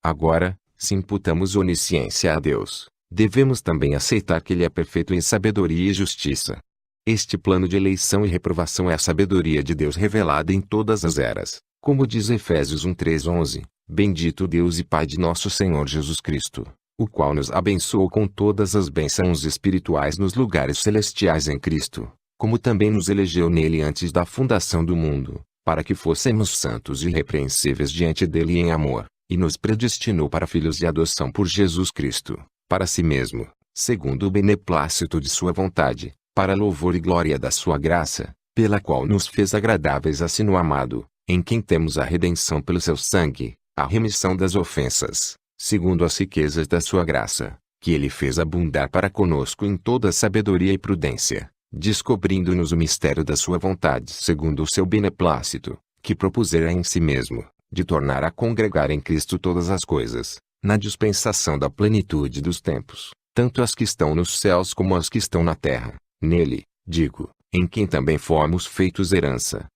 [SPEAKER 1] Agora, se imputamos onisciência a Deus, devemos também aceitar que ele é perfeito em sabedoria e justiça. Este plano de eleição e reprovação é a sabedoria de Deus revelada em todas as eras, como diz Efésios 1:3-11, bendito Deus e Pai de nosso Senhor Jesus Cristo, o qual nos abençoou com todas as bênçãos espirituais nos lugares celestiais em Cristo, como também nos elegeu nele antes da fundação do mundo, para que fôssemos santos e irrepreensíveis diante dele em amor, e nos predestinou para filhos de adoção por Jesus Cristo, para si mesmo, segundo o beneplácito de sua vontade, para louvor e glória da sua graça, pela qual nos fez agradáveis a si no amado, em quem temos a redenção pelo seu sangue, a remissão das ofensas, segundo as riquezas da sua graça, que ele fez abundar para conosco em toda sabedoria e prudência, descobrindo-nos o mistério da sua vontade segundo o seu beneplácito, que propusera em si mesmo, de tornar a congregar em Cristo todas as coisas, na dispensação da plenitude dos tempos, tanto as que estão nos céus como as que estão na terra. Nele, digo, em quem também fomos feitos herança,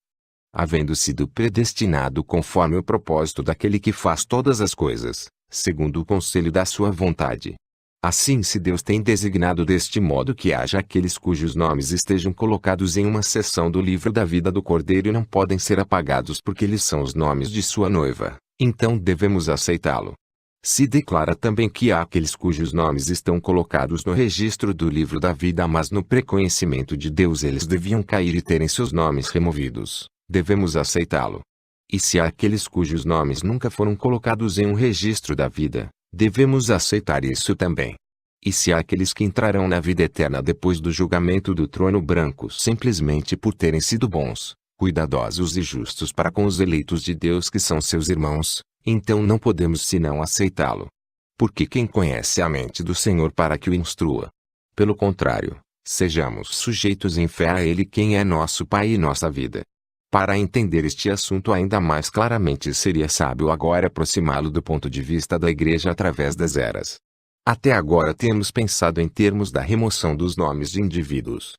[SPEAKER 1] havendo sido predestinado conforme o propósito daquele que faz todas as coisas, segundo o conselho da sua vontade. Assim se Deus tem designado deste modo que haja aqueles cujos nomes estejam colocados em uma seção do livro da vida do Cordeiro e não podem ser apagados porque eles são os nomes de sua noiva, então devemos aceitá-lo. Se declara também que há aqueles cujos nomes estão colocados no registro do livro da vida, mas no preconhecimento de Deus eles deviam cair e terem seus nomes removidos. Devemos aceitá-lo. E se há aqueles cujos nomes nunca foram colocados em um registro da vida, devemos aceitar isso também. E se há aqueles que entrarão na vida eterna depois do julgamento do trono branco simplesmente por terem sido bons, cuidadosos e justos para com os eleitos de Deus que são seus irmãos, então não podemos senão aceitá-lo. Porque quem conhece a mente do Senhor para que o instrua? Pelo contrário, sejamos sujeitos em fé a Ele quem é nosso Pai e nossa vida. Para entender este assunto ainda mais claramente seria sábio agora aproximá-lo do ponto de vista da Igreja através das eras. Até agora temos pensado em termos da remoção dos nomes de indivíduos.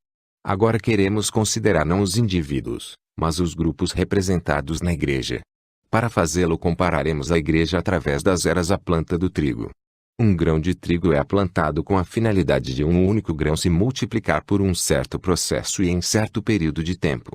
[SPEAKER 1] Agora queremos considerar não os indivíduos, mas os grupos representados na Igreja. Para fazê-lo compararemos a Igreja através das eras à planta do trigo. Um grão de trigo é plantado com a finalidade de um único grão se multiplicar por um certo processo e em certo período de tempo.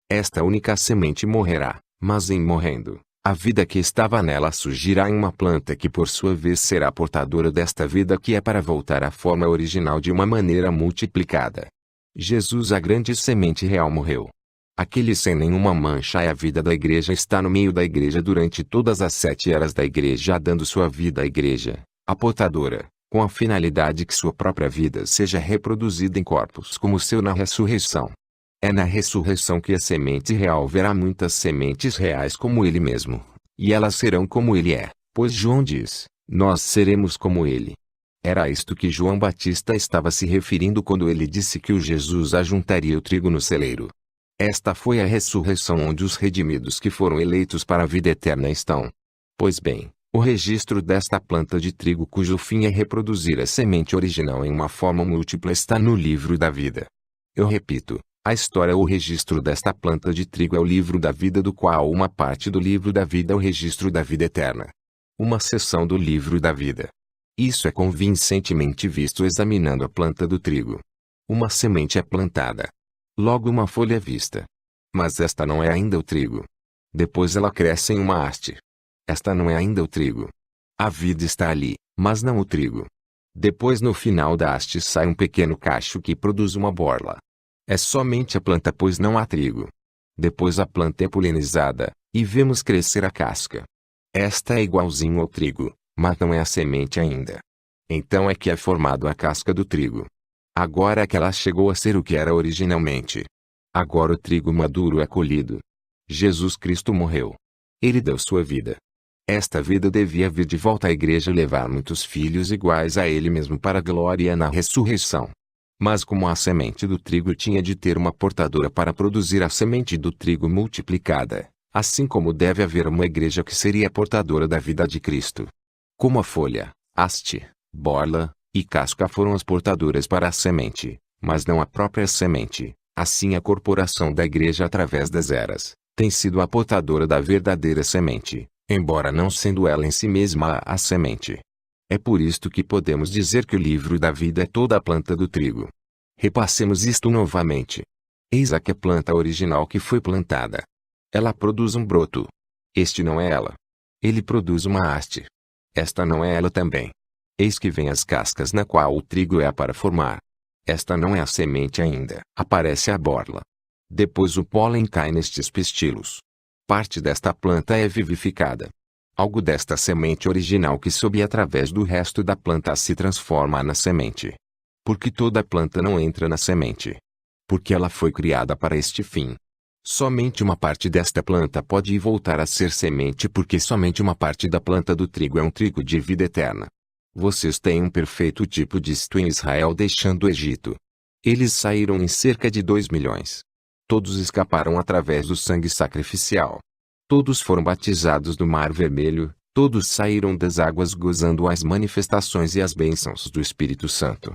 [SPEAKER 1] Esta única semente morrerá, mas em morrendo, a vida que estava nela surgirá em uma planta que por sua vez será portadora desta vida que é para voltar à forma original de uma maneira multiplicada. Jesus, a grande semente real, morreu. Aquele sem nenhuma mancha é a vida da Igreja, está no meio da Igreja durante todas as 7 eras da Igreja, dando sua vida à Igreja, a portadora, com a finalidade que sua própria vida seja reproduzida em corpos como o seu na ressurreição. É na ressurreição que a semente real verá muitas sementes reais como ele mesmo, e elas serão como ele é, pois João diz, nós seremos como ele. Era a isto que João Batista estava se referindo quando ele disse que o Jesus ajuntaria o trigo no celeiro. Esta foi a ressurreição onde os redimidos que foram eleitos para a vida eterna estão. Pois bem, o registro desta planta de trigo cujo fim é reproduzir a semente original em uma forma múltipla está no livro da vida. Eu repito, a história ou registro desta planta de trigo é o livro da vida, do qual uma parte do livro da vida é o registro da vida eterna. Uma seção do livro da vida. Isso é convincentemente visto examinando a planta do trigo. Uma semente é plantada. Logo uma folha é vista. Mas esta não é ainda o trigo. Depois ela cresce em uma haste. Esta não é ainda o trigo. A vida está ali, mas não o trigo. Depois no final da haste sai um pequeno cacho que produz uma borla. É somente a planta, pois não há trigo. Depois a planta é polinizada, e vemos crescer a casca. Esta é igualzinho ao trigo, mas não é a semente ainda. Então é que é formado a casca do trigo. Agora é que ela chegou a ser o que era originalmente. Agora o trigo maduro é colhido. Jesus Cristo morreu. Ele deu sua vida. Esta vida devia vir de volta à igreja e levar muitos filhos iguais a ele mesmo para a glória na ressurreição. Mas como a semente do trigo tinha de ter uma portadora para produzir a semente do trigo multiplicada, assim como deve haver uma igreja que seria portadora da vida de Cristo. Como a folha, haste, borla e casca foram as portadoras para a semente, mas não a própria semente, assim a corporação da igreja através das eras, tem sido a portadora da verdadeira semente, embora não sendo ela em si mesma a semente. É por isto que podemos dizer que o livro da vida é toda a planta do trigo. Repassemos isto novamente. Eis aqui a planta original que foi plantada. Ela produz um broto. Este não é ela. Ele produz uma haste. Esta não é ela também. Eis que vem as cascas na qual o trigo é para formar. Esta não é a semente ainda. Aparece a borla. Depois o pólen cai nestes pistilos. Parte desta planta é vivificada. Algo desta semente original que sobe através do resto da planta se transforma na semente. Porque toda a planta não entra na semente. Porque ela foi criada para este fim. Somente uma parte desta planta pode voltar a ser semente, porque somente uma parte da planta do trigo é um trigo de vida eterna. Vocês têm um perfeito tipo disto em Israel deixando o Egito. Eles saíram em cerca de 2 milhões. Todos escaparam através do sangue sacrificial. Todos foram batizados no Mar Vermelho, todos saíram das águas gozando as manifestações e as bênçãos do Espírito Santo.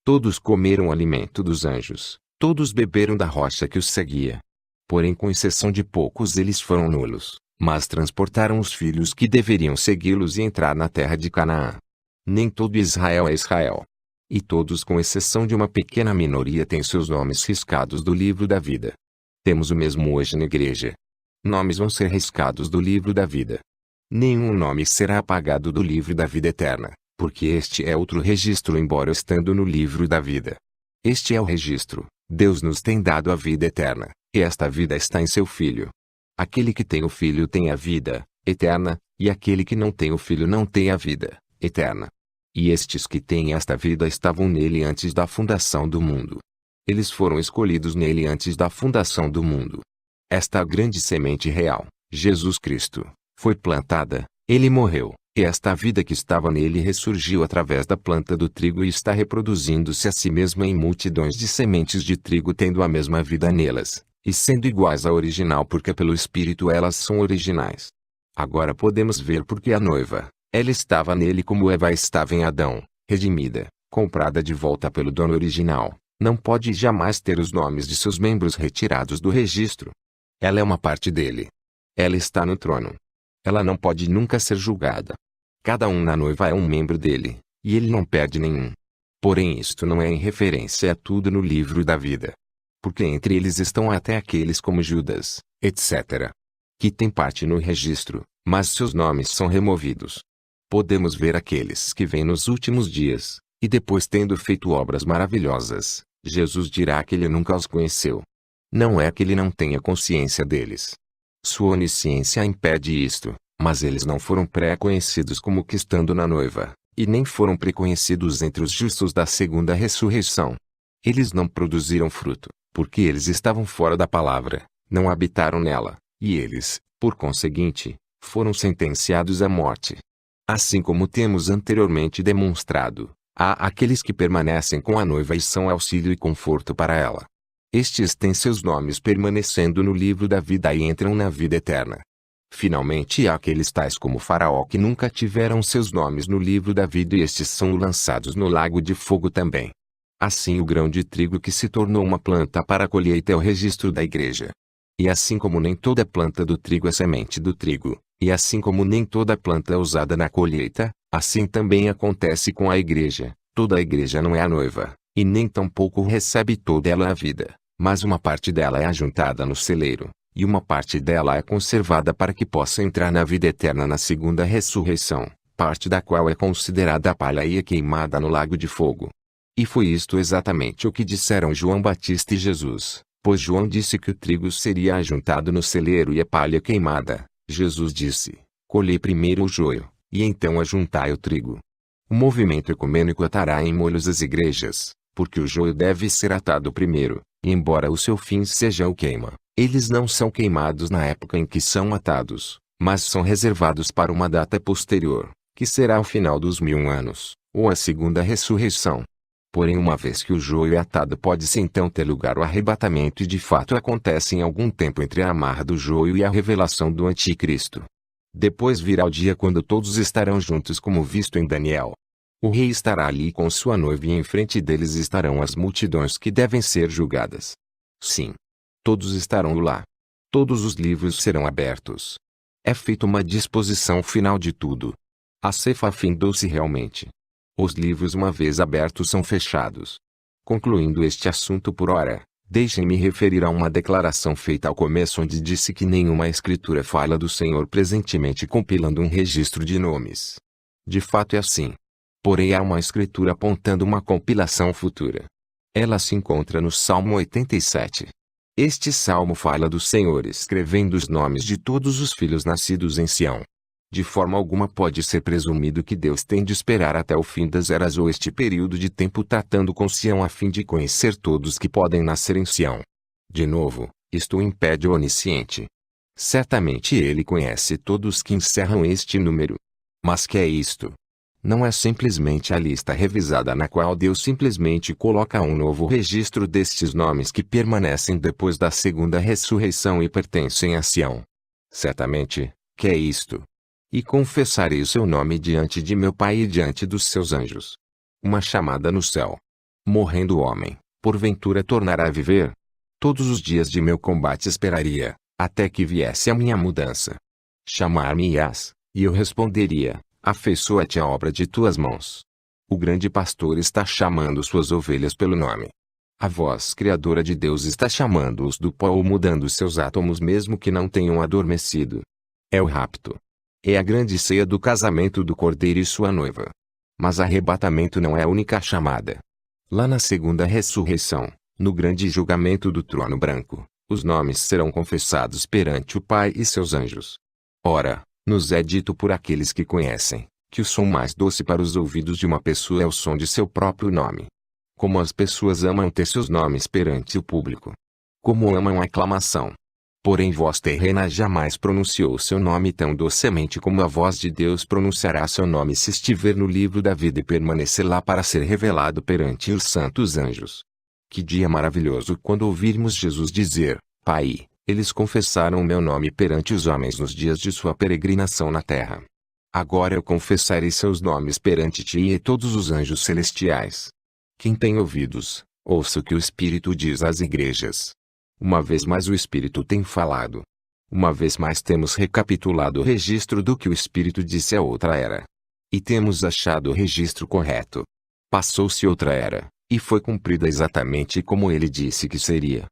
[SPEAKER 1] Todos comeram o alimento dos anjos, todos beberam da rocha que os seguia. Porém, com exceção de poucos, eles foram nulos, mas transportaram os filhos que deveriam segui-los e entrar na terra de Canaã. Nem todo Israel é Israel. E todos, com exceção de uma pequena minoria, têm seus nomes riscados do livro da vida. Temos o mesmo hoje na igreja. Nomes vão ser riscados do livro da vida. Nenhum nome será apagado do livro da vida eterna, porque este é outro registro embora estando no livro da vida. Este é o registro. Deus nos tem dado a vida eterna, e esta vida está em seu Filho. Aquele que tem o Filho tem a vida eterna, e aquele que não tem o Filho não tem a vida eterna. E estes que têm esta vida estavam nele antes da fundação do mundo. Eles foram escolhidos nele antes da fundação do mundo. Esta grande semente real, Jesus Cristo, foi plantada, ele morreu, e esta vida que estava nele ressurgiu através da planta do trigo e está reproduzindo-se a si mesma em multidões de sementes de trigo tendo a mesma vida nelas, e sendo iguais à original porque pelo Espírito elas são originais. Agora podemos ver porque a noiva, ela estava nele como Eva estava em Adão, redimida, comprada de volta pelo dono original, não pode jamais ter os nomes de seus membros retirados do registro. Ela é uma parte dele. Ela está no trono. Ela não pode nunca ser julgada. Cada um na noiva é um membro dele, e ele não perde nenhum. Porém isto não é em referência a tudo no livro da vida. Porque entre eles estão até aqueles como Judas, etc., que têm parte no registro, mas seus nomes são removidos. Podemos ver aqueles que vêm nos últimos dias, e depois tendo feito obras maravilhosas, Jesus dirá que ele nunca os conheceu. Não é que ele não tenha consciência deles. Sua onisciência impede isto, mas eles não foram pré-conhecidos como que estando na noiva, e nem foram preconhecidos entre os justos da segunda ressurreição. Eles não produziram fruto, porque eles estavam fora da palavra, não habitaram nela, e eles, por conseguinte, foram sentenciados à morte. Assim como temos anteriormente demonstrado, há aqueles que permanecem com a noiva e são auxílio e conforto para ela. Estes têm seus nomes permanecendo no livro da vida e entram na vida eterna. Finalmente há aqueles tais como Faraó que nunca tiveram seus nomes no livro da vida e estes são lançados no lago de fogo também. Assim o grão de trigo que se tornou uma planta para a colheita é o registro da igreja. E assim como nem toda planta do trigo é semente do trigo, e assim como nem toda planta é usada na colheita, assim também acontece com a igreja. Toda a igreja não é a noiva, e nem tampouco recebe toda ela a vida, mas uma parte dela é ajuntada no celeiro, e uma parte dela é conservada para que possa entrar na vida eterna na segunda ressurreição, parte da qual é considerada a palha e é queimada no lago de fogo. E foi isto exatamente o que disseram João Batista e Jesus, pois João disse que o trigo seria ajuntado no celeiro e a palha queimada. Jesus disse: colhei primeiro o joio, e então ajuntai o trigo. O movimento ecumênico atará em molhos as igrejas, porque o joio deve ser atado primeiro, e embora o seu fim seja o queima, eles não são queimados na época em que são atados, mas são reservados para uma data posterior, que será o final dos 1000 anos, ou a segunda ressurreição. Porém, uma vez que o joio é atado, pode-se então ter lugar o arrebatamento, e de fato acontece em algum tempo entre a amarra do joio e a revelação do Anticristo. Depois virá o dia quando todos estarão juntos, como visto em Daniel. O rei estará ali com sua noiva e em frente deles estarão as multidões que devem ser julgadas. Sim. Todos estarão lá. Todos os livros serão abertos. É feita uma disposição final de tudo. A cefa findou-se realmente. Os livros, uma vez abertos, são fechados. Concluindo este assunto por ora, deixem-me referir a uma declaração feita ao começo, onde disse que nenhuma escritura fala do Senhor presentemente compilando um registro de nomes. De fato é assim. Porém há uma escritura apontando uma compilação futura. Ela se encontra no Salmo 87. Este salmo fala do Senhor escrevendo os nomes de todos os filhos nascidos em Sião. De forma alguma pode ser presumido que Deus tem de esperar até o fim das eras ou este período de tempo tratando com Sião a fim de conhecer todos que podem nascer em Sião. De novo, isto o impede o onisciente. Certamente ele conhece todos que encerram este número. Mas que é isto? Não é simplesmente a lista revisada na qual Deus simplesmente coloca um novo registro destes nomes que permanecem depois da segunda ressurreição e pertencem a Sião. Certamente, que é isto? E confessarei o seu nome diante de meu Pai e diante dos seus anjos. Uma chamada no céu. Morrendo o homem, porventura tornará a viver? Todos os dias de meu combate esperaria, até que viesse a minha mudança. Chamar-me-ás, e eu responderia: afeiçoa-te à obra de tuas mãos. O grande pastor está chamando suas ovelhas pelo nome. A voz criadora de Deus está chamando-os do pó ou mudando seus átomos mesmo que não tenham adormecido. É o rapto. É a grande ceia do casamento do Cordeiro e sua noiva. Mas arrebatamento não é a única chamada. Lá na segunda ressurreição, no grande julgamento do trono branco, os nomes serão confessados perante o Pai e seus anjos. Ora, nos é dito por aqueles que conhecem, que o som mais doce para os ouvidos de uma pessoa é o som de seu próprio nome. Como as pessoas amam ter seus nomes perante o público. Como amam a aclamação. Porém voz terrena jamais pronunciou seu nome tão docemente como a voz de Deus pronunciará seu nome se estiver no livro da vida e permanecer lá para ser revelado perante os santos anjos. Que dia maravilhoso quando ouvirmos Jesus dizer: Pai, eles confessaram o meu nome perante os homens nos dias de sua peregrinação na terra. Agora eu confessarei seus nomes perante ti e todos os anjos celestiais. Quem tem ouvidos, ouça o que o Espírito diz às igrejas. Uma vez mais o Espírito tem falado. Uma vez mais temos recapitulado o registro do que o Espírito disse a outra era. E temos achado o registro correto. Passou-se outra era, e foi cumprida exatamente como ele disse que seria.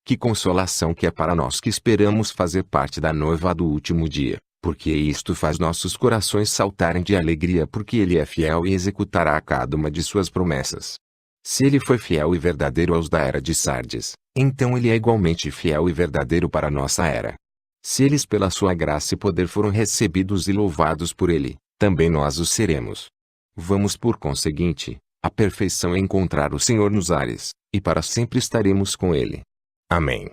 [SPEAKER 1] Que consolação que é para nós que esperamos fazer parte da noiva do último dia, porque isto faz nossos corações saltarem de alegria, porque ele é fiel e executará cada uma de suas promessas. Se ele foi fiel e verdadeiro aos da era de Sardes, então ele é igualmente fiel e verdadeiro para a nossa era. Se eles pela sua graça e poder foram recebidos e louvados por ele, também nós o seremos. Vamos por conseguinte, a perfeição é encontrar o Senhor nos ares, e para sempre estaremos com ele. Amém.